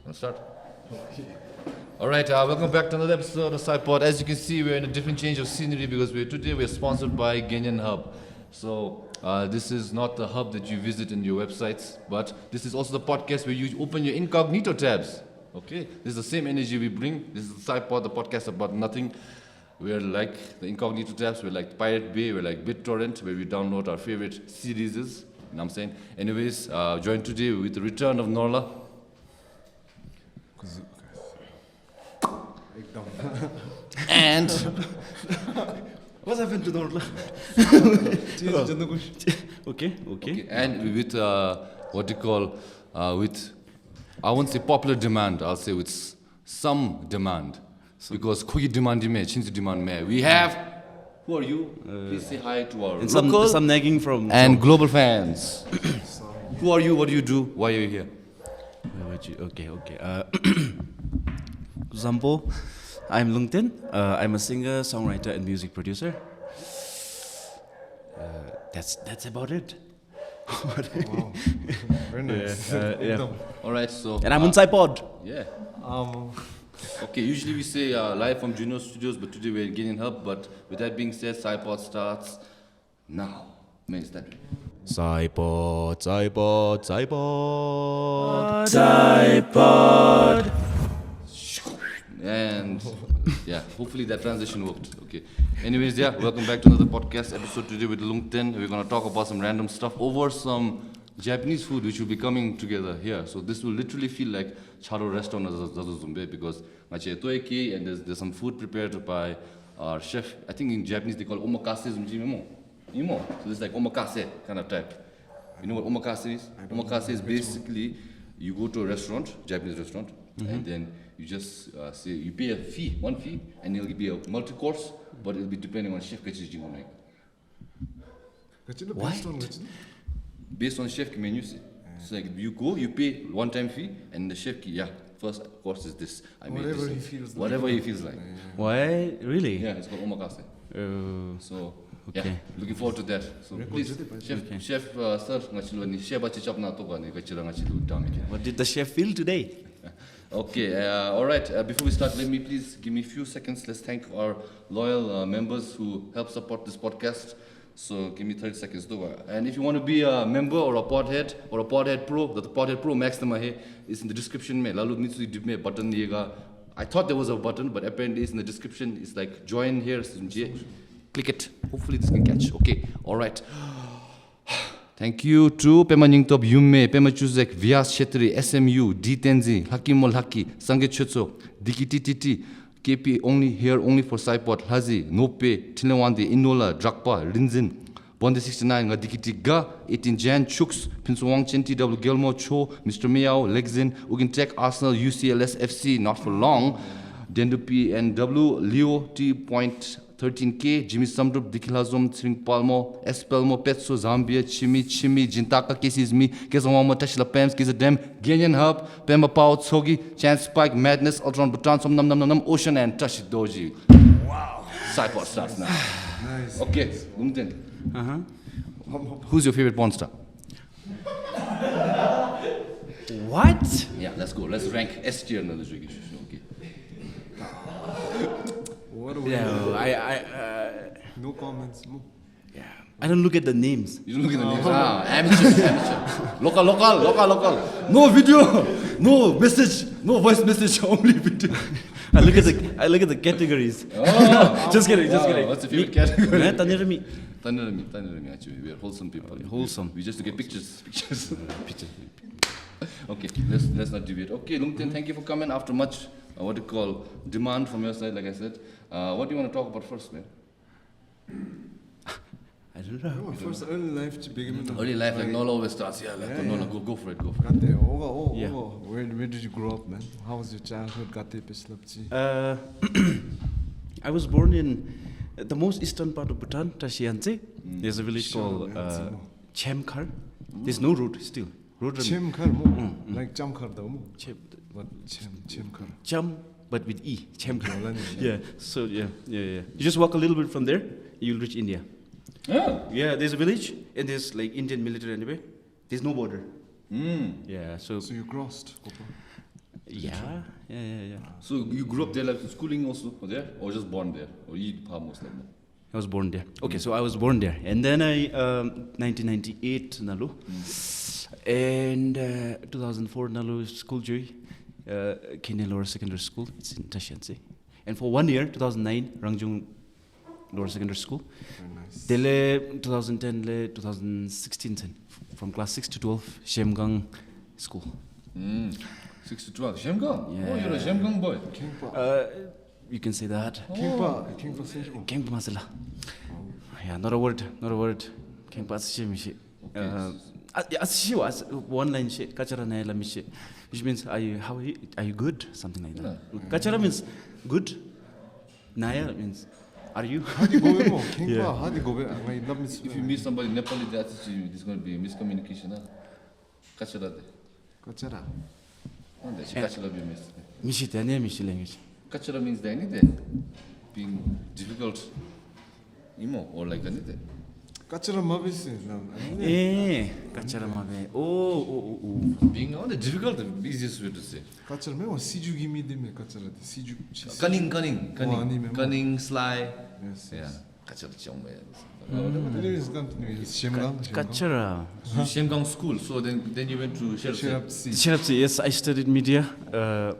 Let's start. All right, welcome back to another episode of Psy-Pod. As you can see, we're in a different change of scenery because today we're sponsored by Genyen Hub. So this is not the hub that you visit in your websites, but this is also the podcast where you open your incognito tabs. Okay, this is the same energy we bring. This is the Psy-Pod, the podcast about nothing. We're like the incognito tabs. We're like Pirate Bay. We're like BitTorrent, where we download our favorite series. You know what I'm saying? Anyways, joined today with the return of Inola. And what's happened to Inola? Okay. And with what you call with, I won't say popular demand, I'll say with some demand, because kogi demand me, chinsi demand me. We have, who are you? Please say hi to our and local some nagging from and global fans. Who are you? What do you do? Why are you here? Okay. Example, I'm Lungten. I'm a singer, songwriter, and music producer. That's about it. Wow, very nice. Yeah. All right, so. And I'm on Psy-Pod. Yeah. Okay, usually we say live from Juno Studios, but today we're in Genyen Hub. But with that being said, Psy-Pod starts now. Main start. Psy-Pod. And yeah, hopefully that transition worked. Okay. Anyways, yeah, welcome back to another podcast episode today with Lungten. We're gonna talk about some random stuff over some Japanese food which will be coming together here. So this will literally feel like charo restaurant as a zumbe because toeki and there's some food prepared by our chef. I think in Japanese they call it omakase zumji. So this is like omakase kind of type. You know what omakase is? Omakase is basically you go to a restaurant, Japanese restaurant, and then you just say you pay a fee, one fee, and it'll be a multi-course, but it'll be depending on chef. What? Based on chef menu. So like you go, you pay one-time fee, and the chef, first course is this. Whatever he feels like. Whatever he feels like. Why? Really? Yeah, it's called omakase. So okay. yeah, looking forward to that. So please, chef, sir, What did the chef feel today? Okay, all right. Before we start, let me please give me a few seconds. Let's thank our loyal members who help support this podcast. So give me 30 seconds though. And if you want to be a member or a podhead pro, the podhead pro max is in the description. Button. I thought there was a button, but apparently it's in the description. It's like join here. Click it. Hopefully this can catch. Okay, all right. Thank you to Pema, Ningtob, Yume, Pema, Chuzek, Vyas Chetri, SMU, D10Z, Hakimol Haki, Sange Chutso, Deki tttt, KP only for Psy-Pod, Lhazzzy, Nope, Wangdi, Inola, Drakpa, RINXIN, Bonde 69, Deki Ga, 18 Jan, Chuks, Pinsu Wangchen, TW Gelmo, Cho, Mr. Meow, Legzin, Ugyen Tech, Arsenal, UCLS FC, not for long, Dendupi and W, Leo T.13K, Jimmy Samdrup, Dikilazum, Tshering Palmo, Espelmo, Petso, Zambia, Chimi, Jintaka, Cases Me, Kesawama, Tashla Pems, Kizadem, Genyen Hub, Pema Pao, Tsogi, Chance Spike, Madness, Ultron Bhutan, Som Nam, Ocean, and Tashi Dorji. Wow. Psy-Pod starts now. Nice. Okay, Lungten. Who's your favorite porn star? What? Yeah, let's go. Let's rank S tier now. Okay. What do we no comments. No. Yeah. I don't look at the names. You don't look at the names. Amateur. Local. No video, no message, no voice message, only video. I look at the categories. Oh. Just kidding. What's your favorite category? Tanirami. Tanirami, actually. We are wholesome people. Wholesome. We just look at pictures. Okay, let's not deviate. Okay, Lungten, thank you for coming after much, demand from your side, like I said. What do you want to talk about first, man? I don't know. No, first early life to begin with. Early life, like Inola always starts. Yeah, like Inola, go for it. Yeah. Where did you grow up, man? How was your childhood? I was born in the most eastern part of Bhutan, TSHYANZ. There's a village called Chemkar. There's no road still. Chemkar, like Chamkar, but Chemkar. Cham, but with E. Chemkar. Yeah. So yeah. You just walk a little bit from there, you'll reach India. Yeah. Yeah. There's a village, and there's like Indian military anyway. There's no border. Yeah, so you crossed, Kopa? yeah. So you grew up there, like schooling also there, or just born there, or you most like that? I was born there. Okay, so I was born there, and then I 1998 nalu, and 2004 nalu school joy, Genyen Lower Secondary School. It's in Tashi, and for 1 year 2009 Rangjung Lower Secondary School. Very nice. Dele 2010 le 2016 10, from class 6 to 12 Shemgang School. 6 to 12. Shemgang? Yeah. Oh, you're a Shemgang boy. You can say that. Kingpa Senjo. Kengpa masala. Yeah, not a word. Kengpa asishimishi. Asishi was one line shit. Kachara na la mishi. Which means are you good? Something like that. Kachara means good. Naya means are you? How do you go mo? Kingpa, how do you go? I love If you meet somebody in Nepali, that's there's going to be miscommunication. Kachara de. Kachara. Kachara be missed. Mishi tanya mishi language. Kachara means the being difficult. Imo or like anything. Kachara mabisi. Kachara mabe. Oh. Being on the difficult, the easiest way to say. Kachara me was siju gimi de me kachara de siju. Cunning, sly. Yes. Yeah. Kachara chong me. Anyways, continue. Shemgang. Kachara. Shemgang school. So then you went to Sherapsi. Sherapsi, yes, I studied media.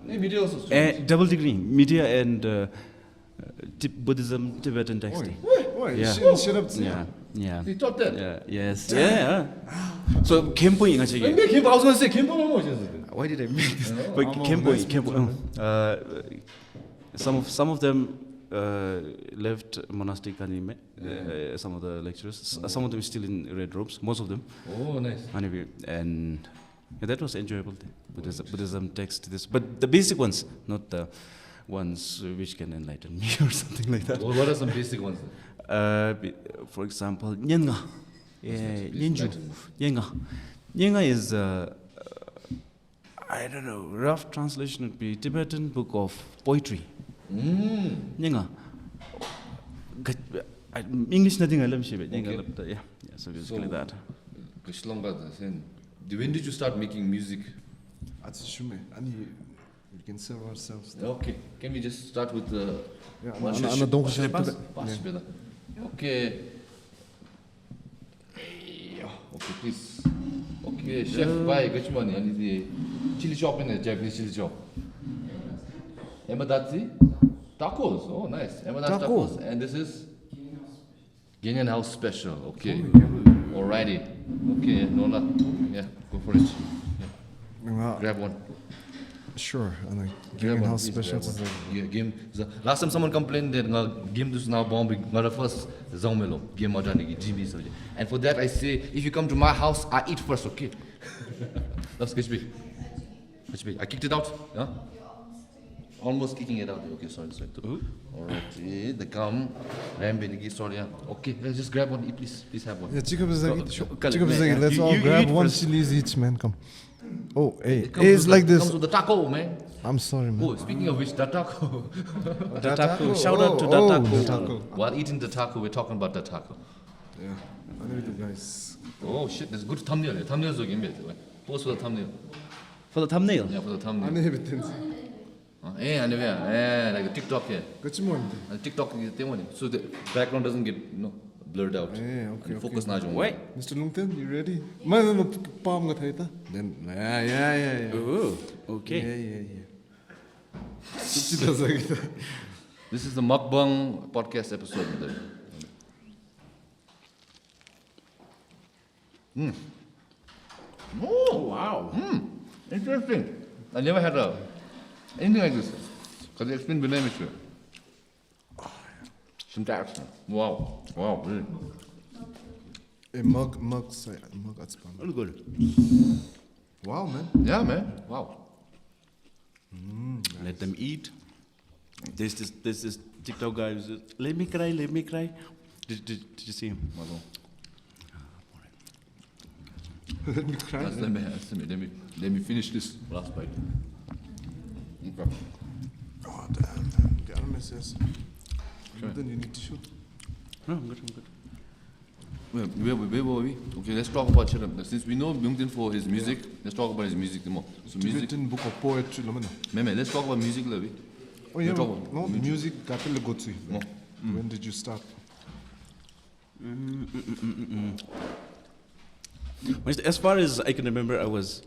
Media also. Double degree, media and Buddhism, Tibetan texting. Why? Yeah. Sherapsi. Yeah. He taught that. Yeah. Yes. Yeah. So Kempo inga chige. I was going to say Kimpo no. Why did I make this? But Kempo. Some of them left monastic anime. Some of the lecturers. Some of them still in red robes. Most of them. Oh, nice. Anyway, and that was enjoyable. Buddhism text this, but the basic ones, not the ones which can enlighten me or something like that. What are some basic ones? For example, Nyenga. Nyenga is I don't know. Rough translation would be Tibetan book of poetry. Nyenga. English nothing I love yeah. So basically that. When did you start making music? At Yume. We can serve ourselves. Okay. Can we just start with the... Yeah, Pass. Okay. Okay, please. Okay, chef, buy good money. I need the chili chop in the Japanese chili chop. Emadati? Tacos. Oh, nice. Emadati tacos. And this is Genyen House special. Okay. Alrighty. Okay, Inola. Yeah, go for it. Yeah. Grab one. Sure. And Genyen House special. Yeah, game. Last time someone complained that game is now bombing. Not the first Zongmelo. Game Jimmy. And for that I say, if you come to my house, I eat first, okay? That's HB. I kicked it out. Yeah? Almost kicking it out. Okay, sorry. Alright. The gum. Sorry. Okay, let's just grab one. Please have one. Yeah, let's all grab one chilies each, man. Come. Oh, hey. It's like this. Comes with the taco, man. I'm sorry, man. Oh, speaking of which, the taco. The taco. Shout out to the taco. While eating the taco, we're talking about the taco. Yeah. I know you guys. Oh shit, there's good thumbnail. Thumbnails are game. Post for the thumbnail. For the thumbnail? Yeah, for the thumbnail. I know everything. Like a TikTok here. Good morning. TikTok is the one. So the background doesn't get blurred out. Yeah, okay. Focus na jong. Wait. Mr. Lungten, you ready? Man, palm ga thaita. Then yeah. Oh, okay. Yeah. This is the mukbang podcast episode. Oh, wow. Interesting. I never had anything like this. Because it's been Vietnamese. Some tax. Wow, really. A mug at spam. All good. Wow, man. Yeah, man. Wow. Let them eat. There's this TikTok guy who says, let me cry. Did you see him? Let me cry. Let me finish this last bite. Okay. Oh, damn. The other mess says, then you need to shoot. No, I'm good. Where were we? Okay, let's talk about Tshering. Since we know Lungten for his music, let's talk about his music more. So music. Tibetan book of poetry, Let's talk about music, Levi. Oh yeah, no, music. When did you start? As far as I can remember, I was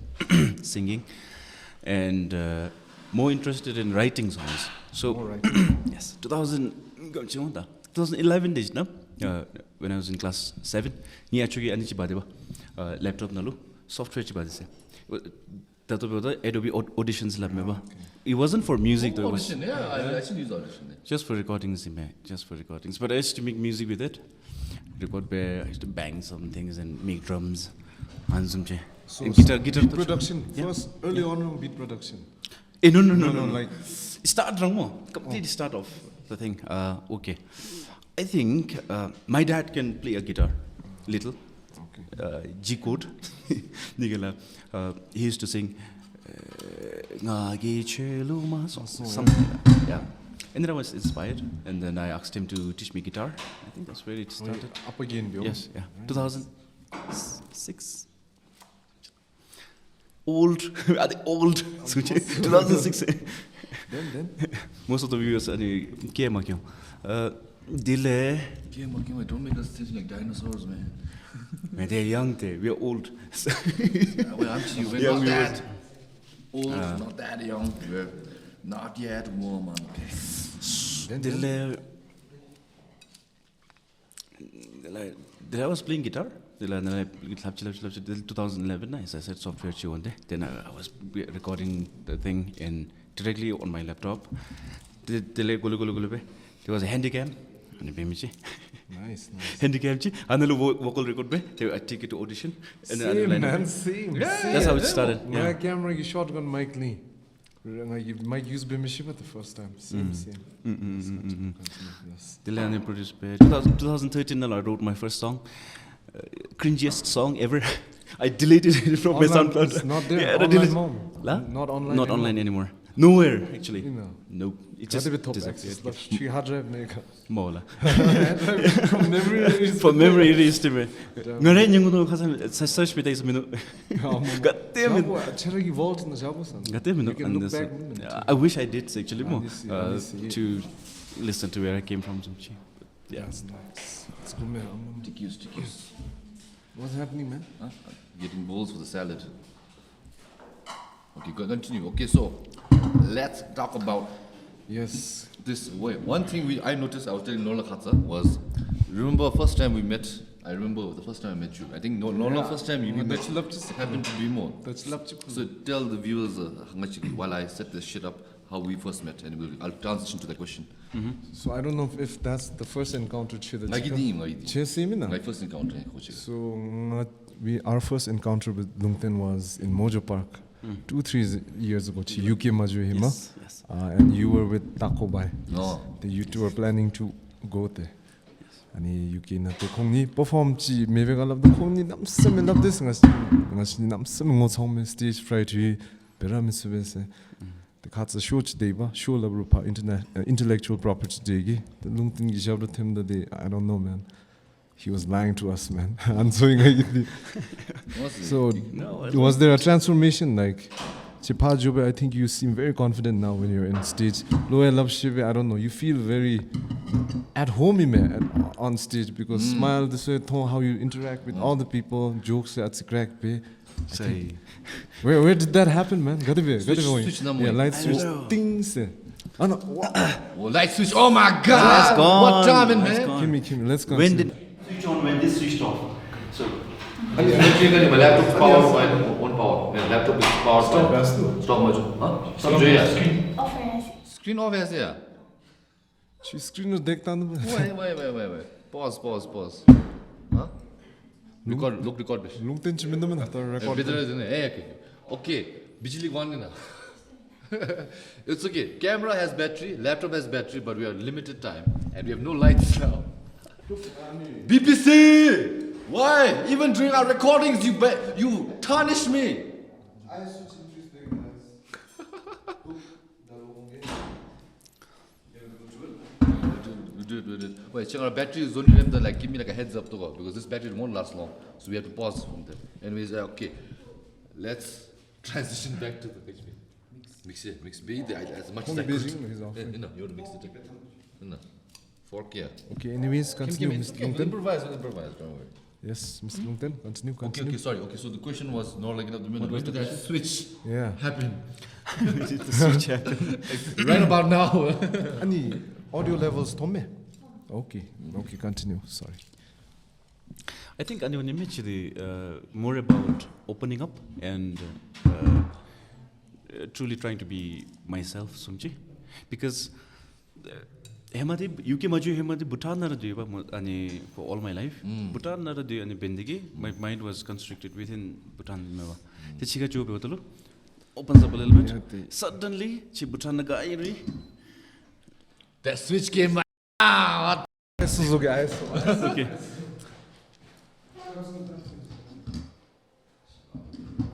singing and more interested in writing songs. So, yes, 2011 days, no? When I was in class 7, I actually laptop nalu software chibadise. That was Adobe auditions lab member. It wasn't for music though. Audition, yeah, I actually use audition. Just for recordings, just for recordings. But I used to make music with it. Record I used to bang some things and make drums. So guitar beat production first, early on beat production. No, like start wrong. Completely start off the thing. Okay. I think my dad can play a guitar, little. G chord. He used to sing something like that. Yeah. And then I was inspired, and then I asked him to teach me guitar. I think that's where it started. Up again, Bill. Yes, yeah. 2006. Old. Are they old? 2006. Then? Most of the viewers are Pema. Delay. Pema, don't make us think like dinosaurs, man. Man, they're young, we are old. Well, I'm to you, we're not that old, not that young. We're not yet woman. Then I was playing guitar. Then I played 2011. I said software one day. Then I was recording the thing directly on my laptop. There was a handycam. Nice. Handicap, and vocal record. I take it to audition. And Same. That's how it started. My camera, you shotgun mic Lee. You might use Bimishima the first time. Same. Dylan produced 2013. I wrote my first song, cringiest song ever. I deleted it from my SoundCloud. It's not there. Online, not online. Not online anymore. Nowhere actually. Nope. It just disappeared. She hard drive make Mola. From memory. From memory erased me. Ngare nyunguno khasa search beta is minu. Goddamn it. Tshering evolved in the Jabusan. Goddamn it. I wish I did actually more to listen to where I came from. Yeah. That's nice. It's good, man. Deki. What's happening, man? Getting bowls for the salad. Okay, continue. Okay, so let's talk about this way. One thing I noticed, I was telling Inola was, remember first time we met, I remember the first time I met you. I think Inola first time you met happened to be more. So tell the viewers while I set this shit up, how we first met, and I'll transition to the question. So I don't know if that's the first encounter my first encounter. So our first encounter with Lungten was in Mojo Park. 2-3 years ago, UK Maju Hima, and you were with Taco Bai. No. You two were planning to go there. And UK na te kongni perform chi maybe I love the kongni namsam love this ngasi namsam ngo chong stage fright hi peramis vese. The katsa show today ba show labrupa intellectual property day the Lungten gi jabra them the day I don't know, man. He was lying to us, man. So, was there a transformation? Like, I think you seem very confident now when you're on stage. I don't know. You feel very at home, man, on stage because smile this way, how you interact with all the people, jokes, that's a crack. Where did that happen, man? Light switch. Things. Oh no! Light switch! Oh my God! What timing, man? Kimmy, let's go. When did switch on? When this switched off? So. My laptop is powered by one power. My laptop is powered by. Stop much. Stop. Screen off. Screen off. Yeah. Screen was decked on. Wait. Pause. Huh? Record. Lungten chimindam na record. Okay. Bijli gone na. It's okay. Camera has battery, laptop has battery, but we are limited time and we have no lights now. BPC! Why? Even during our recordings, you tarnish me. We do it. Wait, our battery is only left, like give me like a heads up to go because this battery won't last long, so we have to pause from there. Anyways, okay, let's transition back to the HP. Mix be as much as I could. No, you want to mix it. No, fork, yeah. Okay, anyways, continue, Mr. Lungten. Improvise, don't worry. Yes, Mr. Lungten, continue. Okay, sorry. Okay, so the question was not like enough the minute. When did that switch happen? When did the switch happen? Right about now. Any audio levels, Tommy? Okay, continue. Sorry. I think anyone actually more about opening up and truly trying to be myself, Sumchi, because Hemati UK maju Hemati Bhutan nara diba ani for all my life. Bhutan nara di ani bendigi. My mind was constricted within Bhutan mewa. The chiga job betulu opens up a little bit. Suddenly, chi Bhutan naga ayri. That switch came out. This is okay. Okay.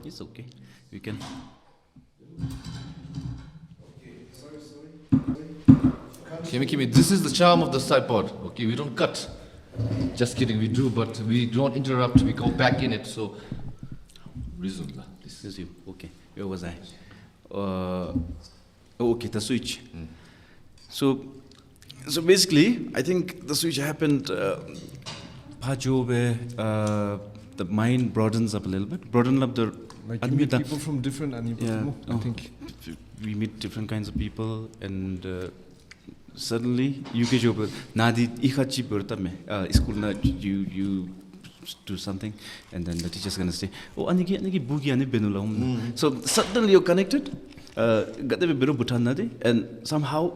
It's okay. We can. Kimi, this is the charm of the Psy-Pod. Okay, we don't cut. Just kidding, we do, but we don't interrupt. We go back in it. So, resume. This is you. Okay. Where was I? Okay, the switch. So basically, I think the switch happened. The mind broadens up a little bit. Broaden up the. Like you meet people from different animals. Yeah, I think we meet different kinds of people, and suddenly UK job. Nadi ihachi bertame. School na you do something, and then the teacher's gonna say, "Oh, aniki boogie ani benula." So suddenly you're connected. Gade be Bhutan nadi, and somehow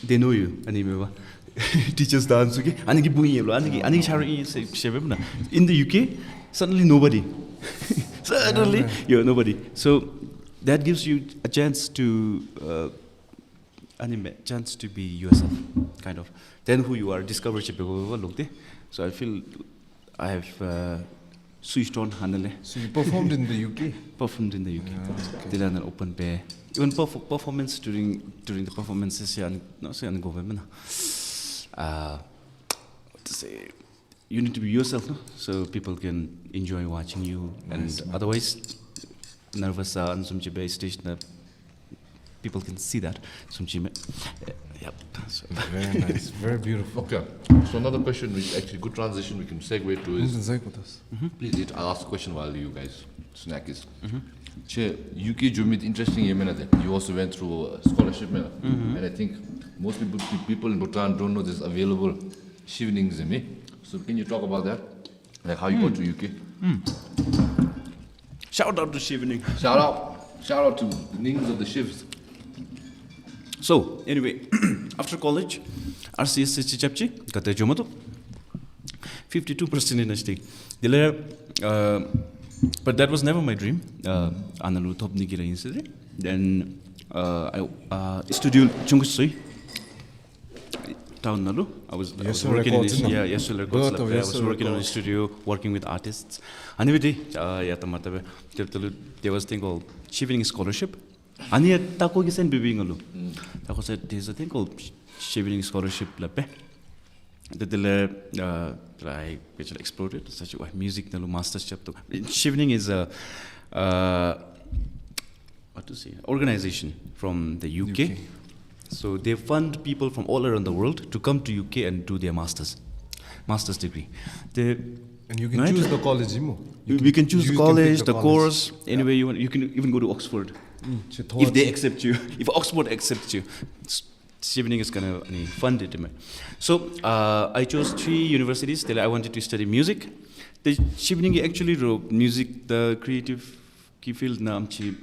they know you. Anime teachers dance okay. Aniki boogie yelo. Aniki shari shebemna. In the UK, suddenly nobody. Suddenly you're nobody. So that gives you a chance to be yourself, kind of. Then who you are, discover. So I feel I have switched on. So you performed in the UK? Performed in the UK. Did an open bear. Even performance during the performances, what to say? You need to be yourself, no? So people can enjoy watching you. Nice, and otherwise, nervous and some stage, people can see that. Yep. So. Very nice, very beautiful. Okay. So another question, which actually good transition we can segue to is. Please, I'll ask a question while you guys snack is. UK Jumit interesting. You also went through a scholarship, and I think most people in Bhutan don't know this available ShuYangZ. So can you talk about that? Like how you got to UK? Shout out to ShuYangZ. Shout out to the Nings of the Shivs. So anyway, after college, RCS chapchi kate jomato 52% in ST. But that was never my dream. Analu top nigira incident. Then I studio chungusui. Town Nalu. I was working in the studio, working with artists. Anyway, there was a thing called ShuYangZ scholarship. Ani tako gisen bibing alu. Tako said there's a thing called ShuYangZ scholarship lape. The I actually explored such a music nalu masters chapter. ShuYangZ is a what to say organization from the UK. So they fund people from all around the world to come to UK and do their master's degree. And you can choose the college, we can choose the college, the course, anyway you want. You can even go to Oxford if they accept you. If Oxford accepts you, ShuYangZ is gonna fund it. So I chose 3 universities that I wanted to study music. The ShuYangZ actually wrote music, the creative key field namchi.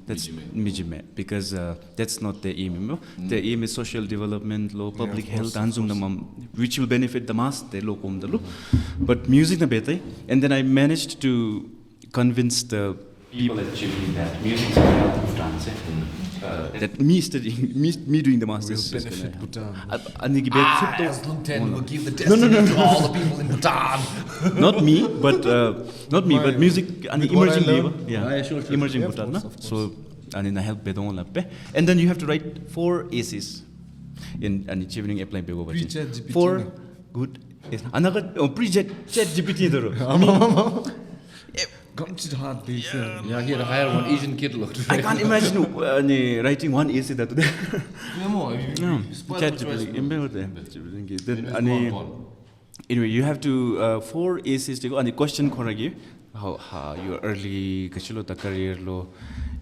That's Mijime, because that's not the aim. The aim is social development, public health, which will benefit the mass. But music na bete, and then I managed to convince the people at ShuYangZ that music is going to help Bhutan. That me studying, me doing the masters will benefit Bhutan. As Lungten will give the destiny to all the people in Bhutan. Not me, but music and emerging labor. Emerging Bhutan. So and I help bedon lappe. And then you have to write 4 essays. in and Tshering apply bego bachin Pre-chat GPT for na. good yes anaga pre-chat GPT doro Got hard day. Yeah, he had to hire one Asian kid. Look. I can't imagine writing one essay that today Chat then anyway you have to 4 essays to go and the question koragi how your early kachilo ta career lo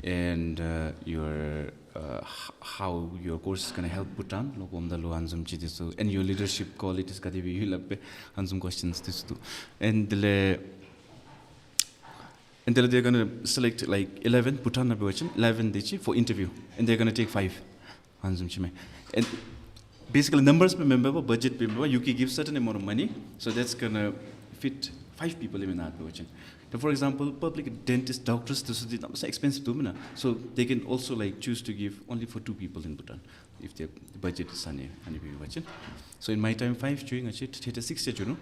and your how your course is going to help Bhutan lo komda lo anzum chidisu and your leadership qualities kadi bi hilabbe anzum questions this too and they're going to select like 11 Bhutan Nabewachin 11 dechi for interview and they're going to take 5 anzum chime and basically numbers remember budget remember you can give certain amount of money so that's going to fit 5 people in that Nabewachin. For example, public dentist, doctors, this is expensive too, so they can also like choose to give only for 2 people in Bhutan if their budget is sunny. So in my time, 5 during a shit, 6 you know.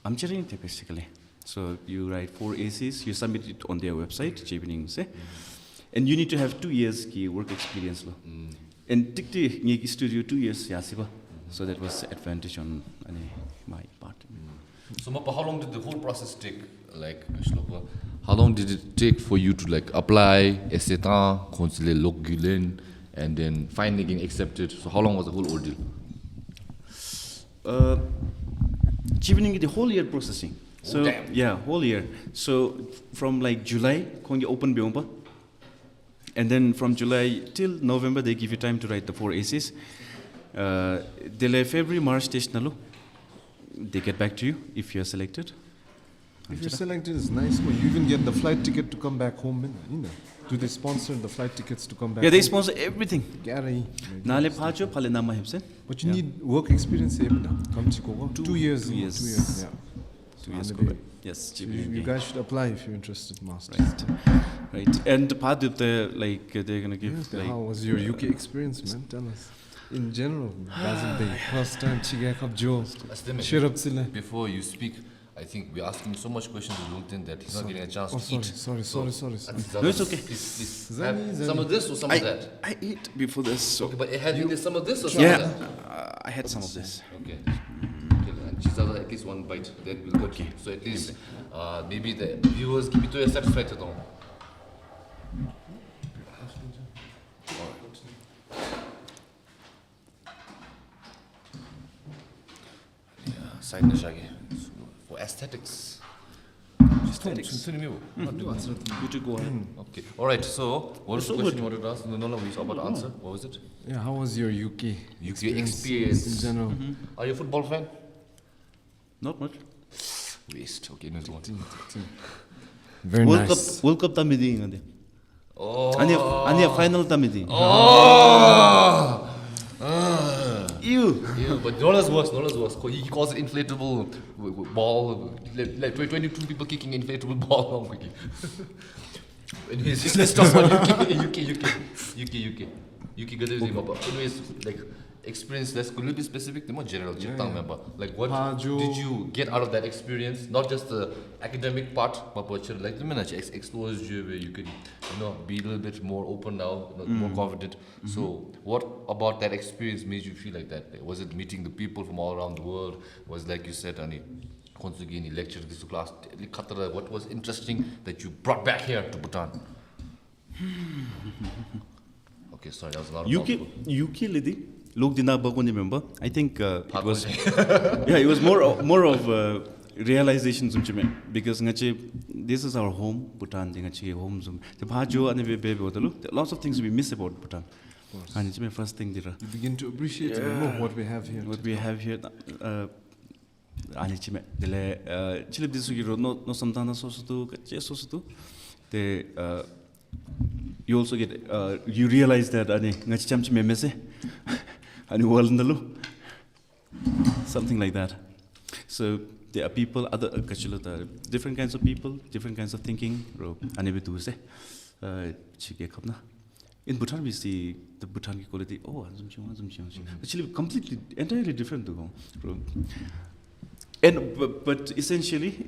I'm Tshering basically. So you write 4 essays, you submit it on their website, say, and you need to have 2 years work experience. And Tikti studio 2 years, so that was the advantage on my part. So how long did the whole process take? Like, how long did it take for you to like apply, etc., consular logulen, and then finally getting accepted? So how long was the whole ordeal? Achieving the whole year processing. So damn. yeah, whole year. So from like July, kongi open biomba, and then from July till November they give you time to write the 4 essays. Delay February, March test nalo. They get back to you if you're selected. If you're selected, it's nice. You even get the flight ticket to come back home. Do they sponsor the flight tickets to come back? Yeah, they home? sponsor everything. But you need work experience. 2 years. 2 years. Yeah. 2 years. Yes. You guys should apply if you're interested, master. Right. And the part of the like they're gonna give. Yes, like, how was your UK experience, man? Tell us. In general, first time Before you speak, I think we're asking so much questions to Lungten that he's not getting a chance to eat. Sorry. No, it's okay. Please have some of this or some of that. I ate before this. So. Okay, but have you some of this or some of that? Yeah, I had some of this. Okay. And she's at least one bite. That will go. Okay. So at least maybe the viewers keep it to a satisfied. Side for aesthetics. You to go ahead. Okay. All right. So, what was the question you wanted to ask? Inola, we saw about the answer. What was it? Yeah. How was your UK experience in general? Are you a football fan? Not much. Waste. Okay. No, Very nice. World Cup tamidi ngade. Oh. Ania final tamidi. Oh. Ew. But Nola's worse. He calls it inflatable ball. Like 22 people kicking inflatable ball. Anyways, let's talk about UK. Anyways, like experience. Let's go a little bit specific. The more general. Like what did you get out of that experience? Not just the academic part, but like the explores you where you could be a little bit more open now, more confident. So what about that experience made you feel like that? Was it meeting the people from all around the world? Was like you said, Ani lecture this class? What was interesting that you brought back here to Bhutan? Okay, sorry, that was a lot of UK lady. Look, dina bagoni remember. I think it was it was more of realization because this is our home, Bhutan. Home zoom. Lots of things we miss about Bhutan. And it's my first thing. You begin to appreciate more what we have here. What we have here. Chilip this no sometimes so you also get you realize that something like that. So there are people, other different kinds of people, different kinds of thinking. In Bhutan we see the Bhutan quality. Actually, completely, entirely different. And but essentially,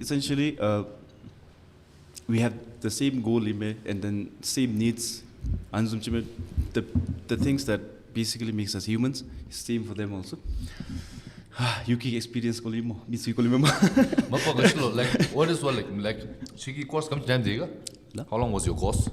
we have the same goal and then same needs. The the things that basically makes us humans is same for them also. UK experience ko limo, misi ko limo. Like what is like Shiki course come time dega? How long was your course?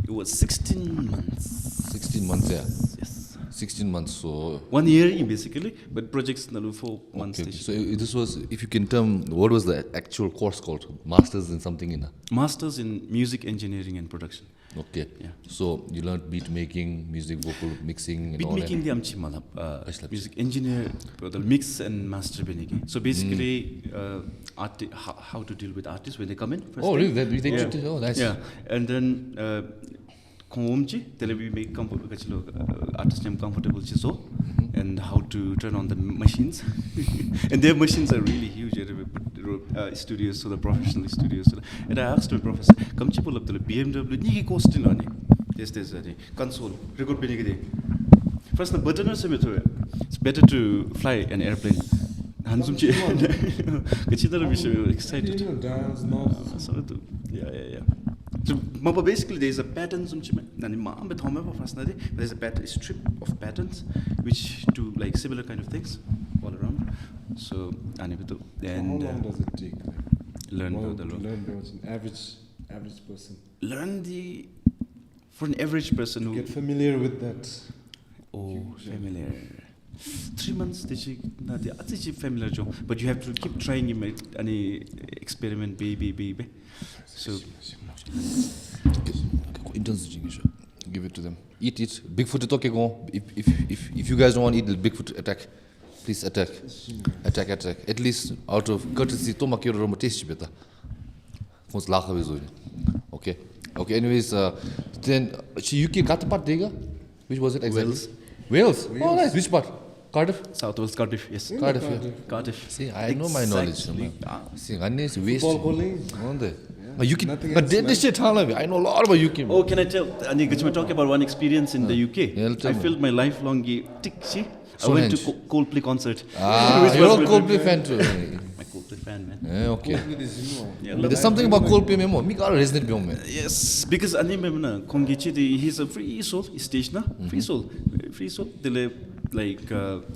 It was 16 months. 16 months, yeah. Yes. 16 months, so 1 year basically, but projects nalu 4 months. okay. So this was, if you can term, what was the actual course called? Masters in something in Masters in music engineering and production. Okay. Yeah. So you learned beat making, music, vocal mixing, and Beat all making that. the amchi music engineer, the mix and master beniki. So basically, how to deal with artists when they come in. First Oh, thing. really? They teach you? Oh, nice. Yeah, and then Komchi, television make artists comfortable so, and how to turn on the machines, and their machines are really huge. Studios, so the professional studios. And I asked my professor, "Come pull up the BMW, niki cost in on this console record beniki. First the button is it's better to fly an airplane." Hansumchi, excited. Yeah. So, basically, there's a pattern. There's a pattern, strip of patterns, which do like similar kind of things all around. So, and how long does it take? Learn an average person. For an average person who Get familiar with that. Familiar. 3 months, they familiar job, but you have to keep trying any experiment, baby. So. Give it to them. Eat it. Bigfoot is okay. Go. If you guys don't want to eat, the Bigfoot attack. Please attack. Attack. At least out of courtesy, to make your taste better. Okay. Anyways, then UK got part dega. Which was it exactly? Wales. Oh, nice. Which part? Cardiff. South Wales, Cardiff. Yes. Cardiff. See, I know my knowledge. See, I need waste. Nothing But else, this shit, I know a lot about UK. Oh, can I tell? We're talking about one experience in the UK. Yeah, tell I me. filled my lifelong I went to Coldplay concert. You're a Coldplay fan too. My Coldplay fan, man. Yeah, okay. Yeah, There's something about Coldplay, man. Me got a resident beyond, man. yes, because he's a free soul, he's stage na, free soul.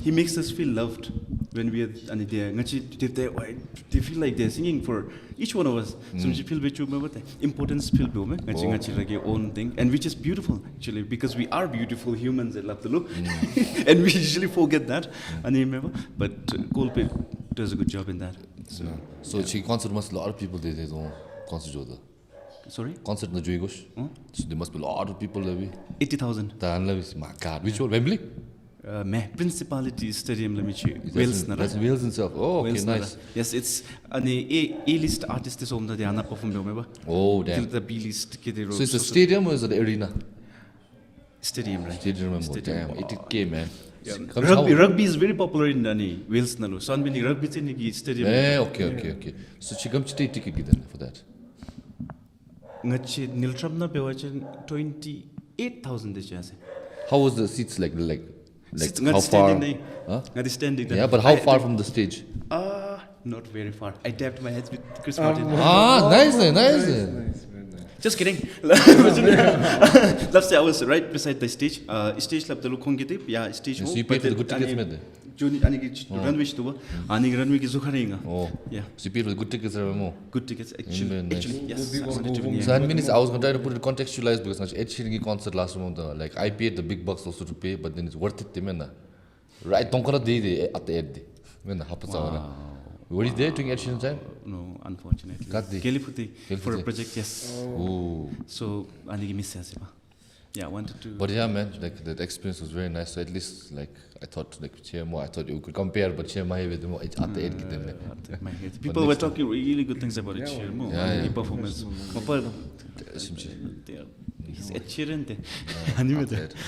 He makes us feel loved when we are there. They feel like they're singing for each one of us. So we feel importance feel like your own thing, and which is beautiful actually, because we are beautiful humans that love the look, and we usually forget that. But Coldplay does a good job in that. So she concert must a lot of people they don't concert. Sorry? Concert na Joigosh. So there must be a lot of people there. 80,000. My God, which one? Wembley? Principality Stadium Wales. That's Wales itself. Oh, okay, Wales nice. Yes, it's an A-list artist is home that they are not performing. Oh, damn. The B-list. So it's a stadium or is it an arena? Stadium, right? Stadium, damn. 80K, man. Rugby is very popular in Wales. So I'm in rugby stadium. Okay. So she comes to take ticket for that. Niltram na 28,000. How was the seats like how far? Standing. Yeah, but how far from the stage? Not very far. I tapped my head with Chris Martin. Nice. Very nice. Just kidding. Last I was right beside the stage. Stage lab the look yeah, stage. So you paid for the good tickets, man. Runway to runway is Oh, yeah. So you paid for the good tickets, more. Good tickets, actually, yes. So I mean, I was going to try to put it contextualize because Tshering concert last month, like I paid the big bucks also to pay, but then it's worth it, man. Right? Don't call it at the end. Were you there during Tshering time? No, unfortunately. Keliputi for a project, yes. Oh. So I miss it. Yeah, I wanted to. But yeah, man, like that experience was very nice. So at least, like I thought, like I thought you could compare, but my with them at the end. People were talking really good things about it. Yeah. Performance. He's Tshering.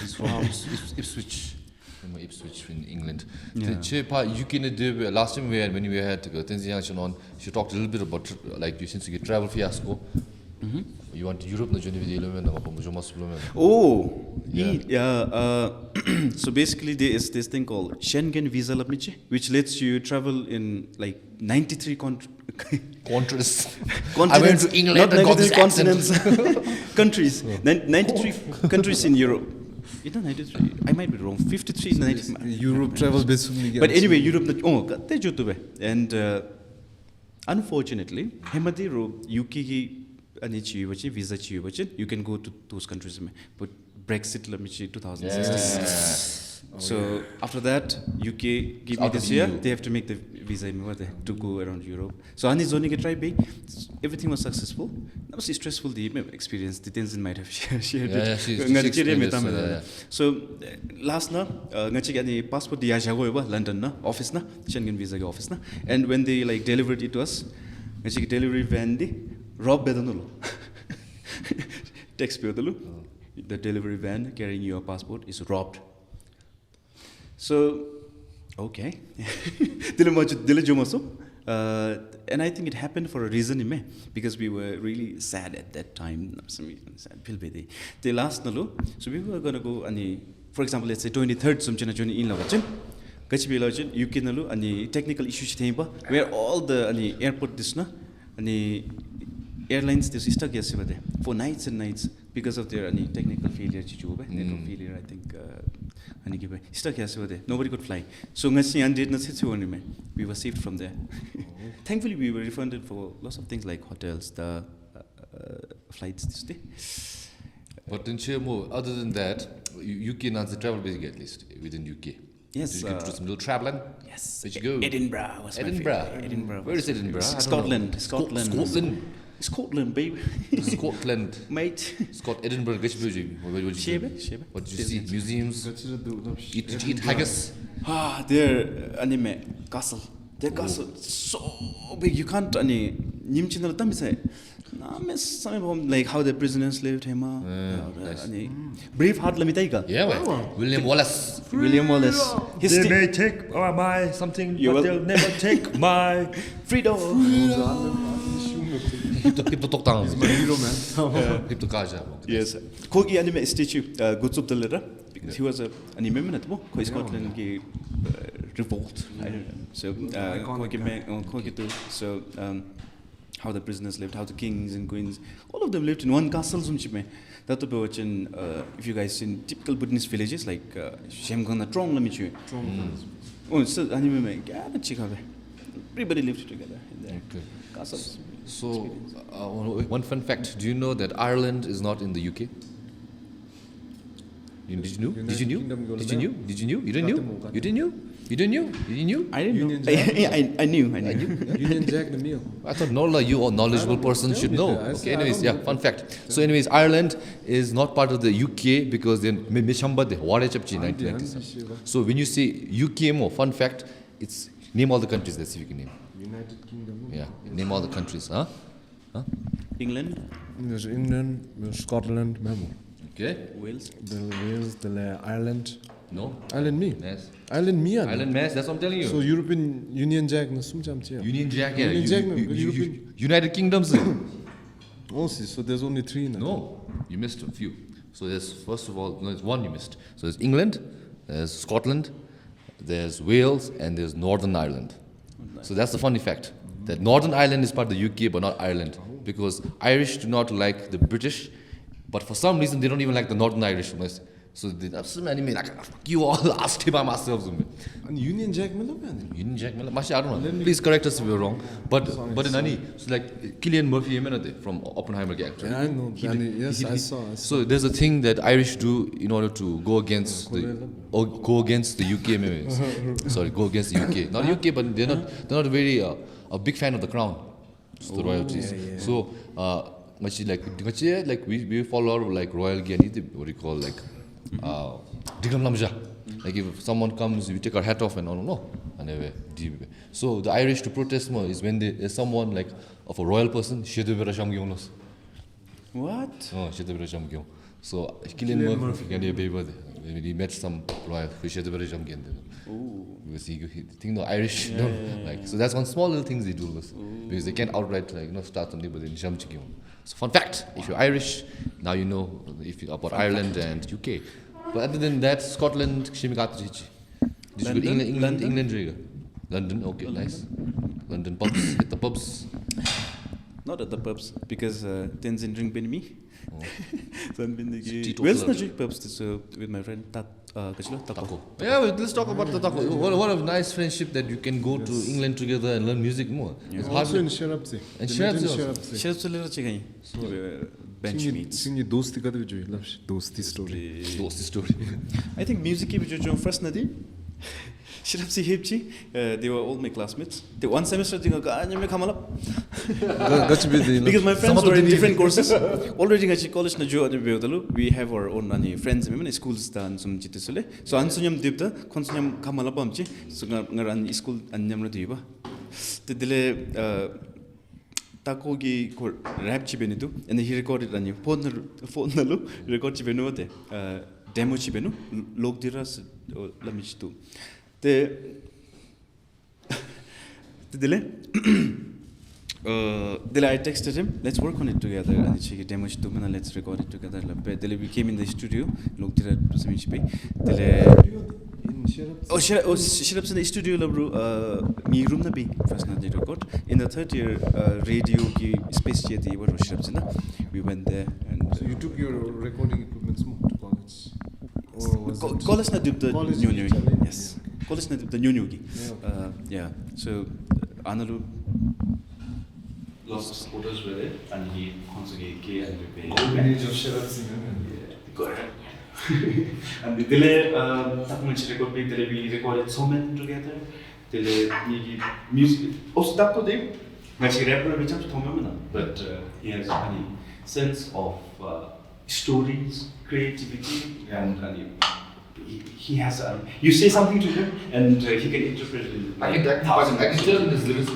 He's from Ipswich. From Ipswich in England. UK last time when we had Tenzin on, she talked a little bit about like you since you get travel fiasco. You want Europe na journey with Oh, yeah. So basically, there is this thing called Schengen visa, which lets you travel in like 93 countries. I went to England and got this continents, countries, 93 countries in Europe. in the 93, I might be wrong, 53 in the 90. Europe travel base humni. But anyway, Europe the kate jotu be. And unfortunately, hemadi ro UK ki ani chiyo bachi visa chiyo bachi you can go to those countries me. But Brexit la michi 2016. So after that, UK give me this year. They have to make the visa to go around Europe. So ani zoni ke try be. Everything was successful. That was stressful. The experience. The Tenzin might have shared it. So last na ngachi ani passport diya jago ba London na office na Schengen visa ke office na. And when they like delivered it to us, ngachi delivery van di rob bedanulo. Text bedanulo. The delivery van carrying your passport is robbed. So, okay. And I think it happened for a reason, because we were really sad at that time. The last nalo, so we were going to go, for example, let's say 23rd, UK nalo, and technical issues where all the airport this na, airlines this stuck for nights and nights because of their technical failure, network failure, I think. Stuck nobody could fly. So we were saved from there. Thankfully, we were refunded for lots of things like hotels, the flights this day. But in Chemo, other than that, UK not the travel basic at least within UK. Yes. Did you get to do some little traveling? Yes. Where'd you go? Edinburgh was my favorite. Edinburgh. Where is Edinburgh? Scotland. Scotland. Scotland, baby. Scotland. Mate. Edinburgh. What did you see? What did you see? Museums? Did you eat haggis? Their anime castle. Their castle so big you can't nimchinal tamise. Like how the prisoners lived, Pema. Braveheart Lamitaiga. Yeah, William Wallace. William Wallace. They may take my something, but they'll never take my freedom. He's my hero, man. Yes. Kogi anime statue, Gutsup the letter, because he was an anime at Kogi Scotland revolt. I don't know. So, Kogi so, how the prisoners lived, how the kings and queens, all of them lived in one castle. If you guys seen typical Buddhist villages like Shemgana Trong Lamichu. Oh, so anime, everybody lived together in their castles. So, one fun fact: do you know that Ireland is not in the UK? Did you know? Did you know? Did you know? Did you know? You didn't know? You didn't know? You didn't know? You didn't know? I didn't know. I knew. Union Jack the meal. I thought Nola, you a knowledgeable person should know. Okay, anyways, yeah, fun fact. So, anyways, Ireland is not part of the UK because they Mishamba de Warechapchi 1997. So, when you say UK more, fun fact, it's name all the countries. Let's see if you can name. United Kingdom. Yeah, name all the countries, huh? England. There's England, there's Scotland, Memo. Okay. Wales. The Ireland. No. Ireland me. Yes. Ireland me. Ireland mess, that's what I'm telling you. So European Union Jack na sumjamchi. Union Jack, yeah. Union Jack, European. United Kingdoms. Oh, see, so there's only 3 now. No, you missed a few. So there's, first of all, no, there's one you missed. So there's England, there's Scotland, there's Wales, and there's Northern Ireland. So that's the funny fact, that Northern Ireland is part of the UK, but not Ireland. Because Irish do not like the British, but for some reason they don't even like the Northern Irish. So they have some anime like, fuck you all, asked by myself. And Union Jack Miller, man. Union Jack Miller? I don't know. Please correct us if we're wrong. But in Ani, so like Cillian Murphy from Oppenheimer character. Yeah, I know. Yes, I saw. So there's a thing that Irish do in order to go against the UK. Maybe. Sorry, go against the UK. Not UK, but they're not very a big fan of the crown. So the royalties. Yeah. So we follow like royal Gyani, what do you call like Digram Lamja. Like if someone comes, we take our hat off and no. So the Irish to protest more is when there's someone like of a royal person, What? So Cillian Murphy, he met some royal because he think the Irish don't like. So that's one small little things they do because they can't outright start something but then jump. So fun fact: if you're Irish, now you know about Ireland and UK. But other than that, Scotland, England, London, okay, nice. London pubs, hit the pubs. Not at the pubs because Tenzin drink me. Zanbindagi. Well, perhaps with my friend Tako. Yeah, let's talk about the Tako. What a nice friendship that you can go to England together and learn music more. It's also in SHOUTOUT. And SHOUTOUT. Bench meets. Dosti kada jo dosti story. I think music ki jo first nadi. Shirapsi Hipchi, they were all my classmates. The one semester because my friends were in different courses. Already in college we have our own friends in schools done some jitisule. So Ansunyam Dipta, Consunium Kamalabamchi, so Naran school and Namradiva. The delay Takogi rap chibenitu, and he recorded on your phone nalu, record chibenote, demo chibenu, log diras lamish too. The delay. I texted him, let's work on it together. And she demo to me, let's record it together. We came in the studio, looked at Shirap's in the studio, me room nabi first night record. In the third year, radio space jet, we went there. And So you took your recording equipment to college? Or was it college na dip the new yes. College na dip the new yeah. So Analu lots of supporters were there, and he conseguiu que and we combination of Shirap's and the delay we recorded so many together. Music also that could be rapper but he has a sense of stories, creativity, and he has you say something to him and he can interpret it. I can tell in his lyrics.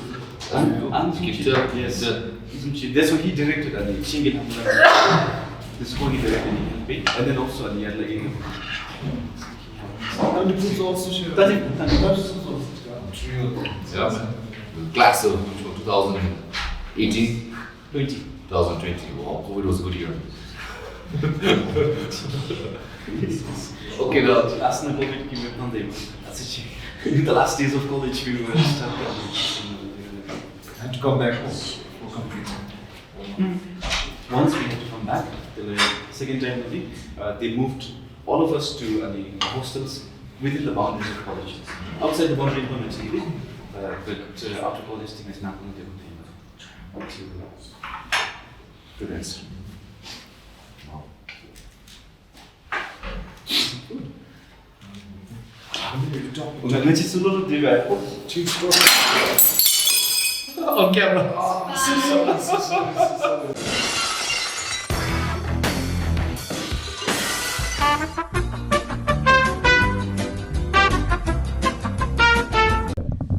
Yes, that's what he directed. And Genyen Hub. This is what he directed. And then also the other area. And it was also shared. Yeah, class of 2018, 2020. Wow, COVID was a good year. Okay, now last night COVID came up on them. In the last days of college, we were had to come back home for complete. Once we had to come back, the second time maybe, they moved all of us to hostels within the boundaries of college. Outside the boundary of the but after college, things is not going to be Good answer. wow. On camera.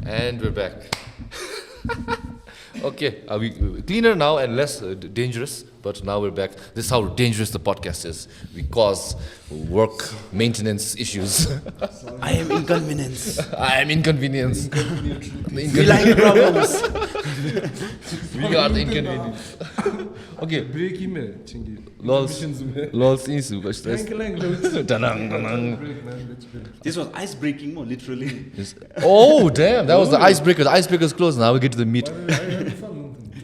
And we're back. Okay, we cleaner now and less dangerous, but now we're back. This is how dangerous the podcast is. We cause work maintenance issues. I am inconvenience. I am inconvenience. We like problems. We are the inconvenience. Okay. Break email, chingi. Lols insu. This was ice breaking, more literally. Oh damn! That was the icebreaker. The icebreaker's closed. Now we get to the meat.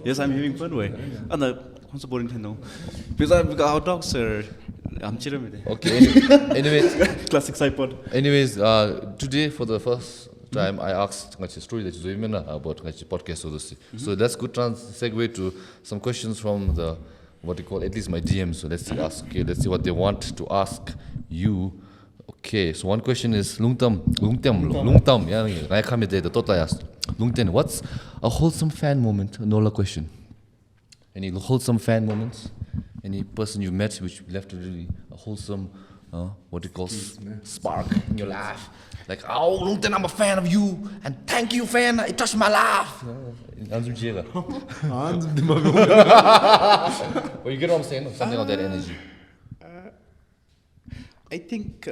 Yes, I'm having fun way. And the what's boring to know? Because our dogs are. I'm chilling with it. Okay. Anyways, classic Psy-Pod. Anyways, today for the first time I asked a story that you about podcast. So that's good segue to some questions from the what they call at least my DMs. So let's see what they want to ask you. Okay, so one question is Lungten. Yeah, I come the Tota asked. Lungten, what's a wholesome fan moment? Inola question. Any wholesome fan moments? Any person you met which left a really wholesome, what do you call spark in your life? Like, oh, Lungten, I'm a fan of you, and thank you, fan, it touched my life. Well, you get what I'm saying? Something of that energy. I think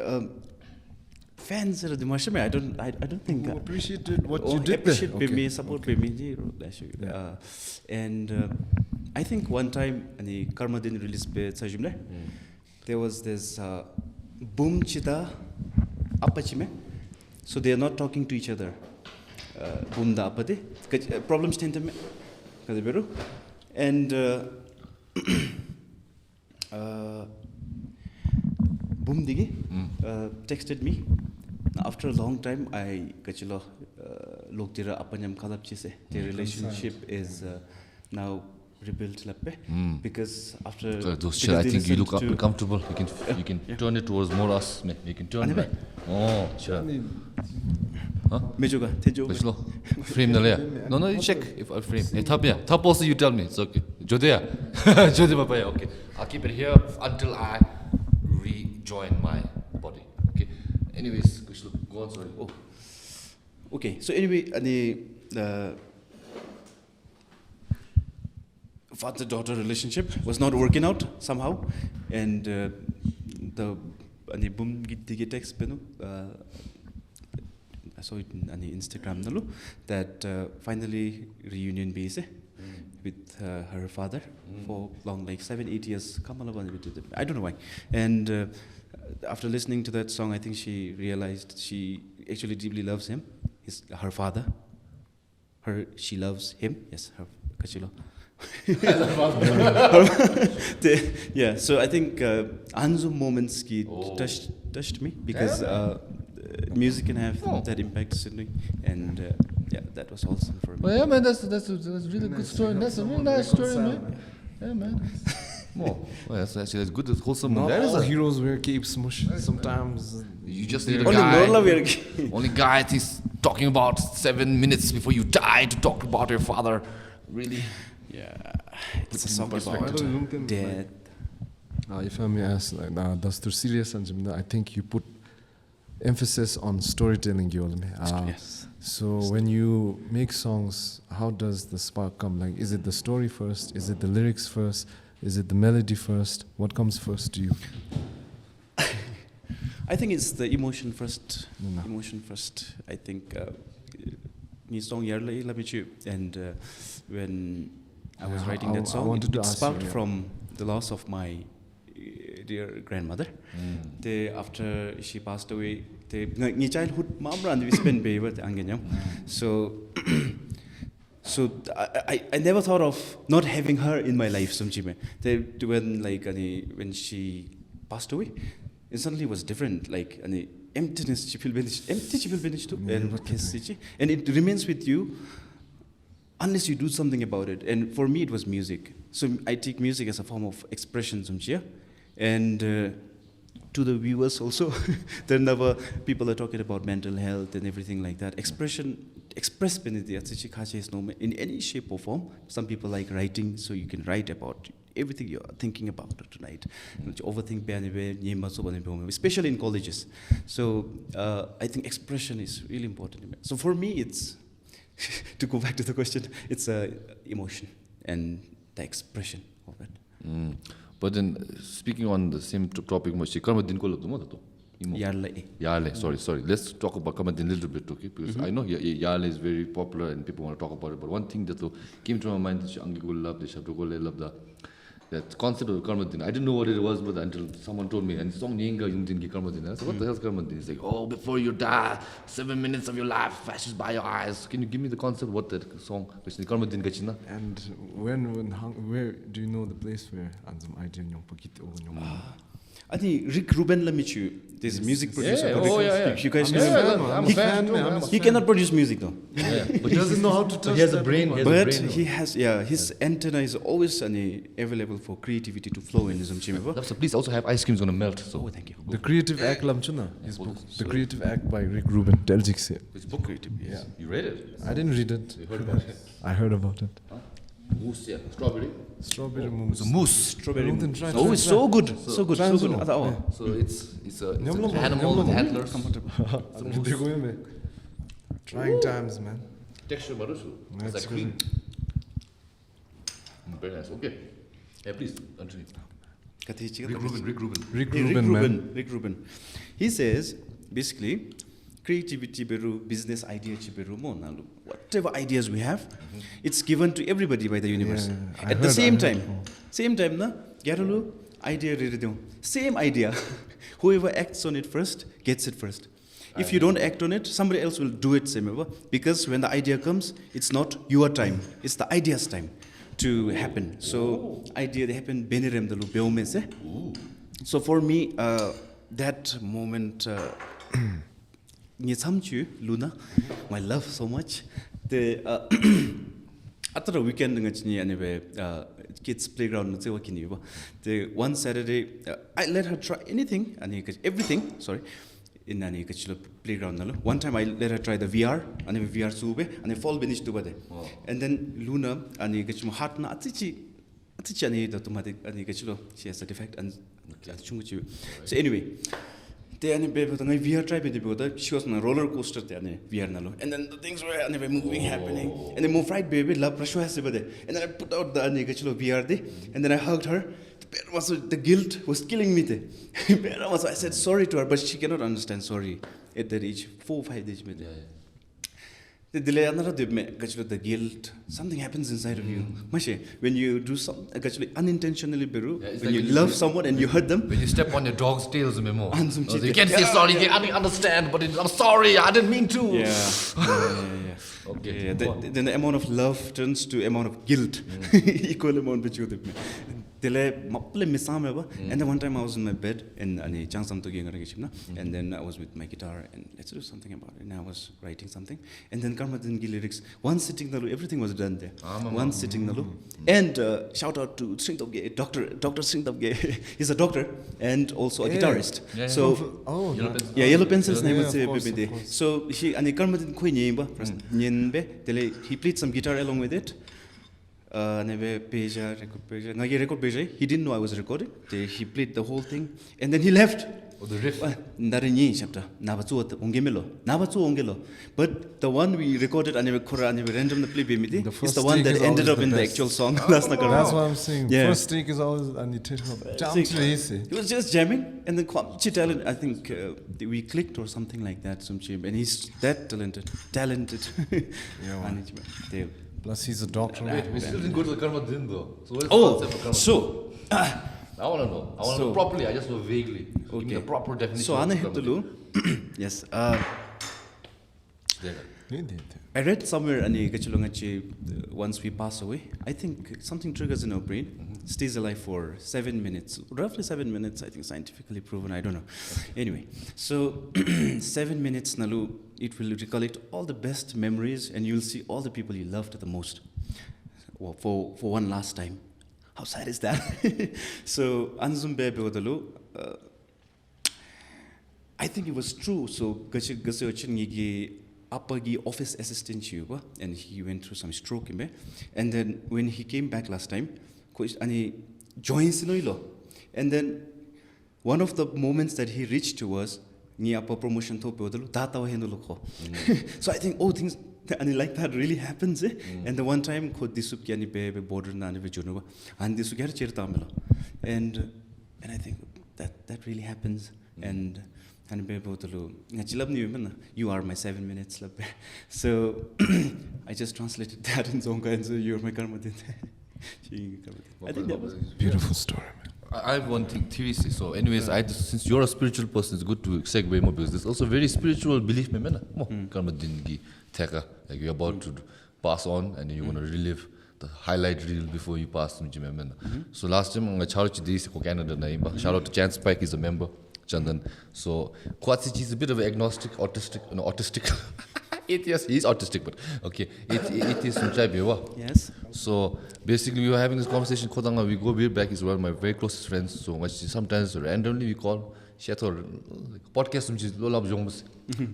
fans are the most. I don't think. Who appreciated what you did there. Appreciate me, support me, and I think one time the Karma didn't release there was this boom chita apachime, so they are not talking to each other. Boom da apade problems tend to and Boomdigi texted me. After a long time, I kachilo loktira apanyam kalap chise. The relationship is now rebuilt lappe because after Those shit, I think you look uncomfortable. You can turn it towards more us. You can turn it. Oh, sure. Huh? Mejoga tejo. Frame the layer. No, you check if I frame. Hey, top also you tell me. It's okay. Jodea. Jodea papaya. Okay. I'll keep it here until I rejoin my body. Okay. Anyways, go on, sorry. Oh. Okay. So anyway, the father-daughter relationship was not working out somehow, and the boom digi text penu. I saw it on Instagram nalu that finally reunion base with her father for long, like 7-8 years. I don't know why. And after listening to that song, I think she realized she actually deeply loves him. Her father. She loves him. Yes, her kachilo. Yeah, so I think Anzu moments ki touched me because music can have that impact certainly, and yeah, that was awesome for me. Well, yeah, man, that's a really good story. That's a really nice story, man. Yeah, man. Well, that's actually good. That's wholesome. Not That is all a heroes wear capes, mush. Sometimes You just need a guy. Only guy I think talking about 7 minutes before you die to talk about your father. Really? Yeah, it's a song about death. if I may ask, like, that's too serious, and I think you put emphasis on storytelling. Yes. So when you make songs, how does the spark come? Like, is it the story first? Is it the lyrics first? Is it the melody first? What comes first to you? I think it's the emotion first. No. Emotion first. I think me song Yarley Labichu, and when I was writing that song, it sparked from the loss of my dear grandmother. After she passed away, my childhood mamra and we spent baby with Anganyam. So I never thought of not having her in my life. When she passed away, it suddenly was different. Like emptiness, she feel empty, and it remains with you unless you do something about it. And for me, it was music. So I take music as a form of expression, and to the viewers also. Then people are talking about mental health and everything like that. Express in any shape or form. Some people like writing, so you can write about everything you're thinking about tonight. Overthink, especially in colleges. So I think expression is really important. So for me, it's to go back to the question, it's emotion and the expression of it. But then, speaking on the same topic, Yarle, sorry. Let's talk about Karmadin a little bit, okay? Because I know Yarle is very popular and people want to talk about it. But one thing that came to my mind is that concept of Karmadin. I didn't know what it was, but until someone told me, and song Yenga Yungdin ki Karmadin. I said, what the hell is Karmadin? It's like, oh, before you die, 7 minutes of your life flashes by your eyes. Can you give me the concept what that song is? Karmadin Gachina? And where do you know the place where Anzum Aiden Yong Pakito? I think Rick Rubin Lamichu, this music producer. Yeah. You guys I'm a fan too. He cannot produce music though. Yeah. But he doesn't know how to touch. He has a brain. But he has, his antenna is always available for creativity to flow in his So please also have ice cream's gonna melt. So thank you. The Creative Act Lamchuna, his book. The Creative Act by Rick Rubin. Which book? Creative. Yes. Yeah. You read it? I didn't read it. You heard about it? I heard about it. Mousse, yeah. Strawberry mousse. It's a mousse. Strawberry mousse. It's so good. So good. So it's an animal with antlers. Trying times, man. Texture marusu. It's like cream. Very nice. Okay. Yeah, please continue. Rick Rubin. He says, basically, creativity beru, business idea beru mo nalu. Whatever ideas we have, it's given to everybody by the universe. Yeah, At the same time, na gyarulu idea ready. Same idea. Whoever acts on it first gets it first. If you don't act on it, somebody else will do it. Because when the idea comes, it's not your time; it's the idea's time. to happen. So idea they happen benirem the beomes. So for me, that moment, Luna, my love so much. The after the weekend anyway, kids playground. The one Saturday, I let her try anything and everything. Sorry. In any playground. One time I let her try the VR, and VR sube, and I fall beneath the and then Luna, and you get my heart na atichi, the automatic, and you get she has a defect, and so anyway, they and baby, the VR tried with the brother, she was on a roller coaster, VR nalo, and then the things were moving, happening, and then move right, baby, love pressure has and then I put out the VR day, and then I hugged her. The guilt was killing me. I said sorry to her, but she cannot understand sorry at that age, 4 or 5 days. The delay another the guilt, something happens inside of you. When you do something actually unintentionally, when you love someone and you hurt them. When you step on your dog's tails, Memo. You can't say sorry, I didn't understand, but I'm sorry, I didn't mean to. Yeah. Okay. Then the amount of love turns to amount of guilt. Equal amount between them. And then one time I was in my bed and then I was with my guitar and let's do something about it. And I was writing something. And then Karma didn't give lyrics. One sitting nalu, everything was done there. One sitting nalu. And shout out to Ningtob, Dr. Ningtob. He's a doctor and also a guitarist. So Yellow Pencil's name was Baby. So he and Karma didn't quit he played some guitar along with it. Record page. He didn't know I was recording. He played the whole thing, and then he left. The riff. But the one we recorded and we randomly played is the one that ended up in the actual song. That's what I'm saying. First take is always He was just jamming, and then talent. I think we clicked or something like that. And he's that talented. Plus he's a doctor. Wait, we still didn't go to the Karma Din though. So what is the concept of Karma Din? I want to know. I want to know properly. I just know vaguely. Give me the proper definition. So Anna Hiptulu. Yes. I read somewhere once we pass away, I think something triggers in our brain, stays alive for 7 minutes, roughly 7 minutes, I think scientifically proven, I don't know. Anyway, so 7 minutes, Nalu, it will recollect all the best memories and you'll see all the people you loved the most for one last time. How sad is that? So, Anzumbe Beodalu, I think it was true. So, Appagi office assistant and he went through some stroke and then when he came back last time and he joins and then one of the moments that he reached to was promotion so I think things and like that really happens and the one time border and I think that really happens and you are my 7 minutes. So I just translated that in Zonga and so you're my karma. I think that was beautiful story, man. I have one thing, theory. So anyways, since you're a spiritual person, it's good to segue more because there's also very spiritual belief. Karma dingi teka, like you're about to pass on and you want to relive the highlight reel before you pass. So last time I charged this Canada name. Shout out to Chance Pike, he's a member. Chandan. So Kwatsichi is a bit of an agnostic, autistic. Atheist, he's autistic, but okay. Atheist from Chaibewa. Yes. So basically, we were having this conversation. Kodanga, we go way back. He's one of my very closest friends. So sometimes randomly we call. Podcast.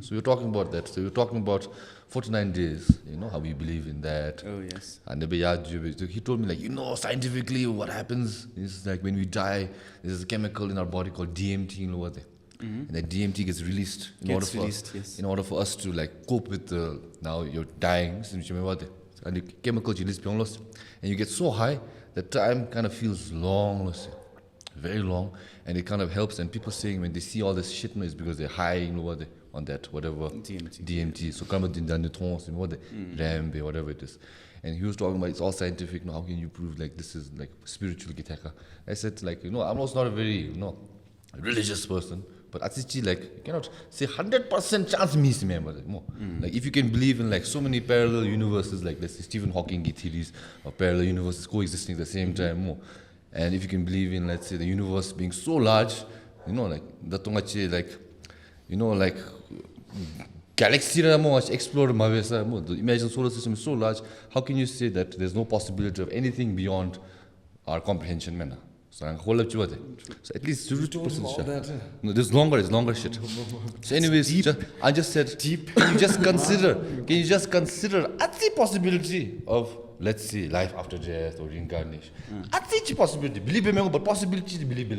So we're talking about that. So we're talking about 49 days. You know how we believe in that. Oh yes. And he told me scientifically what happens is like when we die, there's a chemical in our body called DMT. And that DMT gets released in order for us to cope with now you're dying. And the chemicals you release, and you get so high that time kind of feels long, very long, and it kind of helps. And people saying when they see all this shit is because they're high, on that whatever DMT. So come Rambe, whatever it is. And he was talking about it's all scientific. How can you prove this is spiritual gitaka? I said I'm also not a very religious person. But atichi like you cannot say 100% chance miss me mo. Like if you can believe in like so many parallel universes, like let's say Stephen Hawking theories of parallel universes coexisting at the same time mo. And if you can believe in, let's say, the universe being so large, you know, like datongachi like, you know, like galaxy mo explore mavesa mo. The imagined solar system is so large. How can you say that there's no possibility of anything beyond our comprehension, man? So at least 2%. No, there's longer shit. So anyways, I just said, can you just consider the possibility of, let's say, life after death or reincarnation? The possibility, believe me, but possibility to believe.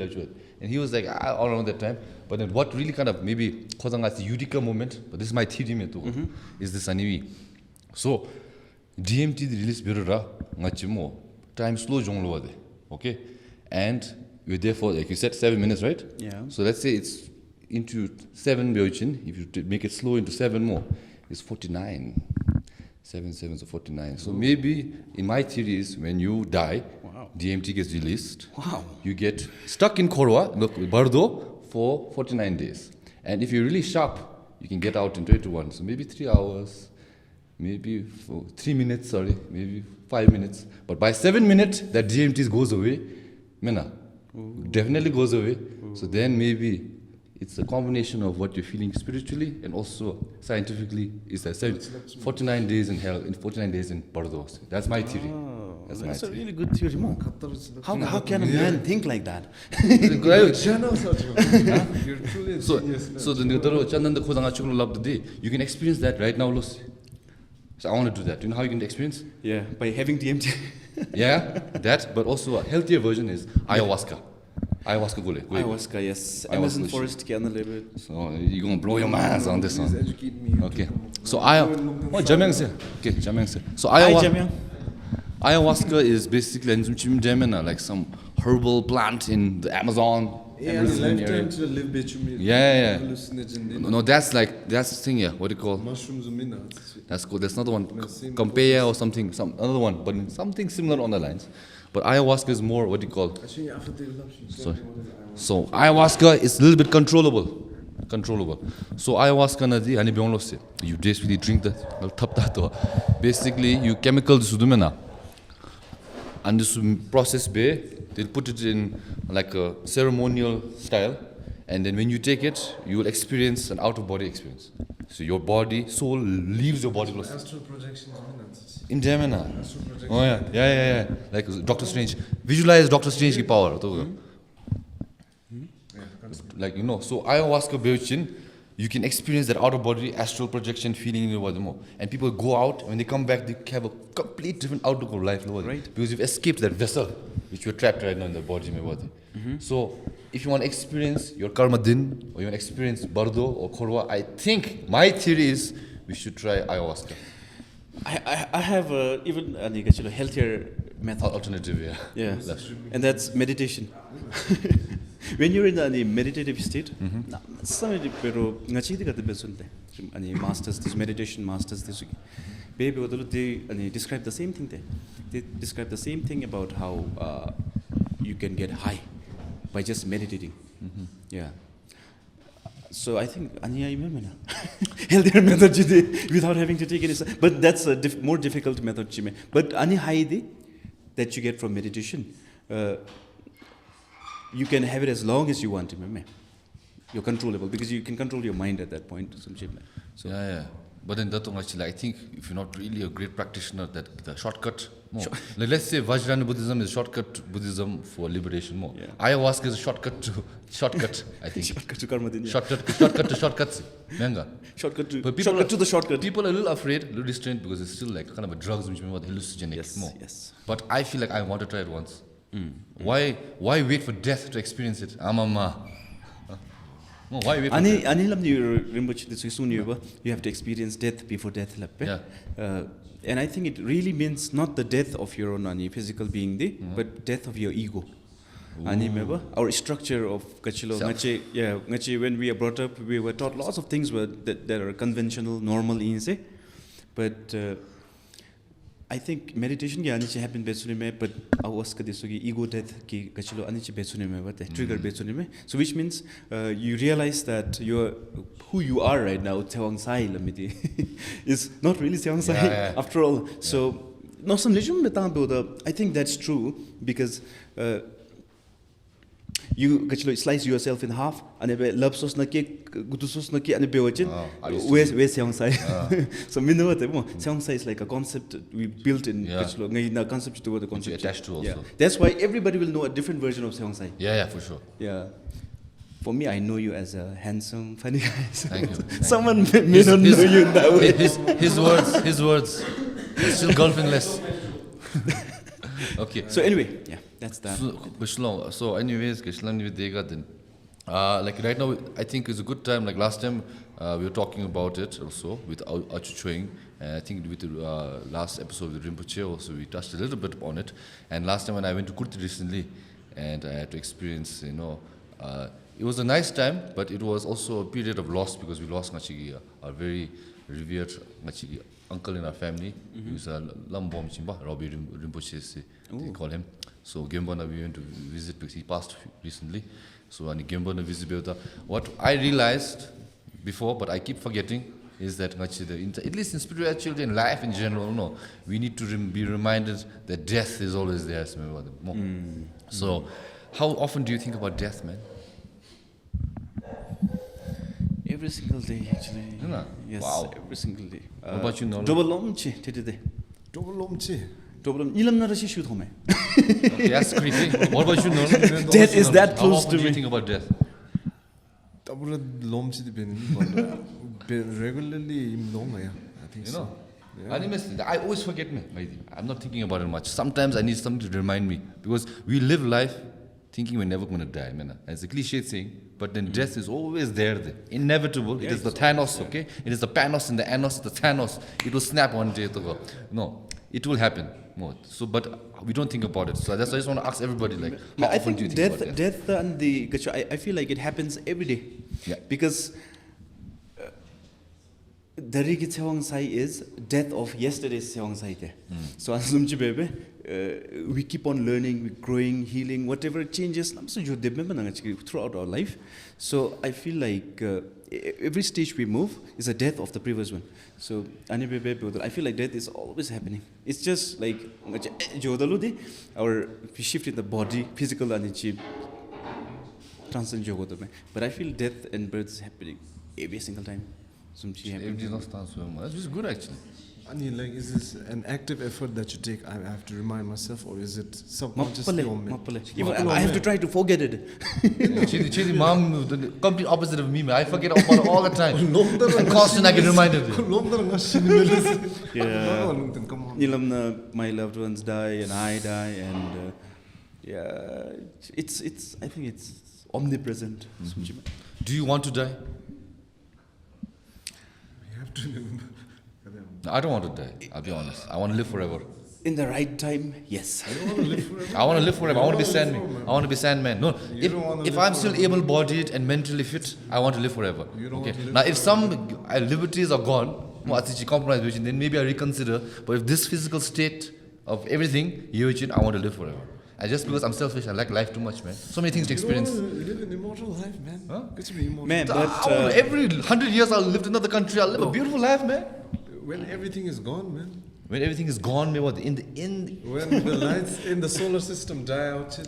And he was like, all around that time. But then what really kind of maybe causing us the Eureka moment, but this is my theory, is this anime. So, DMT release birra, ngachimo, time slow jonglo wade, okay? And we're there for, like you said, 7 minutes, right? Yeah. So let's say it's into 7 Byeochin. If you make it slow into 7 more, it's 49. 7 7s are 49. So maybe in my theory is when you die, DMT gets released. Wow. You get stuck in Korwa, Bardo, for 49 days. And if you're really sharp, you can get out in 21. So maybe 3 hours, maybe 3 minutes, maybe 5 minutes. But by 7 minutes, that DMT goes away. Definitely goes away. So then maybe it's a combination of what you're feeling spiritually and also scientifically. Is that 49 days in hell, in 49 days in Pardos. That's my theory. That's a really good theory. How can a man think like that? So the you can experience that right now, Lucy. So I want to do that. Do you know how you can experience? Yeah, by having DMT. Yeah, that, but also a healthier version is ayahuasca. Ayahuasca, yes. Amazon forest ke andar lebe. So you're going to blow your minds on this one. Please educate me. Okay. So Genyen. Okay, Genyen. So ayahuasca is basically like some herbal plant in the Amazon. Yeah, area. Yeah. No, that's the thing, yeah. What do you call? Mushrooms and That's cool. That's not the one. Compare or something, another one, but something similar on the lines. But ayahuasca is more, what do you call? So ayahuasca is a little bit controllable. So ayahuasca you basically drink that. Basically, you chemicals and this process they'll put it in like a ceremonial style, and then when you take it, you will experience an out-of-body experience. So your body, soul leaves your body. Astral projections. In Gemini. Oh yeah. Like Doctor Strange. Visualize Doctor Strange's power. Like so ayahuasca Byeochin, you can experience that out-of-body astral projection feeling in your body more. And people go out, when they come back, they have a complete different outlook of life, right? Because you've escaped that vessel, which you're trapped right now in the body. So, if you want to experience your karma din, or you want to experience bardo or korwa, I think my theory is we should try ayahuasca. I have even a healthier method. Alternative, yeah. That's true. And that's meditation. When you're in the meditative state, masters, these meditation masters, they describe the same thing. They describe the same thing about how you can get high by just meditating. Yeah. So I think healthier method without having to take any. But that's a more difficult method. But any high that you get from meditation, you can have it as long as you want. You're controllable because you can control your mind at that point. So yeah. But then actually, I think if you're not really a great practitioner, that the shortcut more. Like let's say Vajrayana Buddhism is shortcut Buddhism for liberation more. Yeah. Ayahuasca is a shortcut, I think. Shortcut to karma din. Shortcut to shortcuts. Shortcut to the shortcut. People are a little afraid, a little restrained because it's still like kind of a drugs which are hallucinogenic more. Yes. But I feel like I want to try it once. Why wait for death to experience it? Why wait for death? You have to experience death before death. Yeah. And I think it really means not the death of your own physical being, but death of your ego. Our structure of when we are brought up, we were taught lots of things that are conventional, normal, but I think meditation ki anichi happen besuni me, but awas ka desugi ego death ki kachilo anichi besuni me, but trigger besuni me. So which means you realize that who you are right now, SuYangZ lamiti, is not really SuYangZ after all. So no some legend I think that's true because you kachilo slice yourself in half and love sauce na ke gutu sauce na ke and bewachin where's SuYangZ. So we know what SuYangZ is like a concept we built in kachilo ngai na concept to the concept attached to also. That's why everybody will know a different version of SuYangZ. Yeah, for sure. Yeah. For me, I know you as a handsome, funny guy. Thank you. Someone may not know you in that way. His words. Still golfing-less. Okay. So anyway, yeah, that's that. So anyways, like right now, I think it's a good time. Like last time, we were talking about it also with Tshering. And I think with the last episode with Rinpoche also, we touched a little bit on it. And last time when I went to Kurti recently, and I had to experience, it was a nice time, but it was also a period of loss because we lost a very revered uncle in our family. He was a Lambom Chimba, Robbie Rinpoche, they call him. So Gembona we went to visit because he passed recently. So on Gembona visit, what I realized before, but I keep forgetting, is that at least in spirituality and life in general, we need to be reminded that death is always there. So how often do you think about death, man? Every single day, actually. Yes, wow. Every single day. What about you, Inola? DOMCIIP, tttt. DOMCIIP. Ilam na rashi shoot home. Okay, that's creepy. What about you, Inola? Death is that close to How often do you me. think about death? Regularly, I think so. I always forget me. I'm not thinking about it much. Sometimes I need something to remind me because we live life thinking we're never going to die. It's a cliche thing, but then death is always there. Inevitable. It is the Thanos, okay? It is the Panos and the Anos, the Thanos. It will snap one day. No, it will happen. No. So, but we don't think about it. So that's why I just want to ask everybody, like, how I often think do you think about death? death and the I feel like it happens every day. Yeah. Because the SuYangZ is death of yesterday's SuYangZ. So we keep on learning, we're growing, healing, whatever changes throughout our life. So I feel like every stage we move is a death of the previous one. So I feel like death is always happening. It's just like our we shift in the body, physical energy, transcend. But I feel death and birth is happening every single time. That's just good actually. Like, is this an active effort that you take? I have to remind myself, or is it subconsciously? Even I have to try to forget it. Chidi mom, the complete opposite of me, man. I forget about it all the time. And constant I get reminded. Yeah. My loved ones die and I die, and it's I think it's omnipresent. Do you want to die? We have to remember. No, I don't want to die. I'll be honest. I want to live forever. In the right time, yes. I don't want to live forever. I want to live forever. I want to be Sandman. I want to be Sandman. No, if I'm still able-bodied and mentally fit, I want to live forever. Okay. Now, if some liberties are gone, compromise, then maybe I reconsider. But if this physical state of everything, I want to live forever. And just because I'm selfish, I like life too much, man. So many things to experience. You live an immortal life, man. Huh? Get to be immortal. Man, but every 100 years I'll live in another country. I'll live a beautiful life, man. When everything is gone, man. When everything is gone, man, what? When the lights in the solar system die out,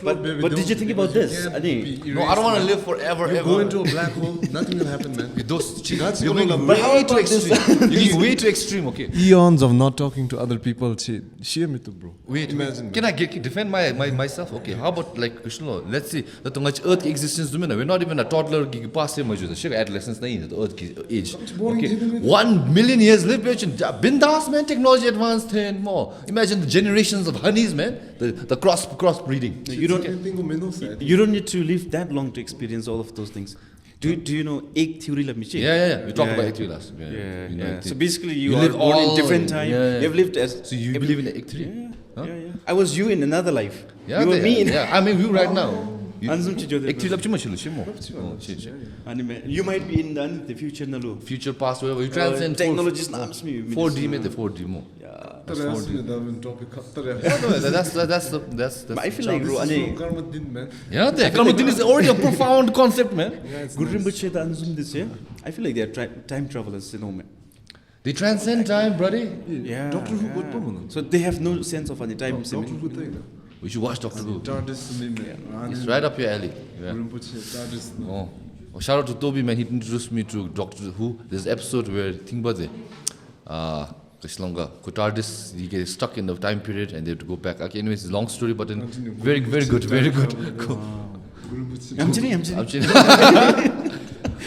but did you think about this? No, I don't want to live forever. You go into a black hole, nothing will happen, man. You're going way too extreme. You're way too extreme, okay? Eons of not talking to other people. Share me too, bro. Wait, imagine. Can I defend myself? Okay, how about like Krishna? Let's say that the Earth existence, we're not even a toddler. Past adolescence, the Earth age. Okay, 1 million years live, bindas, man. Technology advanced and more. Imagine the generations of honeys, man. The cross breeding. You don't need to live that long to experience all of those things. Do you know egg theory? Yeah. We talked about egg theory last. So basically, you are born in different time. You've lived as. So you believe in the egg theory? Yeah. I was you in another life. Yeah, you were me. I'm in you right now. Ansum chi jode. Actually, love chimo. You might be in the future nalu. Future, past, whatever. You transcend technologies names me. 4D me the 4D mo. Yeah. But I feel like bro, yeah, the Kalmuddin is already a profound concept, man. Gurrim Butche the Ansum this year. I feel like they are time travelers, you know, man. They transcend time, buddy. Yeah. Doctor Who. So they have no sense of any time. Doctor Who. We should watch Doctor Who. Yeah. It's right up your alley. Yeah. Oh. Shout out to Toby, man. He introduced me to Doctor Who. There's an episode where Thingbade, TARDIS, he gets stuck in the time period and they have to go back. Okay, anyways, it's a long story, but then very good. Cool. I'm chilling.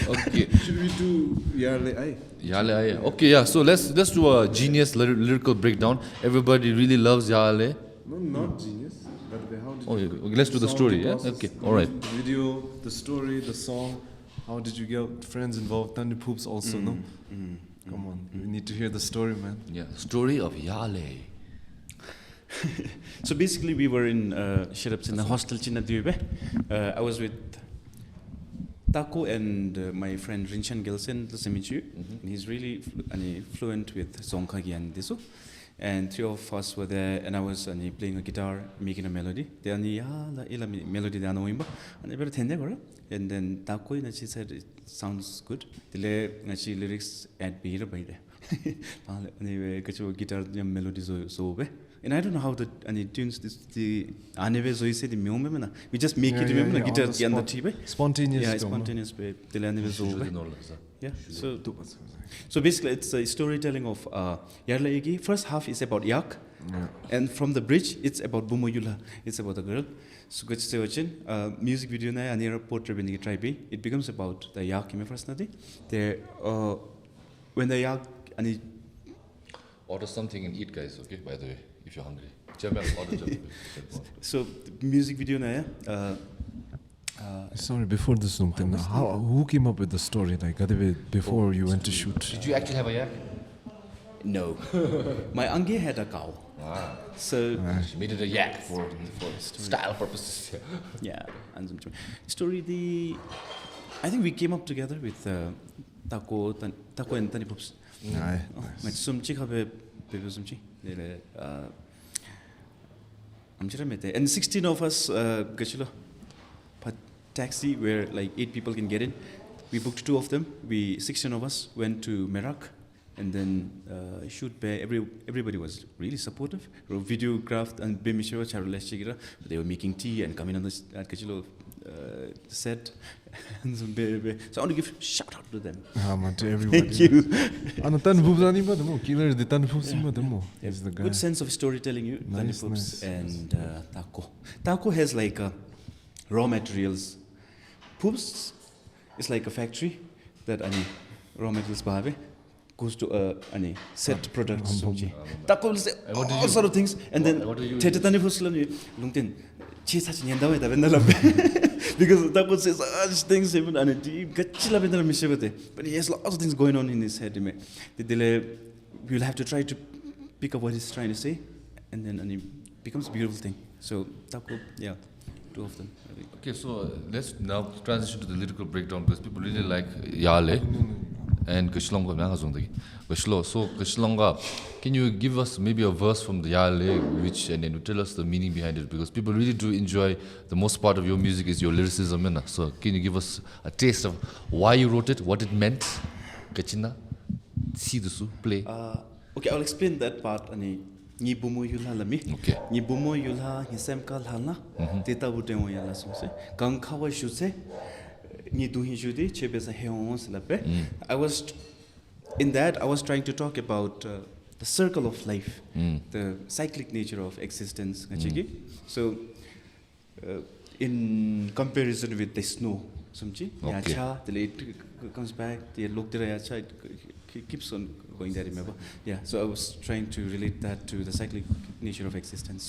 Okay. Should we do Yarle Ai? Yale Aye. Okay, yeah. So let's do a genius lyrical breakdown. Everybody really loves Yale. No, not genius. But how did Oh, yeah. Okay, let's do the story. Yeah. Okay. All right. The video, the story, the song. How did you get friends involved? Tandy Poops also, no? Come on, we need to hear the story, man. Yeah. Story of Yale. So basically, we were in Shirap's in the hostel China Dube. I was with Taco and my friend RINXIN Gilson, the Semichu. He's really fluent with Songkagi and Disu. And three of us were there, and I was playing a guitar, making a melody. They melody they know and then Taco she said it sounds good. She lyrics at beer by there. Anyway, guitar melody so and I don't know how the tunes this the so you say the we just make it remember guitar and the TV. Spontaneous. Yeah, spontaneous babe. Yeah. So basically it's a storytelling of Yarla. First half is about Yak. Yeah. And from the bridge it's about Bumo Yula. It's about a girl. So music video na and portrait when you try be. It becomes about the Yak first nadi. There when the Yak and Order something and eat, guys. Okay, by the way, if you're hungry. So the music video na Sorry, before this Lungten, who came up with the story? Like before you went to shoot? Did you actually have a yak? No. My Ange had a cow. Wow. So She made it a yak for style purposes. yeah, and some story. I think we came up together with Taco and Tani Pops. Aye. My sumchi have baby sumchi. I'm sure I met and 16 of us gachilo. Taxi where like 8 people can get in. We booked 2 of them. 16 of us went to Merak and then shoot by everybody was really supportive. Videographed and they were making tea and coming on the set. So I want to give shout out to them. To everybody. Thank you. He's the guy. Good sense of storytelling. Nice. And Taco. Taco has like raw materials. Poops is like a factory that raw materials goes to a set product. Taco will say all sort of things, and then Lungten because Taco says such things but he has lots of things going on in his head. We'll have to try to pick up what he's trying to say, and then it becomes a beautiful thing. So Taco, yeah. 2 of them. Okay, so let's now transition to the lyrical breakdown because people really like Yale and Kashlonga. So Kashlonga, can you give us maybe a verse from the Yale and then tell us the meaning behind it? Because people really do enjoy the most part of your music is your lyricism. So can you give us a taste of why you wrote it, what it meant? Kachina, see the play. Okay, I'll explain that part. Ni bumo yulha lami. Okay. Ni bumo yulha ni semkal halna. Teta butemo yala sumse. Kang kawa shuse. Ni duhin judi chebeza heons lape. I was trying to talk about the circle of life, the cyclic nature of existence. So, in comparison with the snow, somchi, yacha, the late comes back, the look the yacha, it keeps on going there, remember? Yeah, so I was trying to relate that to the cyclic nature of existence.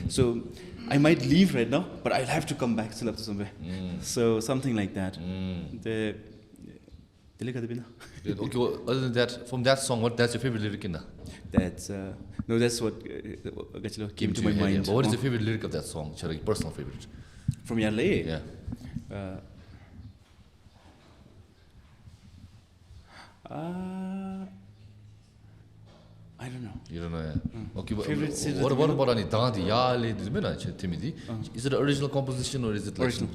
So I might leave right now, but I'll have to come back to somewhere. So something like that. Okay, well, other than that, from that song, that's your favorite lyric in that? That's that's what came to my mind. But what is your favorite lyric of that song? Tshering, personal favorite? From Yale? Yeah. I don't know. You don't know, yeah. Okay, Favorite city what about Ani Dandi Yale Timidi? Is it an original composition or is it like Original.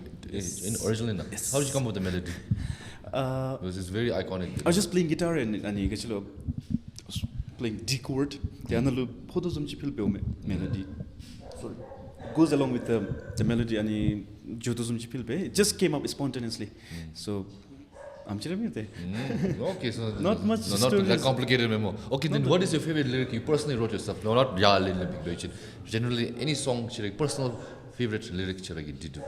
original? Yes. How did you come up with the melody? Because it's very iconic. I was just playing guitar and was playing D chord. The analog PODHEADS melody. Sorry. Goes along with the melody and it just came up spontaneously. So I'm telling you there. Okay, so Not much not that stories. complicated memo. Okay, then what is your favorite lyric you personally wrote yourself? No, not Yale in the big Deutsch. Generally, any song, Tshering, personal favorite lyric Tshering you did.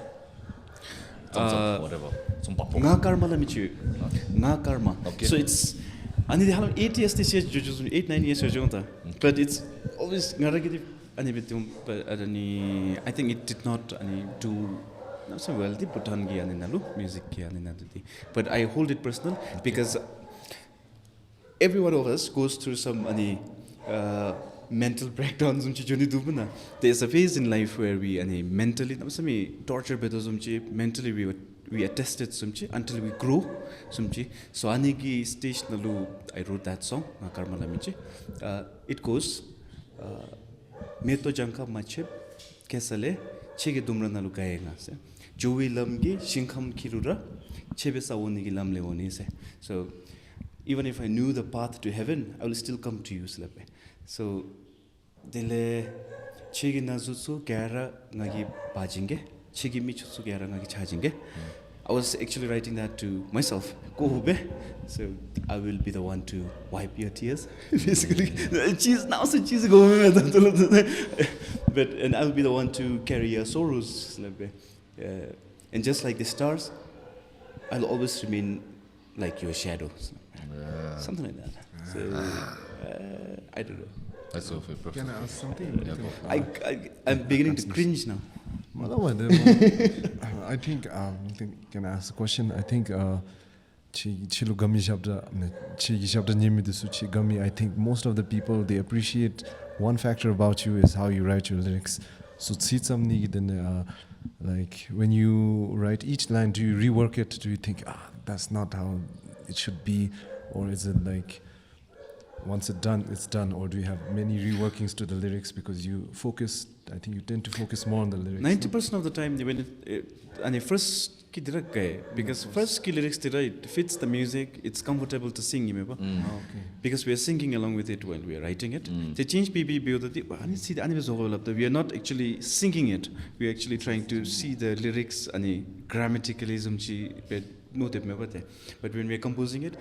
Thumbs up, whatever. Some pop. Nga karma la michi. Nga karma. Okay. So it's 8 years this year, 8-9 years ago. But it's always negative. But I think it did not do not so well. The Bhutan music, but I hold it personal because every one of us goes through some mental breakdowns. There's a phase in life where we mentally torture, mentally we are tested until we grow. So aniki stage I wrote that song. It goes. Meto jangka machep kesale chege dumra nalu gaenga se jowi lamgi shinkham kirura chebe sawoni gi lamle woni se. So even if I knew the path to heaven, I will still come to you slape. So dele chege nazutsu gara ngagi bajinge chege michutsu gara ngagi chajinge. I was actually writing that to myself. Go hube. So I will be the one to wipe your tears. Basically, cheese now so cheese go. But and I'll be the one to carry your sorrows. And just like the stars, I'll always remain like your shadow. Something like that. So I don't know. That's so perfect. Can I ask something? Yeah, I'm beginning to cringe now. I think can I ask a question? I think Chilu Gami Shabda Chigi Shabda Nyimidu Suchi Gami, I think most of the people they appreciate one factor about you is how you write your lyrics. So Tsitsamni then like when you write each line, do you rework it? Do you think that's not how it should be? Or is it like once it's done, or do you have many reworkings to the lyrics because you focus? I think you tend to focus more on the lyrics. 90% of the time, when it first ki direct gaye, because first ki lyrics it fits the music, it's comfortable to sing, remember? Okay. Because we are singing along with it while we are writing it. They change BB we are not actually singing it. We are actually trying to see the lyrics and grammaticalism but when we are composing it,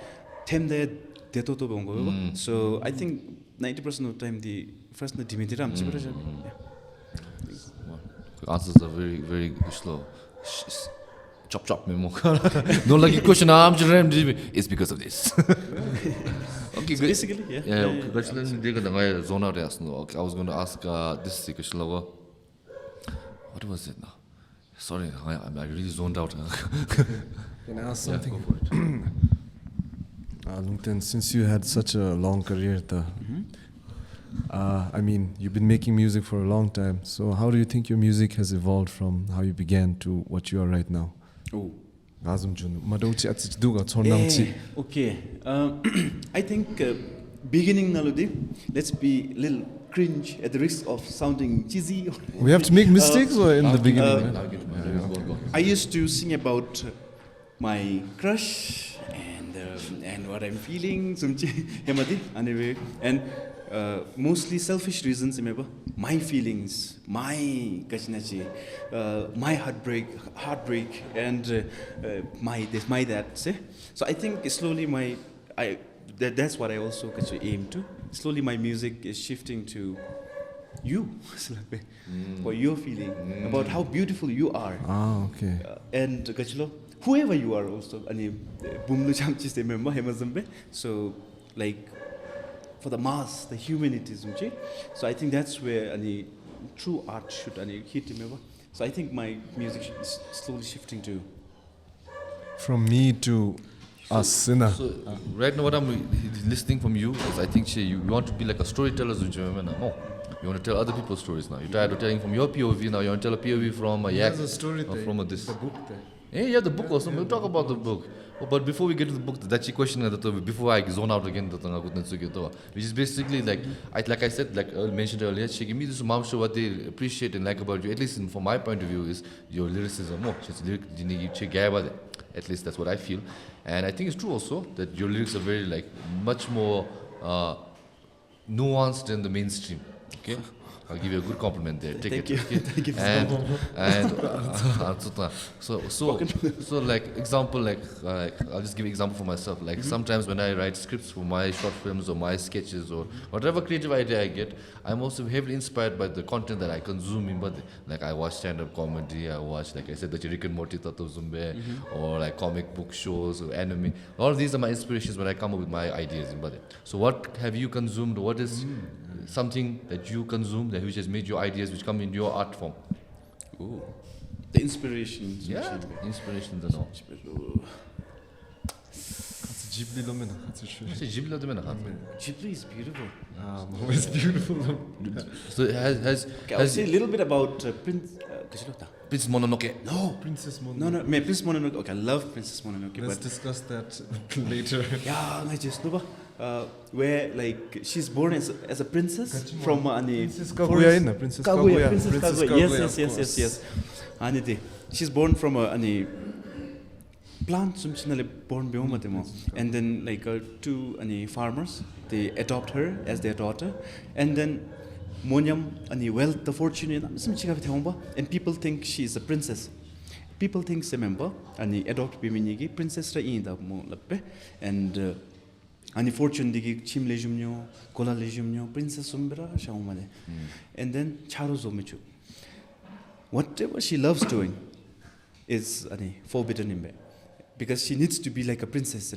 so I think 90% of the time the first answers are very, very slow. Chop memo. No like question. It's because of this. Okay, so basically, yeah. Okay, I was going to ask this question. What was it now? Sorry, I really zoned out. Can I ask something? Yeah, go for it. Lungten, since you had such a long career, I mean, you've been making music for a long time. So how do you think your music has evolved from how you began to what you are right now? Oh. Okay. I think beginning naludi, let's be a little cringe at the risk of sounding cheesy. We have to make mistakes or in the beginning? Go. I used to sing about my crush and what I'm feeling, anyway, and mostly selfish reasons, remember? My feelings, my my heartbreak, and my this, my that. Say, so I think slowly that's what I also aim to. Slowly, my music is shifting to you, what you're feeling about how beautiful you are. Okay. And whoever you are also, so like for the mass, the humanity. So I think that's where true art should hit. Remember? So I think my music is slowly shifting to from me to 쓰나. So right now what I'm listening from you is I think you want to be like a storyteller. You want to tell other people's stories now. You're tired of telling from your POV now. You want to tell a POV from a yak or from a this. The book there. Yeah, the book also. We'll talk about the book. But before we get to the book, that's the question before I zone out again, which is basically like I said, like I mentioned earlier, she gave me this mom show what they appreciate and like about you, at least from my point of view, is your lyricism. At least that's what I feel. And I think it's true also that your lyrics are very like much more nuanced than the mainstream. Okay? I'll give you a good compliment there. Take it. Thank you. So like example, like I'll just give an example for myself. Like sometimes when I write scripts for my short films or my sketches or whatever creative idea I get, I'm also heavily inspired by the content that I consume in Bade. Like I watch stand-up comedy, I watch, like I said, the Rick and Morty Tato Zumbe, or like comic book shows or anime. All of these are my inspirations when I come up with my ideas in Bade. So what have you consumed? What is something that you consume that which has made your ideas which come in your art form? Ooh. The inspirations. Yeah, inspirations and all. Ghibli 놈이나 같이 쉬. Ghibli is beautiful. It's beautiful. So has I'll say a little bit about Prince Mononoke. No, Princess Mononoke. no, Princess Mononoke. Okay, I love Princess Mononoke. Let's but discuss that later. yeah, I just know. Where like she's born as a princess from Princess Kaguya 있나? Princess Kaguya. Princess Kaguya. Yes. And she's born from a plant born and then like two farmers, they adopt her as their daughter, and then Monyam wealth, the fortune, and people think she's a princess. People think remember adopt biminigi princess and fortune digi chim lejumnyo, kola lejumnyo, princess umbra shaumade. And then charo zomichu. Whatever she loves doing is forbidden in because she needs to be like a princess.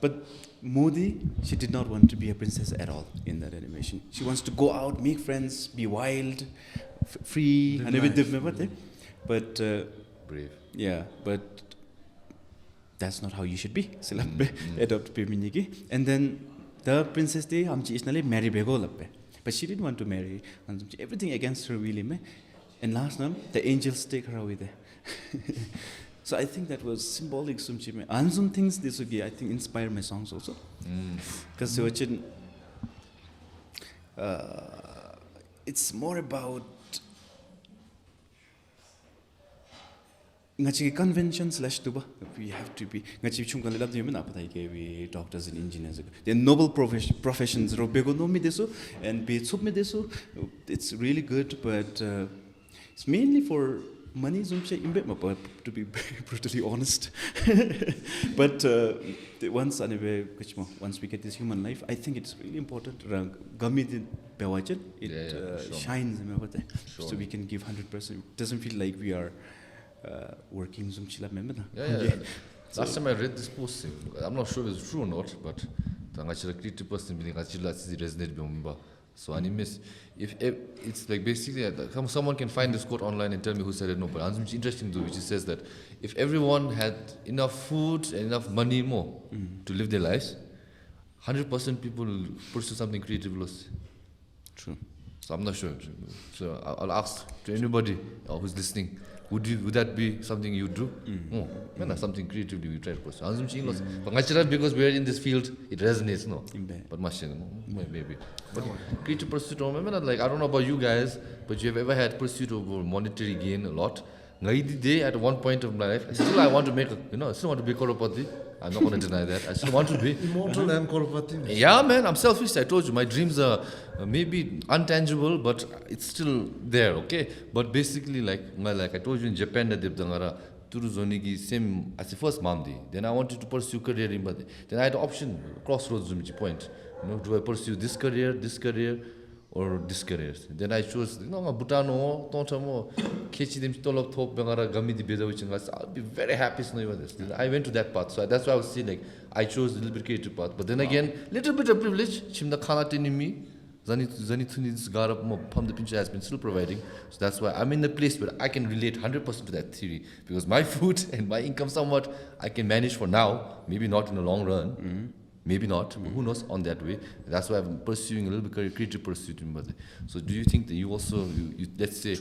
But Modi, she did not want to be a princess at all in that animation. She wants to go out, make friends, be wild, free, and everything. But brave. Yeah, but that's not how you should be. Adopt Peminigi. And then the princess they marry Begol. But she didn't want to marry. Everything against her really. And last time the angels take her away there. So I think that was symbolic. And some things this would I think inspire my songs also. Because it's more about conventions we have to be we doctors and engineers. They're noble professions and it's really good, but it's mainly for money, to be brutally honest. But once we get this human life, I think it's really important. It shines. So we can give 100%. It doesn't feel like we are working. Last time I read this post, I'm not sure if it's true or not, but the creative person resonated. So if it's like basically someone can find this quote online and tell me who said it. No, but it's interesting though, which says that if everyone had enough food and enough money more to live their lives, 100% people will pursue something creative. True. So I'm not sure. So I'll ask to anybody who's listening. Would that be something you do? Something creatively we try to pursue. But because we're in this field, it resonates, no. But maybe. But creative pursuit, like I don't know about you guys, but you have ever had pursuit of monetary gain a lot? At one point of my life, I want to make I still want to be Korapati. I'm not going to deny that. I still want to be. Immortal and Korapati. Yeah, man, I'm selfish. I told you, my dreams are maybe untangible, but it's still there, okay? But basically, like I told you in Japan, that Turuzonigi same as the first Wangdi. Then I wanted to pursue career in Bade. Then I had the option, crossroads point. Do I pursue this career, or this career? Then I chose, Butano, Tontamo, Kechidim Tolok Top Bangara Gamidi Beda, which I'll be very happy. I went to that path. So that's why I was saying, like, I chose a little bit creative path. But then again, little bit of privilege, Chimda Kanatin in me, Zani Thuni's got up more Pam the Pincher has been still providing. So that's why I'm in the place where I can relate 100% to that theory. Because my food and my income somewhat I can manage for now, maybe not in the long run. Maybe not, but who knows on that way. That's why I'm pursuing a little bit of creative pursuit. So do you think that you also, let's say,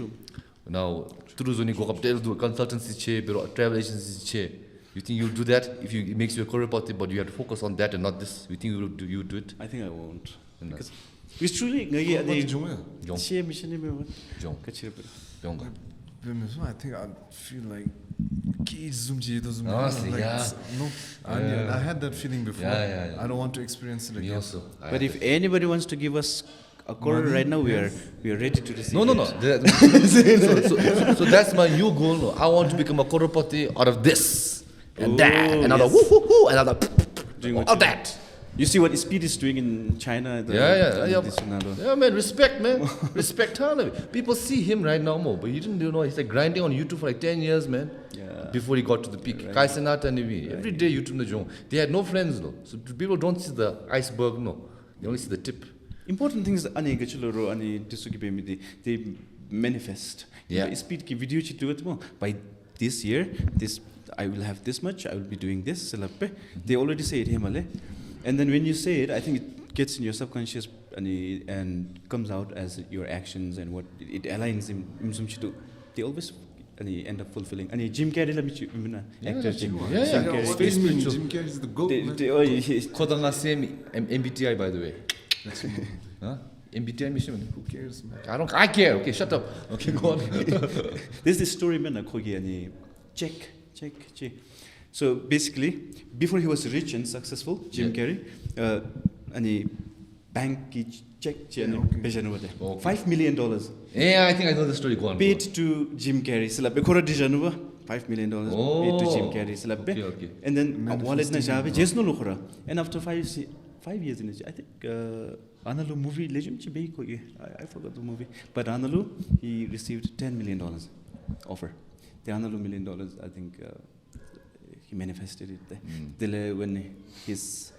now, through Zoni go up to do a consultancy chair, travel agency chair, you think you'll do that if it makes you a career path, but you have to focus on that and not this? You think you do it? I think I won't. Because it's truly Jong. share mission Jong. I think I feel like kids Honestly, yeah. No, I had that feeling before. Yeah. I don't want to experience it again. Me also. But if anybody wants to give us a quarter right now, we are ready to receive. No. So that's my new goal. No. I want to become a crorepati out of this and that and out of woo and out of all that. You see what Speed is doing in China? Yeah, man. Respect, man. Respect. People see him right now more, but you didn't know. He's like grinding on YouTube for like 10 years, man. Yeah. Before he got to the peak. Kai Senata and every day YouTube na jong. They had no friends, no. So people don't see the iceberg, no. They only see the tip. Important things ani gachuloro ani disuki pemidi they manifest. Yeah. Speed ki video chi do it mo by this year this I will have this much, I will be doing this. They already say it himale. And then when you say it, I think it gets in your subconscious and comes out as your actions and what it aligns in. They always end up fulfilling. And Jim Carrey, actor Jim Carrey. Jim Carrey is the goat. Kodanga same MBTI, by the way. Huh? MBTI mission. Who cares, man? I care. Okay, shut up. Okay, go on. There's this story, man. Check. So basically, before he was rich and successful, Jim Carrey, bank check $5 million. Yeah, I think I know the story. Go on. Paid to Jim Carrey. $5 million paid to Jim Carrey. Okay. And then wallet na jabe jesno lukhra. And after 5 years in it, I think Analu movie legend I forgot the movie. But Analu, he received $10 million offer. The Analu $1 million, I think he manifested it there. When his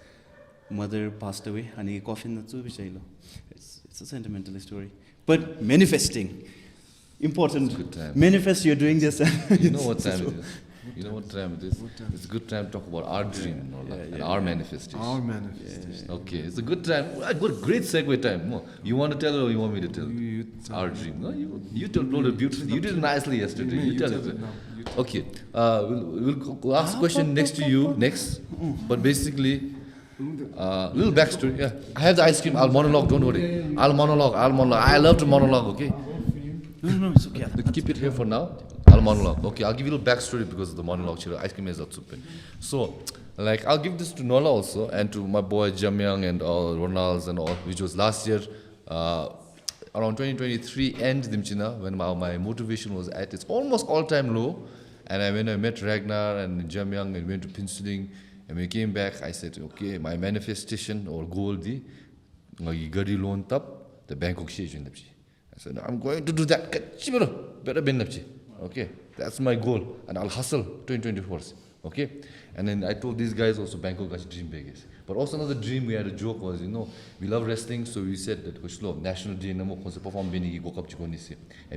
mother passed away, and he coffin it's a sentimental story. But manifesting, important. Manifest, you're doing this. You know what time it is? You know what time it is? It's a good time to talk about our dream and our manifestation. Our manifestation. Okay, it's a good time. Great segue time. You want to tell it or you want me to tell? Our dream. No, you told it beautifully. You did it nicely yesterday. You tell it. Okay, we'll ask a question next to you next. But basically, little backstory. Yeah, I have the ice cream. I'll monologue. Don't worry. I'll monologue. I love to monologue. Okay. No, it's okay. Keep it here for now. I'll monologue. Okay, I'll give you a little backstory because of the monologue. Ice cream is super. So, I'll give this to Inola also and to my boy Jamyang and all Ronalds and all, which was last year, around 2023 end Dimchina, when my motivation was at its almost all-time low. And when I met Ragnar and Jamyang and went to Pinsuling, and when we came back, I said, okay, my manifestation or goal, the Ningtob, the Bangkok Shage. I said, I'm going to do that. Better be. Okay, that's my goal, and I'll hustle 2024. Okay, and then I told these guys also Bangkok got dream biggest. But also another dream we had a joke was, we love wrestling, so we said that national day perform and we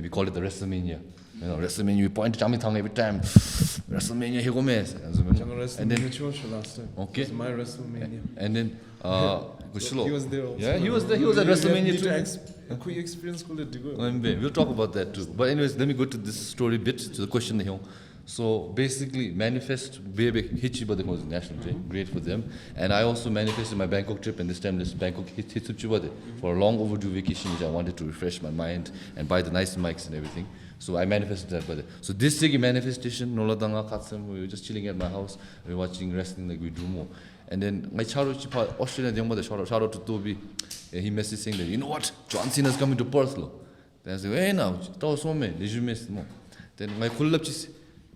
called it the WrestleMania. WrestleMania, we point to Chamitang every time. WrestleMania, he goes. And then last time. Okay. It's my WrestleMania. And then he was there also. Yeah, he was there. He was at WrestleMania too. A quick experience we'll talk about that too. But anyways, let me go to this story bit, to the question here. So basically, manifest Hichi but was national day, great for them. And I also manifested my Bangkok trip, and this time this Bangkok for a long overdue vacation, which I wanted to refresh my mind and buy the nice mics and everything. So I manifested that. But so this year manifestation, we were just chilling at my house, we were watching wrestling like we do more. And then my Australian shout out to Toby. He messaged saying that, you know what, John Cena's coming to Perth. Then I said, hey now, then my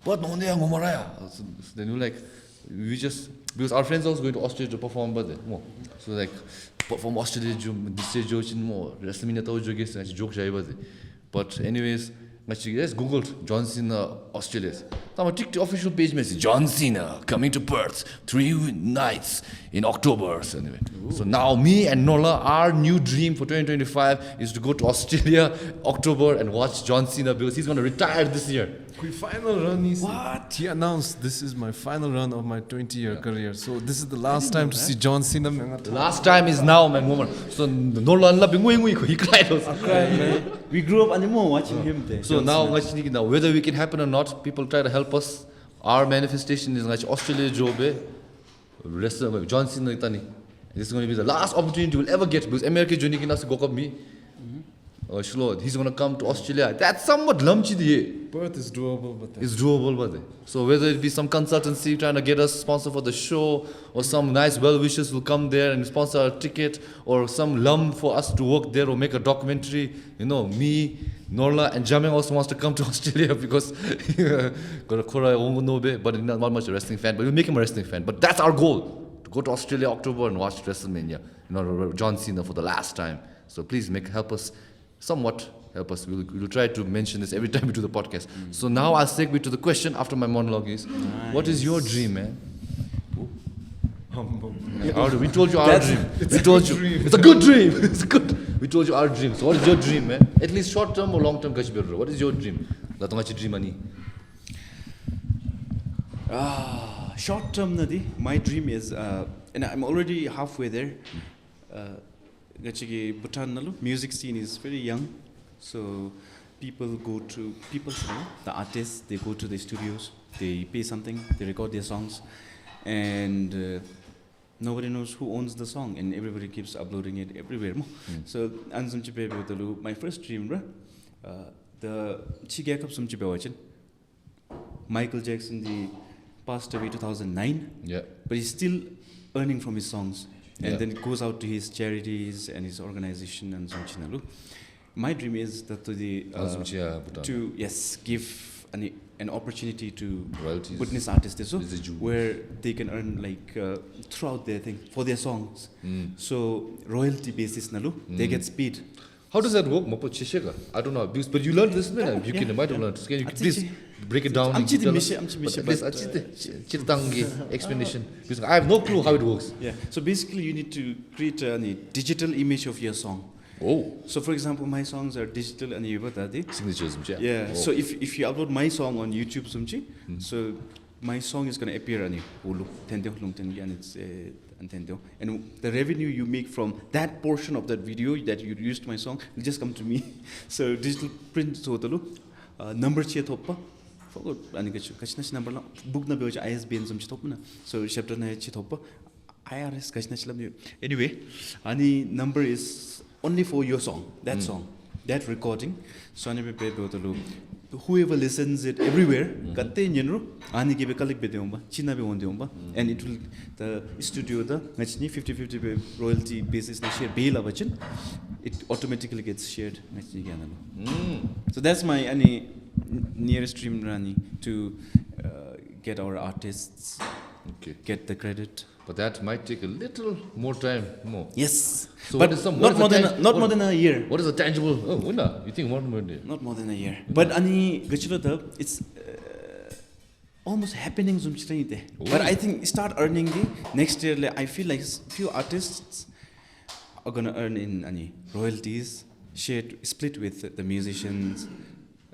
but no, then we we just, because our friends also going to Australia to perform, but so perform Australia, this year, WrestleMania, joke. But anyways, Yes, googled John Cena Australia. Now TikTok official page message John Cena coming to Perth 3 nights in October. So anyway, so now me and Inola, our new dream for 2025 is to go to Australia October and watch John Cena because he's going to retire this year. My final run is what? He announced this is my final run of my 20-year career. So this is the last time to see John Cena. The last time is now, man, woman. So Inola he cried. Man. We grew up anymore watching him there. So now whether we can happen or not, people try to help us. Our manifestation is like Australia job. Rest of John Cena itani. This is going to be the last opportunity we'll ever get because America joining in us go up me. He's going to come to Australia. That's somewhat lumpy. Perth is doable, but It's doable, but so whether it be some consultancy trying to get us sponsor for the show, or some nice well-wishers will come there and sponsor a ticket, or some lum for us to work there or make a documentary. You know, me, Inola, and Jameng also wants to come to Australia because but not much a wrestling fan, but we'll make him a wrestling fan. But that's our goal, to go to Australia October and watch WrestleMania. You know, John Cena for the last time. So please help us. Somewhat help us. We'll try to mention this every time we do the podcast. So now I'll segue to the question after my monologue is, what is your dream, man? We told you our dream. We told you. It's a good dream. It's good. We told you our dream. So what is your dream, man? At least short term or long term, what is your dream? Short term, my dream is, and I'm already halfway there. Bhutan music scene is very young, so the artists, they go to the studios, they pay something, they record their songs, and nobody knows who owns the song, and everybody keeps uploading it everywhere. So my first dream, the Michael Jackson passed away 2009, but he's still earning from his songs. And then it goes out to his charities and his organization and so on. My dream is that to give an opportunity to Bhutanese artists where they can earn throughout their thing for their songs. So royalty basis they get paid. How does that work? I don't know, but you learned this, man. You might have learned. Can you please break it down? Explanation. Because I have no clue how it works. Yeah. So basically, you need to create a digital image of your song. Oh. So for example, my songs are digital and signatures. Yeah. So if you upload my song on YouTube, so my song is going to appear on Lungten, and it's and the revenue you make from that portion of that video that you used my song will just come to me. So digital print number thoppa number book na ISBN so chapter na thoppa IRS anyway number is only for your song, that song, that recording. So whoever listens it everywhere, and it will the studio 50-50 royalty basis share bail it automatically gets shared. So that's my nearest dream, to get our artists get the credit. But that might take a little more time. Yes, so but not more than a year. What is a tangible? You think more than a year? Not more than a year. But it's almost happening. But I think start earning next year. I feel like few artists are gonna earn in royalties, split with the musicians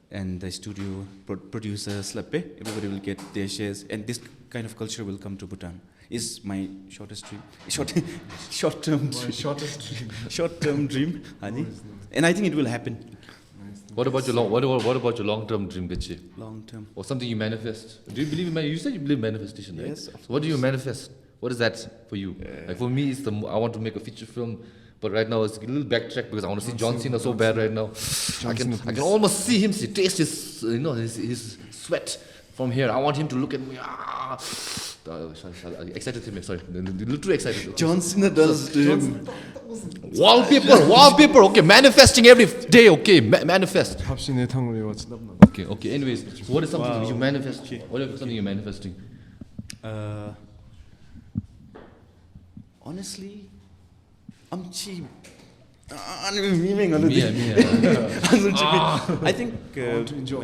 and the studio producers. Everybody will get their shares, and this kind of culture will come to Bhutan. Is my shortest dream. Short-term dream, and I think it will happen. What about your long-term dream, Gechi? Long-term. Or something you manifest? Do you believe in you said you believe in manifestation, right? Yes. So what do you manifest? What is that for you? Like for me, it's I want to make a feature film, but right now it's a little backtrack because I want to see John Cena so bad right now. I can almost see him, taste his his sweat from here. I want him to look at me. Excited to me, sorry. A little too excited. John Cena does to him. Wallpaper, okay, manifesting every day, okay, manifest. Okay, anyways, so what is something you manifest? What is something you're manifesting? Honestly, I think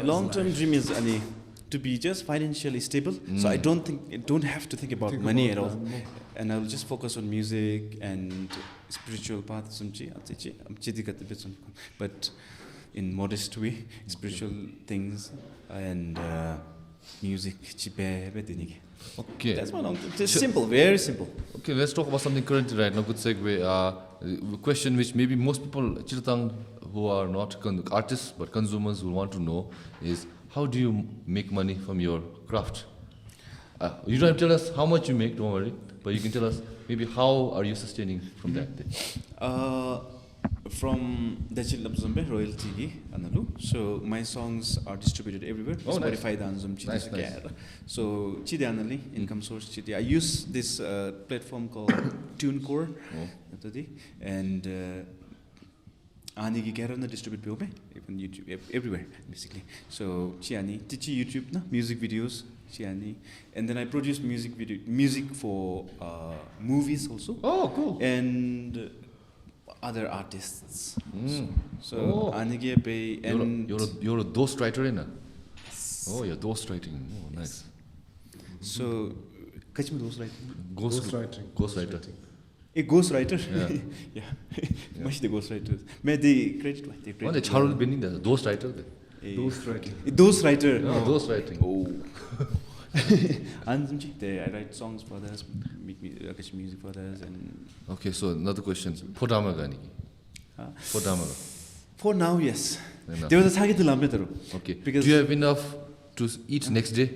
long-term dream is to be just financially stable. So I don't have to think about money at all, and I'll just focus on music and spiritual path. But in modest way, spiritual things and music. Okay. That's my long-term. Just simple, very simple. Okay, let's talk about something current right now. Good segue. A question which maybe most people who are not artists but consumers will want to know is, how do you make money from your craft? You don't have to tell us how much you make, don't worry, but you can tell us maybe how are you sustaining from that. From the royalty, so my songs are distributed everywhere. Spotify, nice. So income source. I use this platform called TuneCore, and distribute even YouTube everywhere basically. So YouTube music videos, and then I produce music for movies also. Oh, cool. And other artists. So pay and you're a ghost writer in a. Oh, you're ghost writing. Oh, nice. So ghost writing. Ghost writer. A ghost writer. Yeah. Yeah. Much the ghost writers. May they credit what they credit. The Charles Benning, the ghost writer. Ghost writing. Ghost writer. No, ghost writing. Oh. I write songs for others, make music for others, and. Okay, so another question. Podamaga. For now, yes. There was a target to okay. Because do you have enough to eat next day?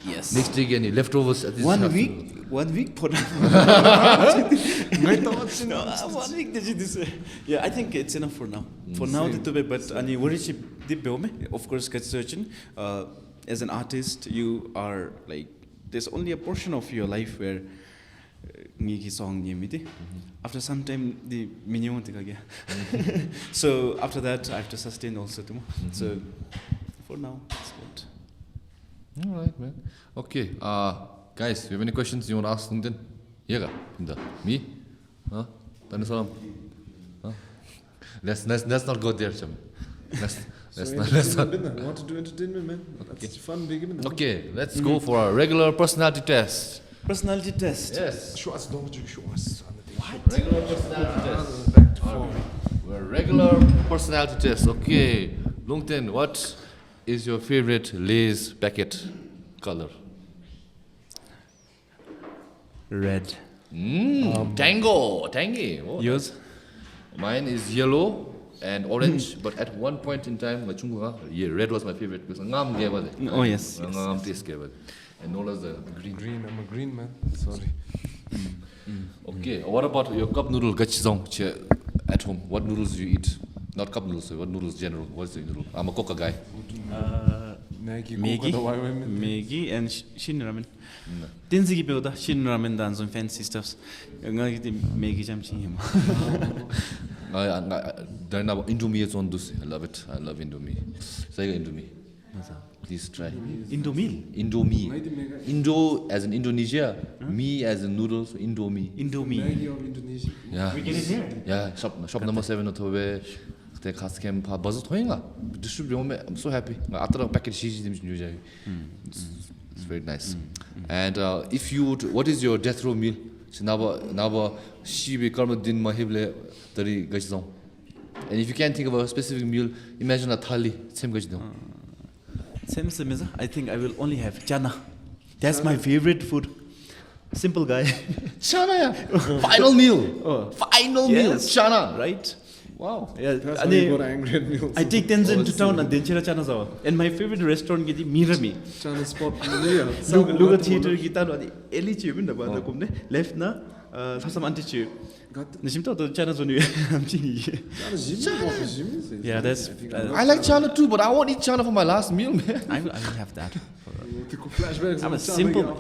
Yes. Next day, any leftovers at this 1 week. 1 week. 1 week. Yeah, I think it's enough for now. For now, but of course, searching. As an artist, you are like, there's only a portion of your life where after some time the minimum. So after that I have to sustain also too. So for now it's good. All right, man. Okay, guys, you have any questions you want to ask Lungten? Me? Huh? Let's not go there, Chum. Let's not. I want to do entertainment, man. That's fun, big. Okay, let's go for a regular personality test. Personality test? Yes. What? Regular personality test. We're regular personality test. Okay. Lungten, what is your favorite Lay's packet color? Red. Tangy. Oh, yours? Mine is yellow and orange, but at one point in time, red was my favorite because oh yes. And Inola's the green. I'm a green man. Sorry. Okay, what about your cup noodle gachizong at home? What noodles do you eat? Not cup noodles, what noodles general? What's the noodle? I'm a coca guy. Maggi and Shin ramen. Dinzigi builder, Shin ramen done some fancy stuffs. Maggi jamchi. Indomie is on this. I love it. I love Indomie. Say Indomie. Please try. Indomie. Indo as in Indonesia. Me as in noodles. Indomie. Maggi of Indonesia. Yeah. We get it here. Yeah. Shop number 7 or 2. They cast cam pa buzz toinga. I'm so happy. After a package, it's very nice. And if you would, what is your death row meal? And if you can't think of a specific meal, imagine a thali. Same, I think I will only have chana. That's my favorite food. Simple guy. Chana, yeah. Final meal. Final meal. Chana. Right? Wow. Yeah. That's why you got angry at me also. I take Tenzin to town and then chana chana. And my favorite restaurant is Mirami. Chana spot. Luga theater guitar. Eli chibin da bada kumne. Left na. Some anti-chip. Yeah, that's. I like chana too, but I won't eat chana for my last meal, man. I will have that. I'm a simple.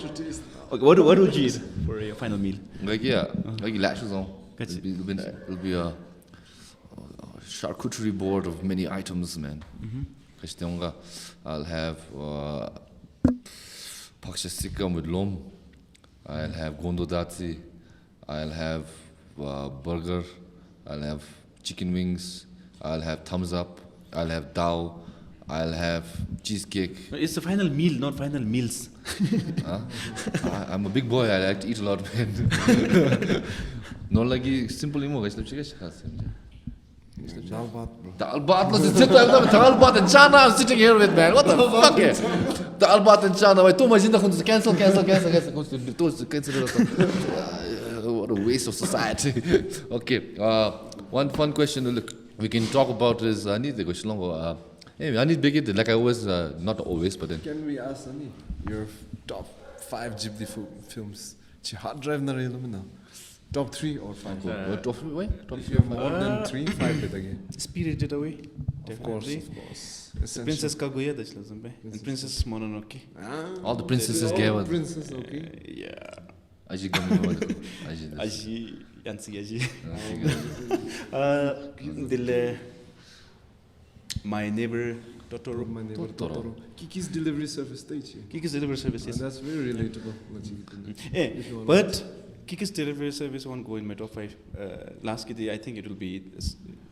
Okay, what would you eat for your final meal? Like lashes on. It'll be a charcuterie board of many items, man. I'll have paksha sikam with lom. I'll have gondodati. I'll have burger, I'll have chicken wings, I'll have thumbs up, I'll have dao, I'll have cheesecake. It's the final meal, not final meals. I'm a big boy, I like to eat a lot, man. No lagi simple imo guys, lepsi guys. Dal bhat, bro. Dal bhat, dal bhat and chana I'm sitting here with, man. What the fuck? Dal bhat and chana, why too much in the cancel. What a waste of society. Okay, one fun question to look we can talk about is I need the question long. Hey, I need big like I always not always but then. Can we ask Ani your top 5 Ghibli films? Chi hard drive na relo na. Top 3 or 5? Top 3 If you have more than 3, 5 it again. Spirited Away. Of course. Essential. Princess Kaguya, that's and Princess Mononoke. All the princesses gave us. Princess, okay. Yeah. Aji Yansi. My neighbor Totoro. My neighbor Totoro. Kiki's delivery service stage. Kiki's delivery service, yes. That's very relatable. But Kiki's delivery service won't go in my top 5. Last day, I think it will be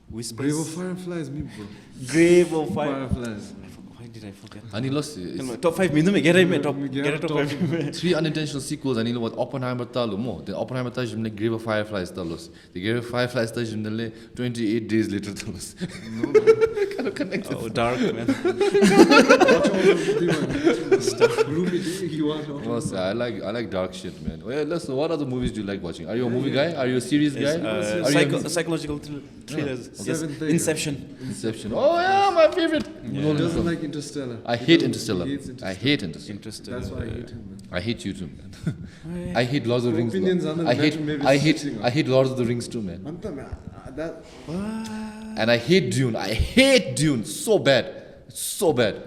Whispers. Grave of Fireflies, me bro. Grave of Fireflies. Why did I forget? Ani lost Top 5 minimum. Get a top 5. 3 unintentional sequels. Ani what Oppenheimer talu mo. The Oppenheimer taj jimne Grave of Fireflies talus. The Grave of Fireflies taj jimne 28 days later talus. No, man. Oh, dark, man. I like dark shit, man. Well, listen, what other movies do you like watching? Are you a movie guy? Are you a series guy? Psychological thrillers. Yes. Inception. Oh yeah, my favorite. He doesn't like Interstellar. I hate Interstellar. I hate Interstellar. That's why I hate him, man. I hate you too, man. I hate Lord of the Rings. I hate Lord of the Rings too, man. And I hate Dhuen. I hate Dhuen so bad. So bad.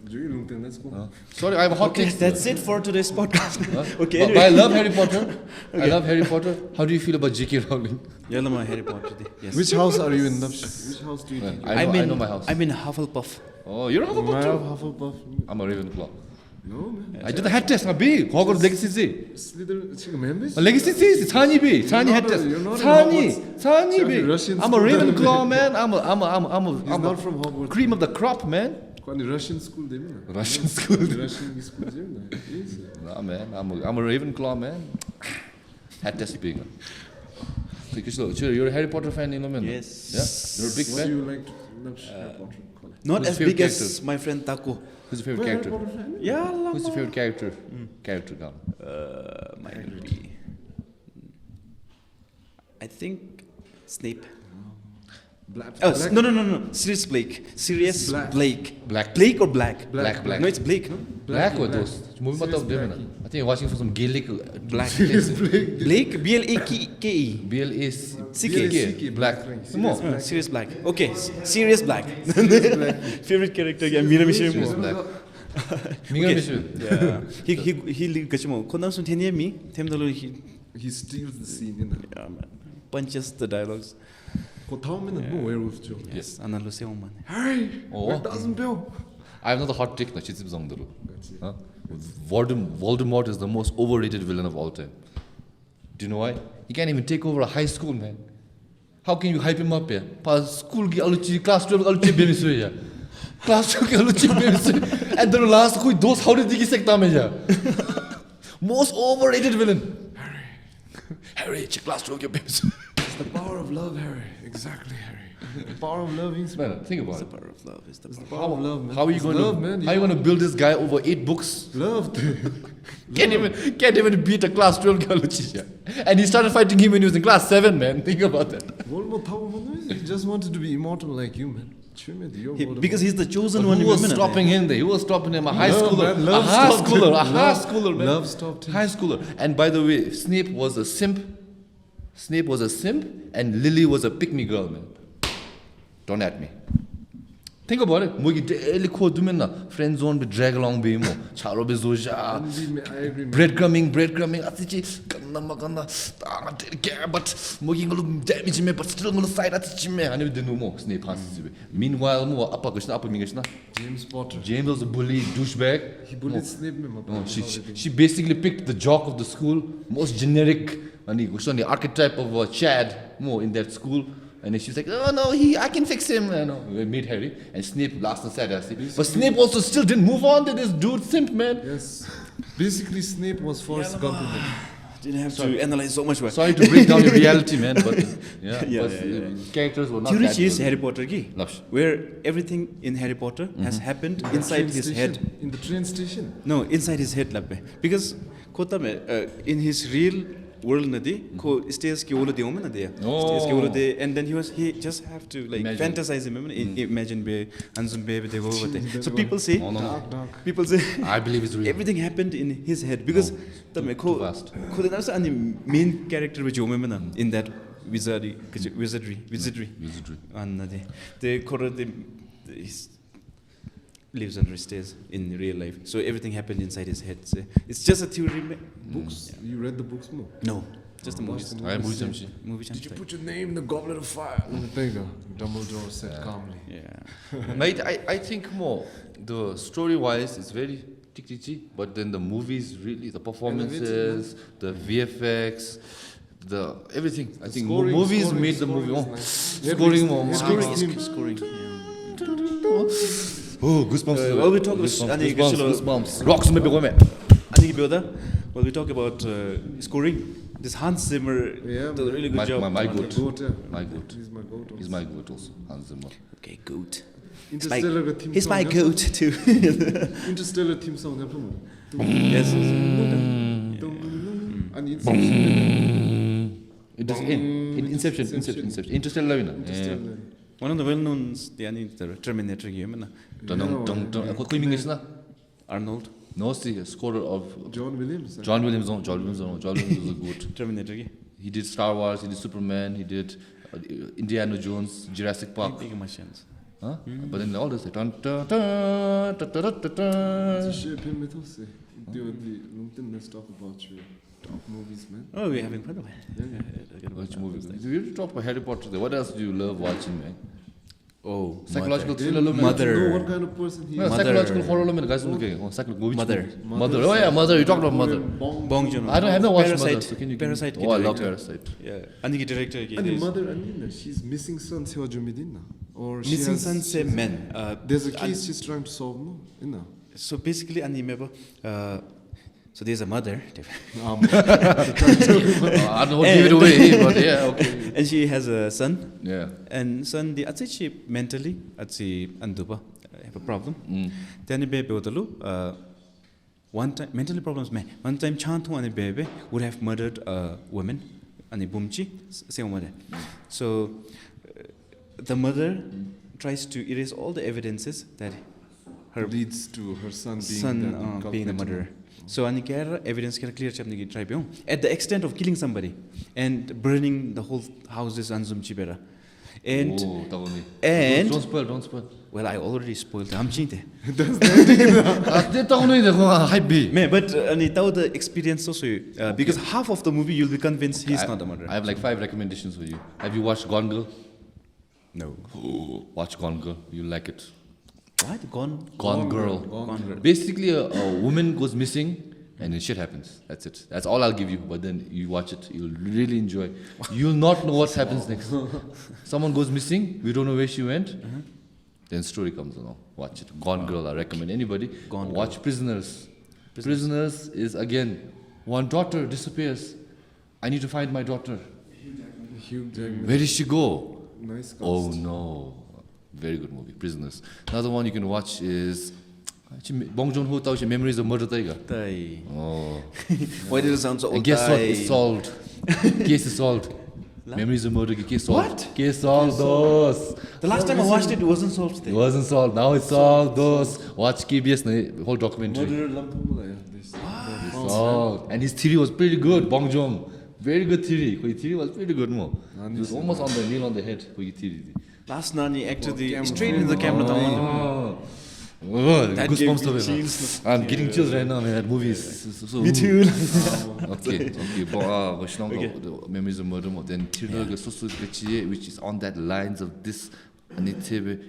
Lungten, let's go. Sorry, I have a hot take. That's it for today's podcast. Okay. But I love Harry Potter. I love Harry Potter. How do you feel about J.K. Rowling? Harry Potter. Yes. Which house are you in? Which house do you think? I know my house. I'm in Hufflepuff. Oh, you're a Hufflepuff too? Hufflepuff. I'm a Ravenclaw. No, man. I did the hat test. I'm big. Hogwarts Legacy Z. Slytherin members? Legacy Z. It's Tiny B. Tiny hat test. Tiny B. I'm a Ravenclaw, man. I'm not from Hogwarts. Cream of the crop, man. Russian school, Russian school. Russian school, Nah, man. I'm a Ravenclaw, man. Hat test big. So, you're a Harry Potter fan, you know, man? Yes. Yeah? You're a big fan? What do you like Harry Potter? Not Who's as your big character? as my friend Taco. Who's your favorite character? Yeah, Who's your favorite character? Character down. Mine will be. I think Snape. No. Sirius Blake. Sirius Blake. Black or Black? Black. No, it's Blake, no? Black or those? Movie about different. I think you're watching for some Gaelic. Black. Blake? B-L-A-K-E. B-L-A-C-K. Black. Sirius Black. Okay, Sirius Black. Favorite character? Yeah, Mira Sirius Black. Yeah. He Gachimo. Konamsun Tenyemi. Temdalo he steals the scene, you know. Yeah, man. Punches the dialogues. Werewolf too. Yes, Analu Seoman. Harry! Oh. Doesn't Bill? I have another hot take. Voldemort is the most overrated villain of all time. Do you know why? He can't even take over a high school, man. How can you hype him up here? School ki aluchi, class 12 aluchi bemisui ya. Class 12 ki aluchi bemisui. And the last koi dos how did he sekta mein ya? Most overrated villain. Harry, class 12 ki bemisui. It's the power of love, Harry. Exactly, Harry. The power of love is man. Think about it. The power of love is the power of love, man. How are you going to build this guy over 8 books? Love. Can't even beat a class 12 girl. And he started fighting him when he was in class 7, man. Think about that. He just wanted to be immortal like you, man. Because he's the chosen one. Who was stopping him there? Who was stopping him? A high schooler. A high schooler, man. Love stopped him. High schooler. And by the way, Snape was a simp, and Lily was a pick-me girl, man. Don't at me. Think about it. Mogi daily ko dumena friend zone be drag along be mo. Charo be zoja. I agree. Breadcrumbing. Atichi kanna. But mogi ngulu damage me but still ngulu side atichi me. Ani de no mo snake passes be. Meanwhile mo apa mingashna. James Potter. James was a bully douchebag. He bullied Snape me. She basically picked the jock of the school, most generic the archetype of a Chad more in that school. And then she's like, oh no, I can fix him. We meet Harry. And Snape last and said, but Snape also still didn't move on to this dude simp, man. Yes. Basically, Snape was Forrest Gump. Didn't have to analyze so much. Sorry to break down your reality, man, but characters were not Theory that is good. Harry Potter ki, where everything in Harry Potter has happened inside his head. In the train station? No, inside his head labbe. Because in his real world stays ki olo de stays ki olo de, and then he just have to like fantasize him, imagine be anzum be de. So people say I believe it's real. everything happened in his head because the main character which in that wizardry and he lives and stays in real life. So everything happened inside his head. So it's just a theory. Books? Yeah. You read the books more? No, just the movies. Did you put your name in the goblet of fire? There you go. Dumbledore said calmly. Yeah. Mate, I think more the story-wise it's very tick, but then the movies really, the performances, the VFX, the everything. I think movies made the movie more. Scoring more. Scoring. Oh, goosebumps. Well, we talk about goosebumps. Rocks maybe women. Well, we talk about scoring. This Hans Zimmer does a really good job. My goat. He's my goat. He's my goat also. Hans Zimmer. Okay, goat. Interstellar theme He's my goat too. Interstellar theme song. Yes. And Inception. Interstellar. One of the well-known Terminator game. Arnold. No, see, a scorer of John Williams. John Williams was a good. Terminator. He did Star Wars, he did Superman, he did Indiana Jones, Jurassic Park. Big machines. Huh? But then all this dun, dun, Share him with us. Lungten, let's talk about your top movies, man. Oh, we haven't heard of it. Which movies? You talk about Harry Potter. What else do you love watching, man? Oh, psychological thriller. Mother. What kind of person he is? Psychological horror. Mother. Mother. Oh yeah, Mother. You talked about Mother. Bong Joon-ho. I have not watched Parasite. Mother. So can you Parasite. Oh, I love Parasite. Yeah. Aniki director. And Mother, she's missing son. Or missing son say men. There's a case she's trying to solve, no? So basically, so there's a mother. I don't want to give it away, but yeah, okay. And she has a son. Yeah. And son, she mentally, have a problem. Then the baby one time, mentally problems, one time, Chantu and the baby would have murdered a woman, and the Bumchi, same mother. So the mother tries to erase all the evidences that her leads to her son being the murderer. So evidence clear at the extent of killing somebody and burning the whole houses and Zumchibera. And don't spoil. Well, I already spoiled. I'm cheating. But the experience also because half of the movie you'll be convinced he's not the murderer. I have like 5 recommendations for you. Have you watched Gone Girl? No. Watch Gone Girl. You'll like it. What? Gone Girl. Basically, a woman goes missing and then shit happens. That's it. That's all I'll give you. But then you watch it, you'll really enjoy. You'll not know what happens next. Someone goes missing, we don't know where she went. Then story comes along. Watch it. Gone Girl. I recommend anybody. Watch Prisoners. Prisoners is again, one daughter disappears. I need to find my daughter. Where did she go? Nice cast. Oh no. Very good movie, Prisoners. Another one you can watch is Bong Joon-ho taught Memories of Murder Tiger. Oh. Why did it sound so old? And guess what? It's solved. Case is solved. Memories of Murder case solved. What? Case solved. The last time I watched it, it wasn't solved. It wasn't solved. Now it's solved. Watch KBS, the whole documentary. It's solved. And his theory was pretty good, Bong Joon. Very good theory. His theory was pretty good. It was almost on the nail on the head. Last Nani actually straight in the camera. That Goosebumps gave me to me, man. chills. I'm getting chills right now, man. That movie is so. Me too. Okay. The memories of murder. Then which is on that lines of this.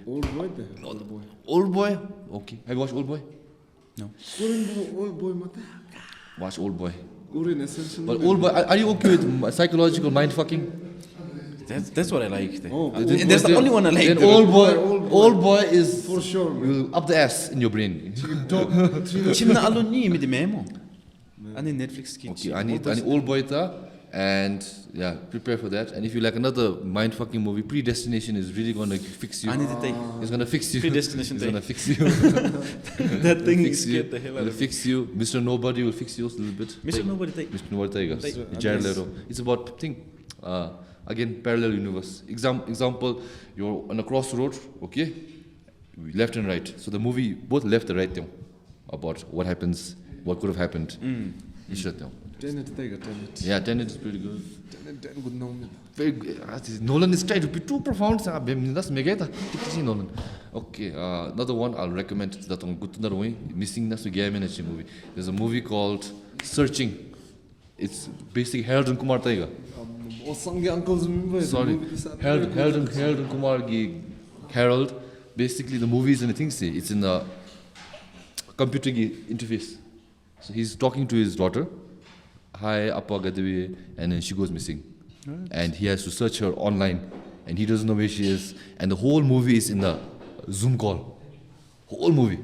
Old boy. Okay. Have you watched Old Boy? No. Old boy, Watch Old Boy. essential. But Old Boy, are you okay with psychological mind fucking? That's what I like. And that's the only one I like. Then Old Boy is For sure, man. will up the ass in your brain. Chimna aloni mi de memo. Ani Netflix ki. Okay, I need Old Boy and yeah, prepare for that. And if you like another mind fucking movie, Predestination is really gonna fix you. It's gonna fix you. Predestination. It's gonna fix you. That thing fix you. scared the hell out It'll of me. fix you. Mr. Nobody will fix you a little bit. Mr. Nobody take. Mr. Nobody Jared Leto. It's about again parallel universe. Example, you're on a crossroad, okay? Left and right. So the movie both left and right thing about what happens, what could have happened. Tenet. Yeah, Tenet is pretty good. Tenet good now. Very good. Nolan is trying to be too profound. That's mega. Nolan. Okay, another one I'll recommend that on good way. Missing that's a movie. There's a movie called Searching. It's basically Harold and Kumar Taiga. Sorry, Harold and Kumar Harold. Basically, the movies and the things it's in the computer interface. So he's talking to his daughter. Hi, Appa Gadavi, and then she goes missing. Right. And he has to search her online, and he doesn't know where she is. And the whole movie is in the Zoom call. Whole movie.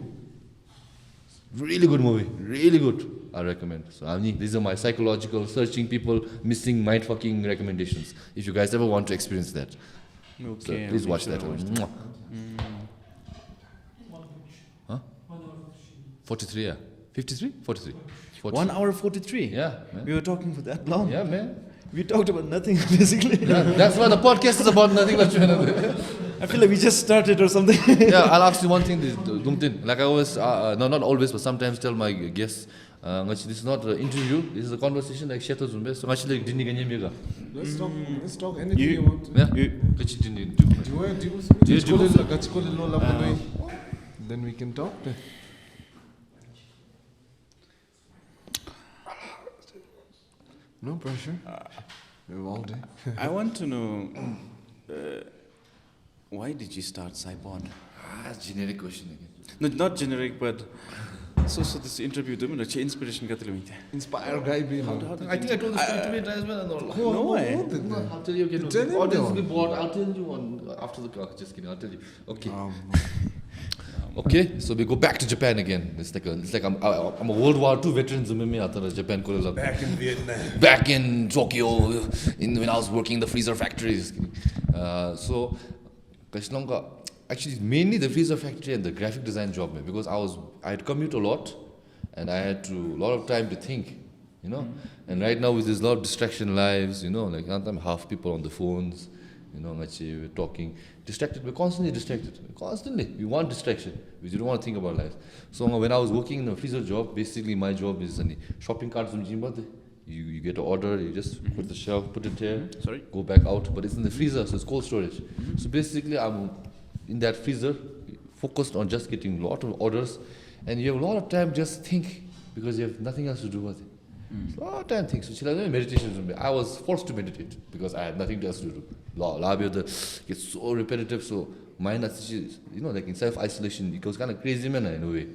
Really good movie. Really good. I recommend. So these are my psychological, searching people, missing, mind-fucking recommendations. If you guys ever want to experience that. Okay. So please watch that. Huh? 43, yeah. 53? 43. 1 hour 43. Yeah, man. We were talking for that long. Yeah, man. We talked about nothing basically. Yeah, that's why the podcast is about nothing. I feel like we just started or something. Yeah, I'll ask you one thing, Lungten. Like I always, no, not always, but sometimes tell my guests, this is not an interview, this is a conversation like Sheto Zumbe. So actually, Let's talk anything you want. Yeah. Then we can talk. No pressure. We have all day. I want to know, why did you start Psy-Pod? Generic question again. No, not generic, but so this interview, do you know, inspiration got to Inspire guy be. I think I told the story to me as well. No way. I'll tell you again. Tell him Audience will now. be bored. I'll tell you after the car. Just kidding. I'll tell you. Okay. Okay, so we go back to Japan again. It's like I'm a World War II veteran. Japan. Back in Vietnam. Back in Tokyo, when I was working in the freezer factories. So, actually, mainly the freezer factory and the graphic design job, because I had commute a lot, and I had a lot of time to think, And right now with this lot of distraction lives, like half people on the phones, we're talking, distracted. We're constantly distracted. Constantly, we want distraction. We don't want to think about life. So when I was working in a freezer job, basically my job is shopping carts. You get an order, you just put the shelf, put it here, go back out. But it's in the freezer, so it's cold storage. So basically, I'm in that freezer, focused on just getting a lot of orders, and you have a lot of time just think because you have nothing else to do with it. So a lot of time think. So meditation. I was forced to meditate because I had nothing else to do. Gets so repetitive. So mind, like in self-isolation, it was kind of crazy, man, in a way.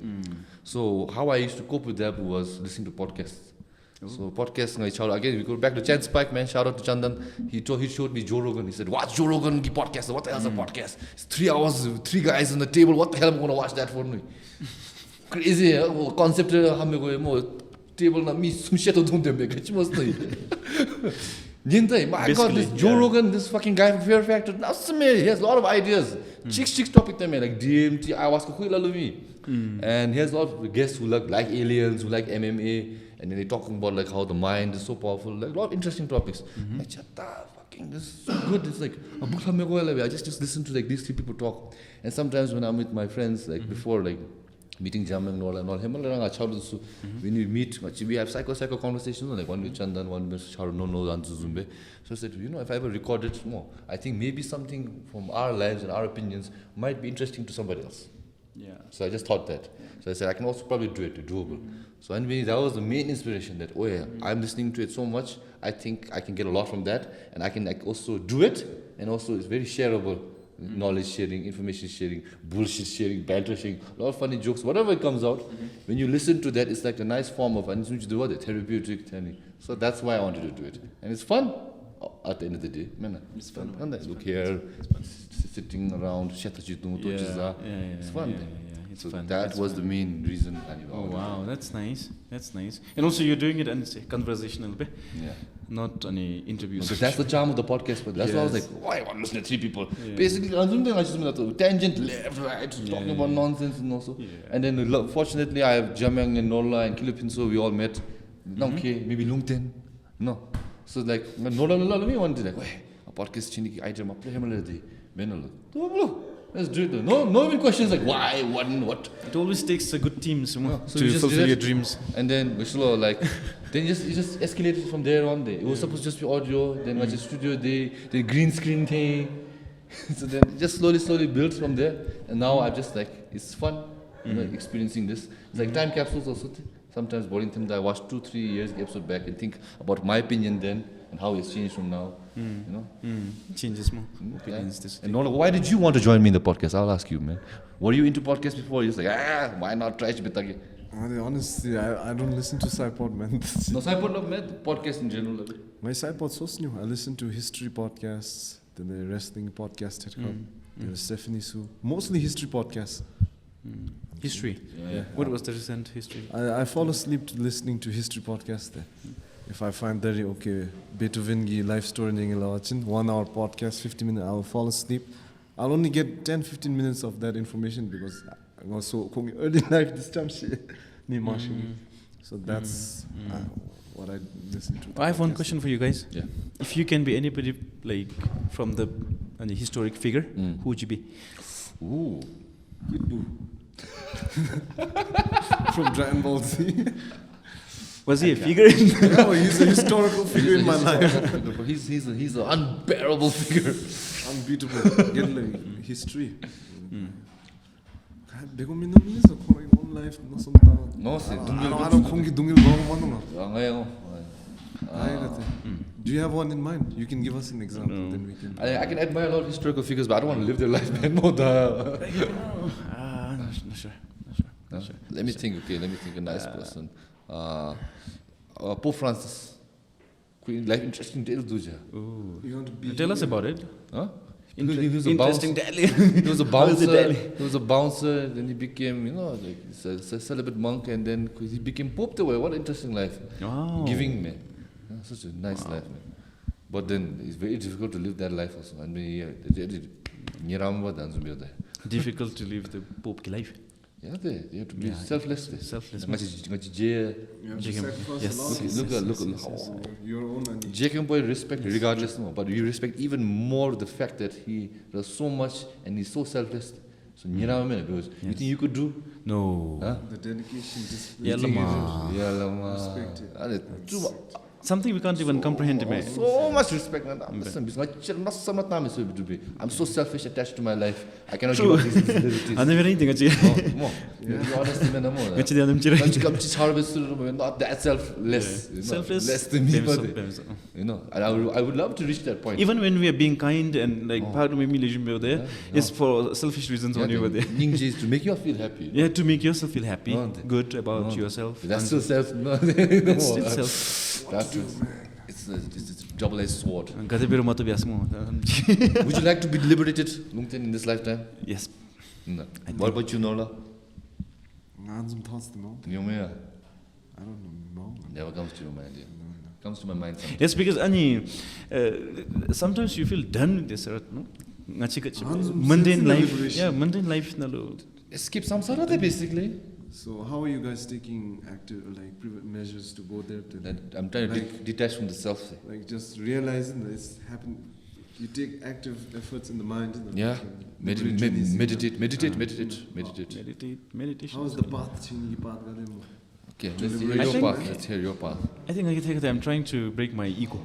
So how I used to cope with that was listening to podcasts. So podcasts, again, we go back to Chad Spike, man. Shout out to Chandan. He showed me Joe Rogan. He said, "Watch Joe Rogan podcast. What the hell's a podcast? It's 3 hours, 3 guys on the table. What the hell am I going to watch that for?" Crazy, concept. Table na me some shit don't do me. My God, this Joe Rogan, this fucking guy from Fear Factor, he has a lot of ideas. Chicks topic them like DMT, ayahuasca, and he has a lot of guests who like aliens, who like MMA, and then they're talking about like how the mind is so powerful, like a lot of interesting topics. Like, fucking, this is so good. It's like I just listen to like these 3 people talk. And sometimes when I'm with my friends, like before, like meeting Jamang Inola and all him and childhood when we meet we have psycho conversations like one with Chandan, one with Charo no Zumbe. So I said, if I ever recorded more, I think maybe something from our lives and our opinions might be interesting to somebody else. Yeah. So I just thought that. So I said I can also probably do it, doable. So anyway, that was the main inspiration that I'm listening to it so much, I think I can get a lot from that, and I can also do it, and also it's very shareable. Knowledge sharing, information sharing, bullshit sharing, banter sharing, a lot of funny jokes, whatever it comes out. When you listen to that, it's like a nice form of therapeutic. So that's why I wanted to do it. And it's fun at the end of the day. It's fun. And look here, sitting around, it's fun. It's so fun. that was the main reason. Oh wow, that's nice. And also you're doing it and it's conversational, not any interviews. But that's the charm of the podcast. But that's why I was like, why I want to listen to three people? Basically, I just tangent left, right, talking about nonsense and also. And then fortunately, I have Jamang and Inola and Kilipinso. We all met. Okay, maybe Lungten. No. So like, Inola, me wanted like, wait, a podcast chini item up there. Let's do it. No even questions like why, what, and what. It always takes a good team so to fulfill your dreams. And then we like, then it just escalated from there on. It was supposed to just be audio. Then watch a studio day, the green screen thing. So then it just slowly built from there. And now I'm just like, it's fun, experiencing this. It's like time capsules also. Sometimes boring things I watch 2-3 years episode back and think about my opinion then and how it's changed from now. Changes more opinions. And Inola, why did you want to join me in the podcast? I'll ask you, man. Were you into podcasts before? You're just like, why not try to Honestly, I don't listen to Psy-Pod, man. No, Psy-Pod, no, man. Podcast in general. My Psy-Pod so new. I listen to history podcasts, then the wrestling podcast. There's Stephanie Su. Mostly history podcasts. History? Yeah. What was the recent history? I fall asleep listening to history podcasts there. If I find that, okay, Beethoven life story, 1 hour podcast, 50 minutes, I'll fall asleep. I'll only get 10-15 minutes of that information because I'm also early life this time. So that's what I listen to. I have one question for you guys. Yeah. If you can be anybody like from the historic figure, who would you be? Ooh. From Dragon Ball Z. Was he a figure? No, he's a historical figure in my life. He's an unbearable figure. Unbeatable. Get like history. One life, No, I don't kongi dungil Do you have one in mind? You can give us an example. Then we can. I can admire a lot of historical figures, but I don't want to live their life, man. Not sure. Let me think. Okay, let me think. A nice person. Pope Francis. Life interesting tales, duja. You want to be Tell us about it. Huh? He was Interesting daily. He was a bouncer. He was a bouncer. Then he became, like a celibate monk, and then he became pope. The way, what an interesting life. Oh. Giving, man. Such a nice life, man. But then it's very difficult to live that life also. I mean, Difficult to live the pope life. Yeah, you have to be selfless. Selfless. You have to sacrifice a lot. Look, your own Jacob boy respect regardless, but we respect even more the fact that he does so much and he's so selfless. So because you think you could do? No. Huh? the dedication, Respect. Something we can't even comprehend, man. So much respect. I'm so selfish attached to my life. I cannot give up these abilities. I never anything. To be honest, not that selfless. Selfless. Less than me. And I would love to reach that point. Even when we are being kind and like part of me there, it's for selfish reasons only over there. Is to make you feel happy. Yeah, to make yourself feel happy, good about yourself. That's still self. That's still self. It's a double-edged sword. Would you like to be liberated, Lungten, in this lifetime? Yes. No. What about you, Inola? I don't know. Never comes to your mind. Yeah. Comes to my mind sometimes. Yes, because sometimes you feel done with this earth, no? Mundane life. Yeah, mundane life. Escape samsara, basically. So how are you guys taking active, measures to go there? I'm trying to detach from the self. Like just realizing that it's happened You take active efforts in the mind. Yeah. Meditate. How is the path? Okay, I let's hear your path. I think I'm trying to break my ego.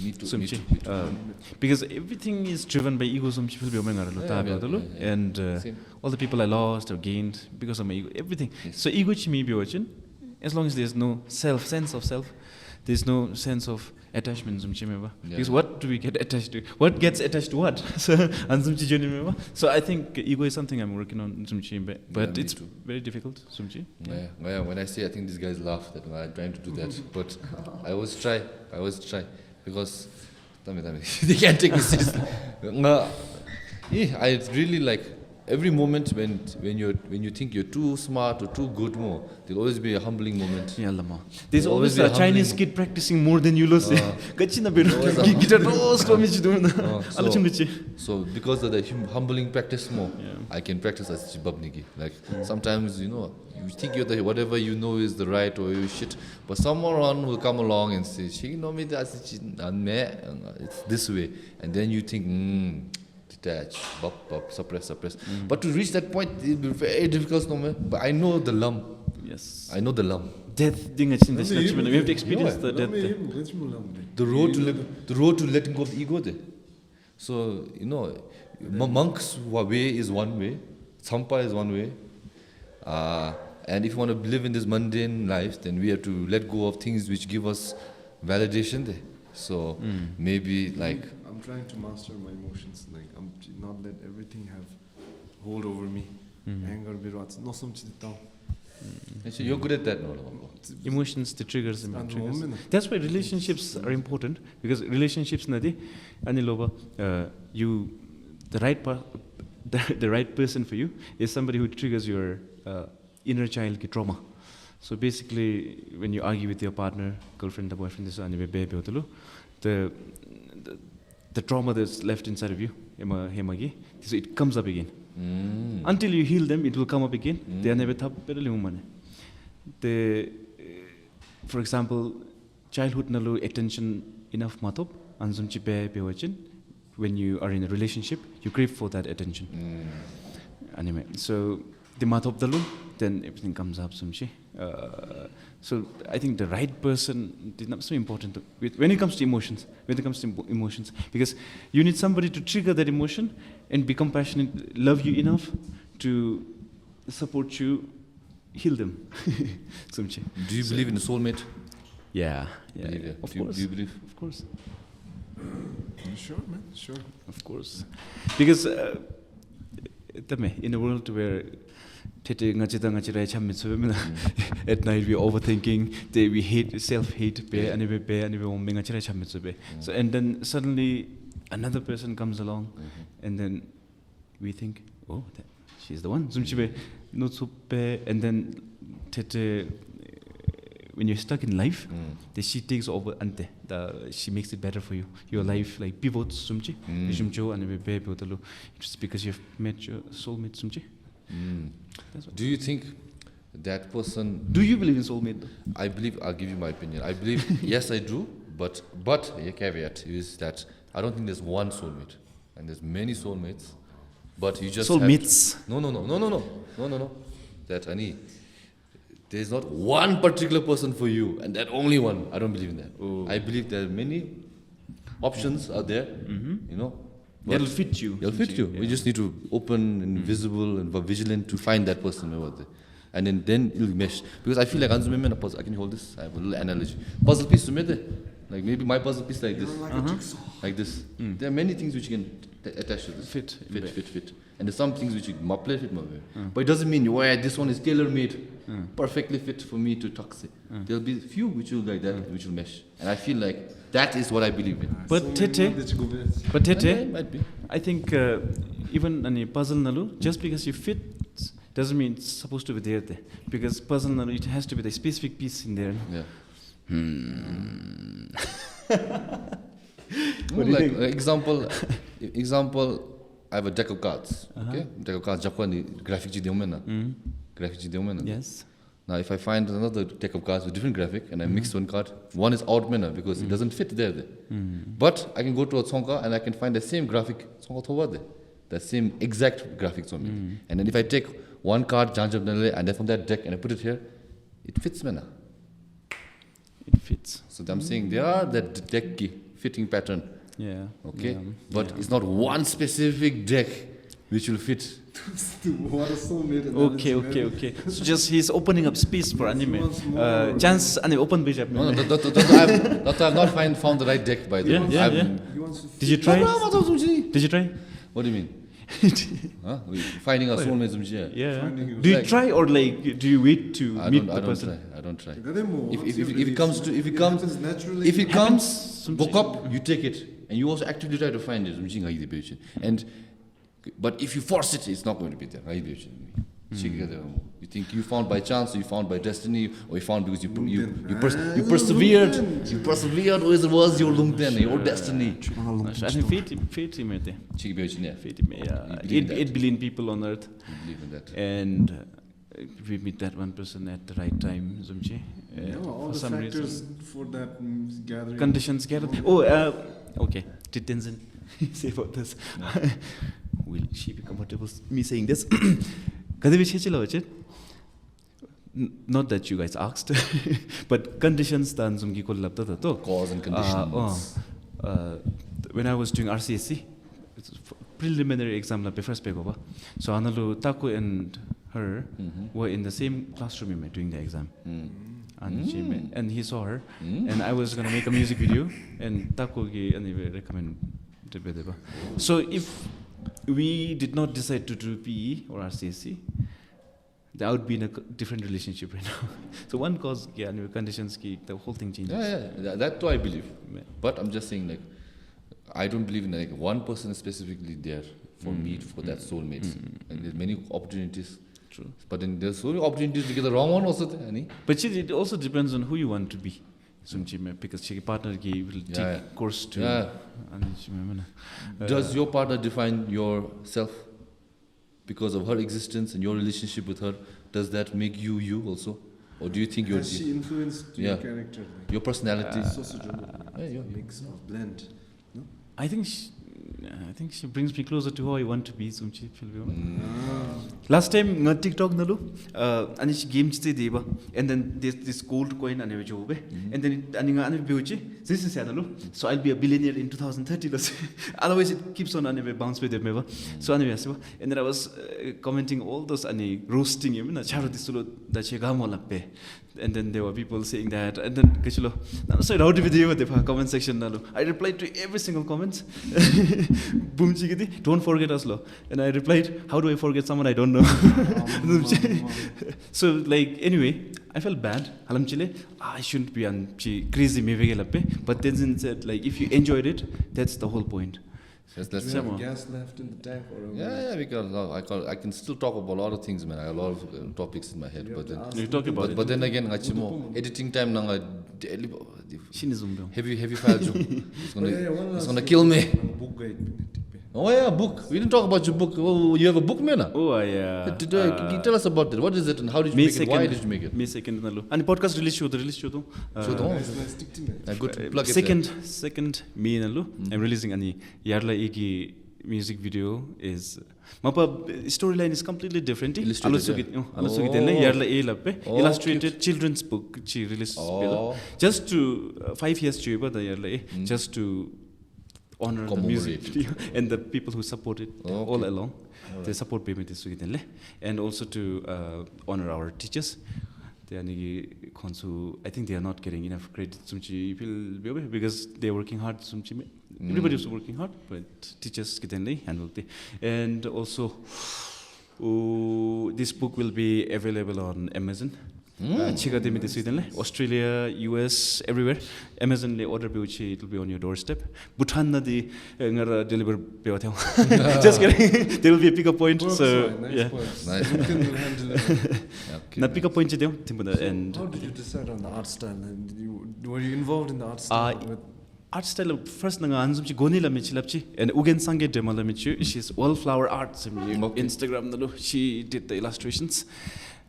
Me too. Because everything is driven by ego. And all the people I lost or gained because of my ego, everything. Yes. So ego chi as long as there's no sense of self, there's no sense of attachment. Because what do we get attached to? What gets attached to what? So I think ego is something I'm working on, but it's very difficult. Yeah, when I say, I think these guys laugh that I'm trying to do that, but I always try because they can't take me seriously. I really like every moment when you think you're too smart or too good, there'll always be a humbling moment. There's always a Chinese kid practicing more than you lose. So because of the humbling practice I can practice as Chibabnigi. Like sometimes you think you're whatever you know is the right or you shit, but someone will come along and say, it's this way, and then you think, detach, suppress. But to reach that point, it will be very difficult, but I know the lump. Yes. I know the lump. Death thing, we have to experience the death. The road to letting go of the ego there. So, monks' way is one way, Tsampa is one way. And if you want to live in this mundane life, then we have to let go of things which give us validation there. So maybe like I'm trying to master my emotions. Like I'm not let everything have hold over me. Anger, virat, no something down. actually you're good at that, no? Emotions, the triggers. That's why relationships are important, because relationships the right person for you is somebody who triggers your inner child trauma. So basically, when you argue with your partner, girlfriend, the boyfriend, the trauma that's left inside of you, so it comes up again. Until you heal them, it will come up again. They are never for example, childhood nalu attention enough matop, when you are in a relationship, you crave for that attention. So the matop dalu, then everything comes up. So I think the right person is not so important when it comes to emotions. Because you need somebody to trigger that emotion and be compassionate, love you enough to support you, heal them. Do you believe in a soulmate? Yeah. Of course. Do you believe? Of course. Sure, man. Sure. Of course. Because in a world where at night we overthinking, we hate, self-hate, so and then suddenly another person comes along, and then we think, oh, she's the one. And then when you're stuck in life, she takes over and she makes it better for you. Your life like pivots, just because you've met your soulmate. Do you think that person? Do you believe in soulmate? I believe. I'll give you my opinion. I believe. Yes, I do. But a caveat is that I don't think there's one soulmate, and there's many soulmates. But you just soulmates. No. That there's not one particular person for you, and that only one. I don't believe in that. I believe there are many options out there. That'll fit you. It'll fit you. We just need to open and visible and vigilant to find that person over there. And then it'll mesh. Because I feel like Anzume puzzle. I can hold this. I have a little analogy. Puzzle piece to me. Like maybe my puzzle piece like this. Like this. There are many things which you can attach to this. Fit. And there's some things which you maple fit. But it doesn't mean this one is tailor-made, perfectly fit for me to toxic. There'll be few which will like that, which will mesh. And I feel like that is what I believe in. But Might be. I think even a puzzle nalu, just because you fit doesn't mean it's supposed to be there. Because puzzle nalu, it has to be the specific piece in there. Yeah. What do you think? Example, I have a deck of cards. Okay? Deck of cards, Japan graphic ji deumena. Graphic ji deumena. Yes. Now, if I find another deck of cards with different graphic and I mix one card, one is odd manner because it doesn't fit there. But I can go to a Tsongka and I can find the same graphic Tsongka Thowa there. The same exact graphics on me. And then if I take one card, and then from that deck and I put it here, it fits manner. It fits. So I'm saying there are that deck fitting pattern. Yeah. Okay? But it's not one specific deck which will fit. Okay. So just he's opening up space for anime. Chance open page. No, I've not found the right deck by the way. Yeah. Did you try? What do you mean? Finding a soulmate. Yeah. Do you try or like do you wait to meet the person? I don't try. If it comes, book up, you take it, and you also actively try to find it. But if you force it, it's not going to be there. You think you found by chance, or you found by destiny, or you found because you persevered. You persevered, or it was your Lungten, your destiny. I think fate. 8 billion people on earth. Believe in that. And we meet that one person at the right time. All for the some factors reason. for that gathering. Conditions gathered. Okay. Did Tenzin say about this? Will she be comfortable me saying this? Not that you guys asked, but conditions tan zumgi ko labta to. Cause and conditions. When I was doing RCSC, it's preliminary exam la first paper. So Analu Taku and her were in the same classroom doing the exam. And he saw her, and I was gonna make a music video, and Taku recommend. So if we did not decide to do PE or RCSC, that would be in a different relationship right now. So one cause, conditions, the whole thing changes. Yeah, that too I believe. But I'm just saying, like, I don't believe in like one person specifically there for me, for that soulmate. And there's many opportunities. True. But then there's so many opportunities to get the wrong one also. But it also depends on who you want to be. Because your partner will take course to. Does your partner define yourself because of her existence and your relationship with her? Does that make you also, or do you think you're? Has she influenced your character? Your personality. Mix of blend. No? I think she brings me closer to how I want to be. Last time on TikTok nalu, and she game deba, and then this gold coin and and then this is so I'll be a billionaire in 2030. Otherwise it keeps on bounce with them. So anyway, and then I was commenting all those roasting him that and then there were people saying that, and then so how do we deal with the comment section? I replied to every single comment. Boom chigiti, don't forget us lo. And I replied, how do I forget someone I don't know? So like anyway, I felt bad. I shouldn't be crazy but then said like if you enjoyed it, that's the whole point. Do you have gas left in the tank? Or Because I can still talk about a lot of things, man. I have a lot of topics in my head. But then, you talk about it. But then again, editing time heavy file. It's gonna kill me. Oh yeah, book. We didn't talk about your book. Oh, you have a book, man. Oh yeah. Tell us about it. What is it and how did you make it? Why did you make it? May 2nd and podcast release show. Good. Plug it. Second May nalu. I'm releasing ani Yarla Eki music video is Mapa storyline is completely different. Illustrated children's book she released just to 5 years just to honor the music video and the people who support it all along. They support Pema and also to honor our teachers. I think they are not getting enough credit because they are working hard. Everybody is working hard, but teachers get handle it. And also, this book will be available on Amazon. Australia, US, everywhere. Amazon le order it will be on your doorstep. Bhutan na di deliver just kidding. There will be a pickup point. So nice. Na pickup point and how did you decide on the art style? Were you involved in the art style? Art style first nanga anzumchi gonila michilapchi and Ugyen sange demala michu. She's wallflower art. Instagram she did the illustrations.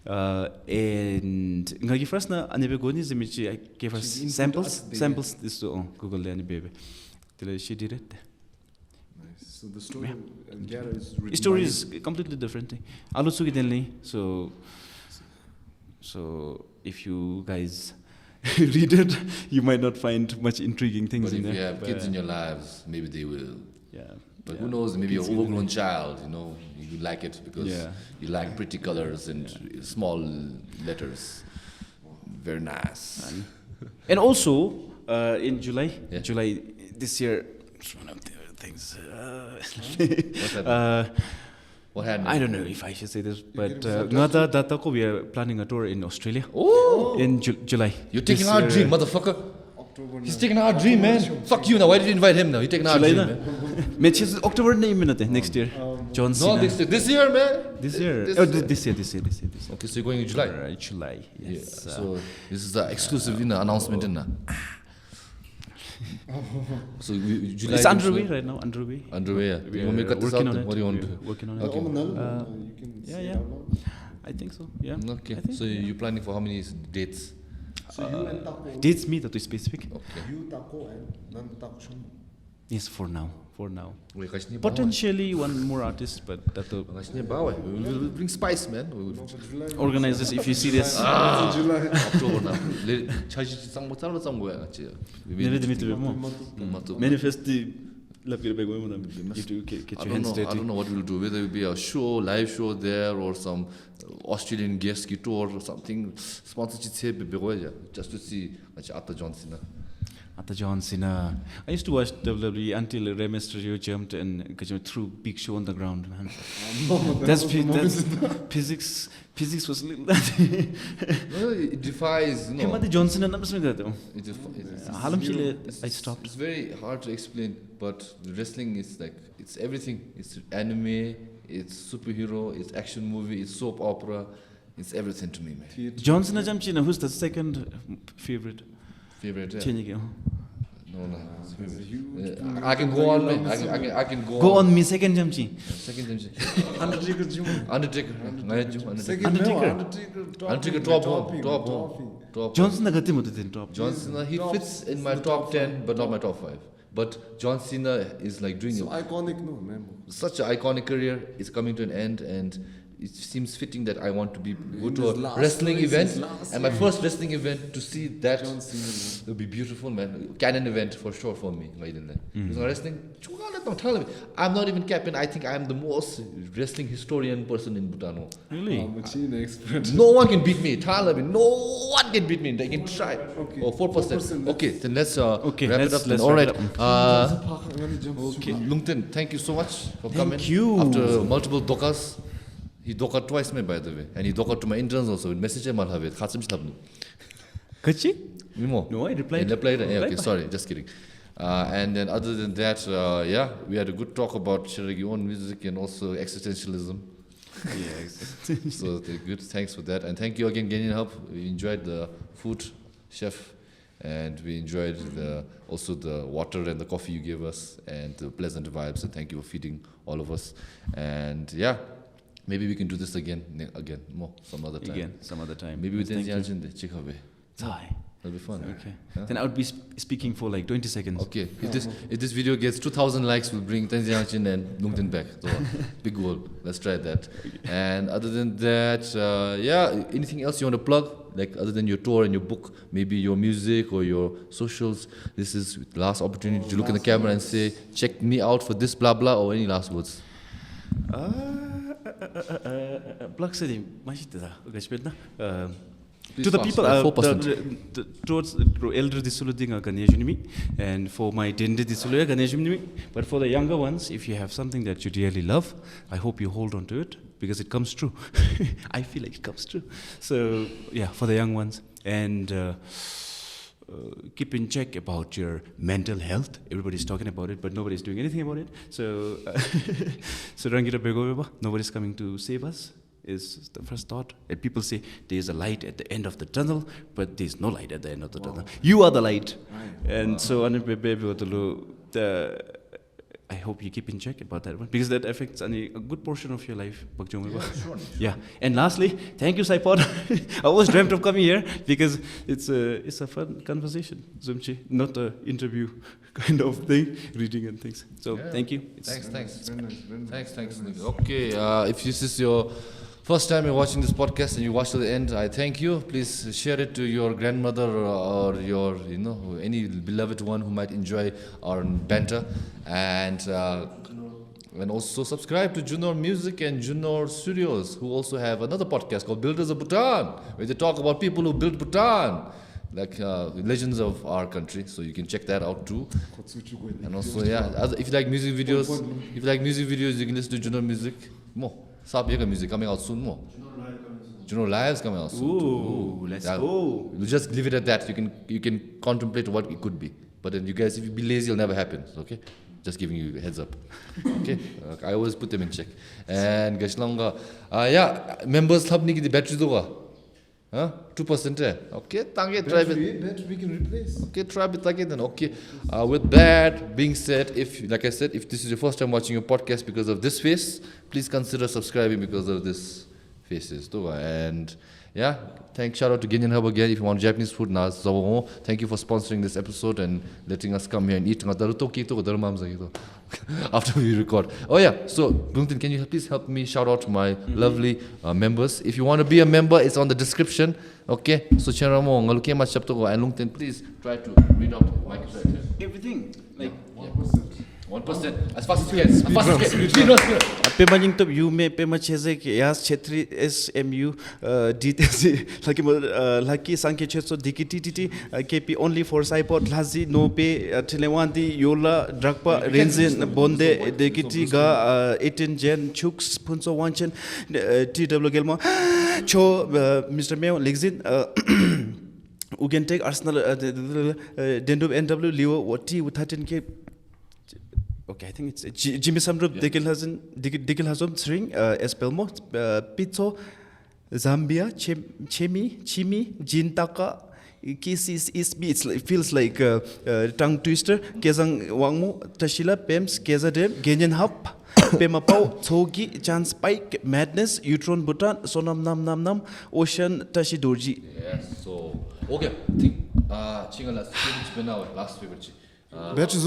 And ngagi first na anibe go ni zimichi I gave her She's input samples us, baby. samples this to Google le ani baby. Till she did it. Nice. So the story and Gyara is written Story by is completely different. Alusugi denli. So if you guys read it, you might not find much intriguing things But in if there. you have kids in your lives, maybe they will. Yeah. But yeah. who knows, maybe an Kids in overgrown child, you like it because Yeah. you like pretty colors and small letters. Very nice. And also in July, Yeah. July this year, it's one of the things. What's happening? What happened? I don't know if I should say this, but him we are planning a tour in Australia Oh! in July. You're taking This our year. dream, motherfucker. October. He's taking our dream, man. Fuck you now. Why did you invite him now? You're taking our July dream, na? man. Which is October next year. John No, Cena. this year, man. This year. This Oh, year. this year. Okay, so you're going in July. Right, July. Yeah. Yes. So this is the exclusive announcement, in So July. it's underway right now. Underway. Underway. Yeah. We You want me to are cut this working out? on it. What do you want to We're do? working on it. Okay. You can yeah, say yeah. out loud. I think so. Yeah. Okay. I think So you're planning for how many dates? So you and Taco. Dates me that is specific. Okay. You Taco and Nan Taco Shon. Yes, for now. Wait, kasi Potentially one more artist, but that will We'll bring spice, man. We'll organize this if you see this. July. October now. Tashi somewhere. Manifest the love your big woman. Get I your hands don't dirty. know what we'll do. Whether it will be a show, live show there, or some Australian guest tour or something. Sponsorship just to see Atta John Cena. At John Cena. I used to watch WWE until Rey Mysterio jumped and threw Big Show on the ground, man. That's physics. Physics was little that. No, it defies, Hema the John Cena numbers with that. I It's stopped. very hard to explain, but wrestling is like, it's everything. It's anime, it's superhero, it's action movie, it's soap opera, it's everything to me, man. John Cena jumped in. Who's the second favorite? Favorite, yeah. Changing. No. I can go on, man. I can go on. Go on me second jumping. Second time. Undertaker Jim. Undertaker. Undertaker. Undertaker top. Johnson nagati mo din top. John Cena, he fits in my top 10, but not my top 5. But John Cena is like doing So iconic, no, man. such an iconic career. It's coming to an end, and it seems fitting that I want to go to his a last wrestling race, event, his last and my race. first wrestling event to see that John Cena. will be beautiful, man. Canon event for sure for me. Because wrestling, I'm not even captain. I think I'm the most wrestling historian person in Bhutan. Really? I'm a China expert. No one can beat me. No one can beat me. They can try. Okay. Oh, 4%. Okay, then let's wrap it up. let's All right. wrap it up. Okay. Lungten, thank you so much for coming. you. After multiple dokas. He doka twice, by the way. And he doka to my interns also. Message him, Kachi? Mimo. No, I replied. Yeah, replied. Yeah, okay, Replied. sorry, just kidding. And then other than that, yeah, we had a good talk about Tshering, your own music and also existentialism. Yeah. So good, thanks for that. And thank you again, Genyen Hub. We enjoyed the food, chef, and we enjoyed also the water and the coffee you gave us and the pleasant vibes. And thank you for feeding all of us. And yeah, maybe we can do this again, some other time. Again, some other time. Maybe with Thank you. Chikabe. Hi. That'll be fun. Okay. Huh? Then I would be speaking for like 20 seconds. Okay, if this video gets 2,000 likes, we'll bring Tenzin and Lungten back. So, big goal. Let's try that. And other than that, yeah, anything else you want to plug? Like other than your tour and your book, maybe your music or your socials. This is the last opportunity to look in the camera and say, check me out for this blah blah, or any last words. Plug city, Please to the fast, people, like 4%. towards elder disuludding Ganeshunimi, and for my dende disuluya Ganeshunimi. But for the younger ones, if you have something that you dearly love, I hope you hold on to it because it comes true. I feel like it comes true. So yeah, for the young ones, and keep in check about your mental health. Everybody's talking about it, but nobody's doing anything about it. So, so Rangita Begobeba, nobody's coming to save us. Is the first thought. And people say there's a light at the end of the tunnel, but there's no light at the end of the tunnel. You are the light. And so I I hope you keep in check about that one because that affects a good portion of your life. Sure. Yeah. And lastly, thank you, Psy-Pod. I always dreamt of coming here because it's a fun conversation, Zumchi, not an interview kind of thing, reading and things. So thank you. Thanks. Very nice. Thanks. Okay, if this is your first time you're watching this podcast and you watch to the end, I thank you. Please share it to your grandmother or your, any beloved one who might enjoy our banter. And also subscribe to Junor Music and Junor Studios, who also have another podcast called Builders of Bhutan, where they talk about people who built Bhutan, like legends of our country. So you can check that out too. And also, if you like music videos, you can listen to Junor Music. More. Sabyaga music coming out soon more. Junor Lives coming out soon. Ooh, let's go. We'll just leave it at that. You can contemplate what it could be. But then you guys, if you be lazy, it'll never happen. Okay? Just giving you a heads up. Okay? I always put them in check. And Gashlanga, members club niki the battery doga. 2%. Okay, try it. Battery we can replace. Okay, try it again then. Okay. With that being said, if this is your first time watching your podcast because of this face, please consider subscribing because of this faces. And shout out to Genyen Hub again. If you want Japanese food, thank you for sponsoring this episode and letting us come here and eat. After we record. So Lungten, can you please help me shout out to my lovely members? If you want to be a member, it's on the description. Okay, so Tshering and Lungten, please try to read out my Everything. Like 1%. As fast as you can. Speed run. Pema Ningtob, Yume, Pema Chuzek, Yas Chetri, SMU, Lucky Sanke Cheso, Deki tttt, KP only for Psy-Pod, Lhazzzy, No Pay, Wangdi, Yola, Drakpa, RINXIN, Bonde, Deki Ga, 18 Gen, Chuks, Punso Wangchen, TW Gelmo, Cho, Mr. Meo, Lexin, Ugyen take Arsenal, Dendub NW, Leo, Wati, with 13K. Okay, I think it's Jimmy Samrup, Deki Hazom, Tshering, Espelmo, Pizzo, Zambia, Chimi, Jintaka, it feels like tongue twister, Kezang Wangmo, Tashila, Pems, Kezadem, Genyen Hub, Pema Pau, Togi, Chan Spike, Madness, Utron Bhutan, Sonam Nam, Ocean, Tashi Dorji. Yes, so, okay, Chinga last favorite. Battery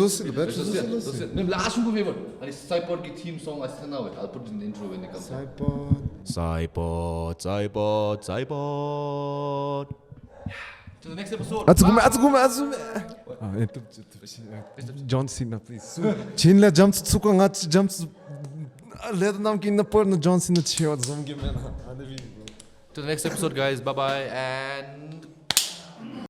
last one favorite. And it's Psy-Pod theme song. I'll put it in the intro when it comes. Psy-Pod. To the next episode. John Cena, please. Chinla jumps to jumps. Let them in the porn. John Cena cheer. To the next episode, guys. Bye bye and.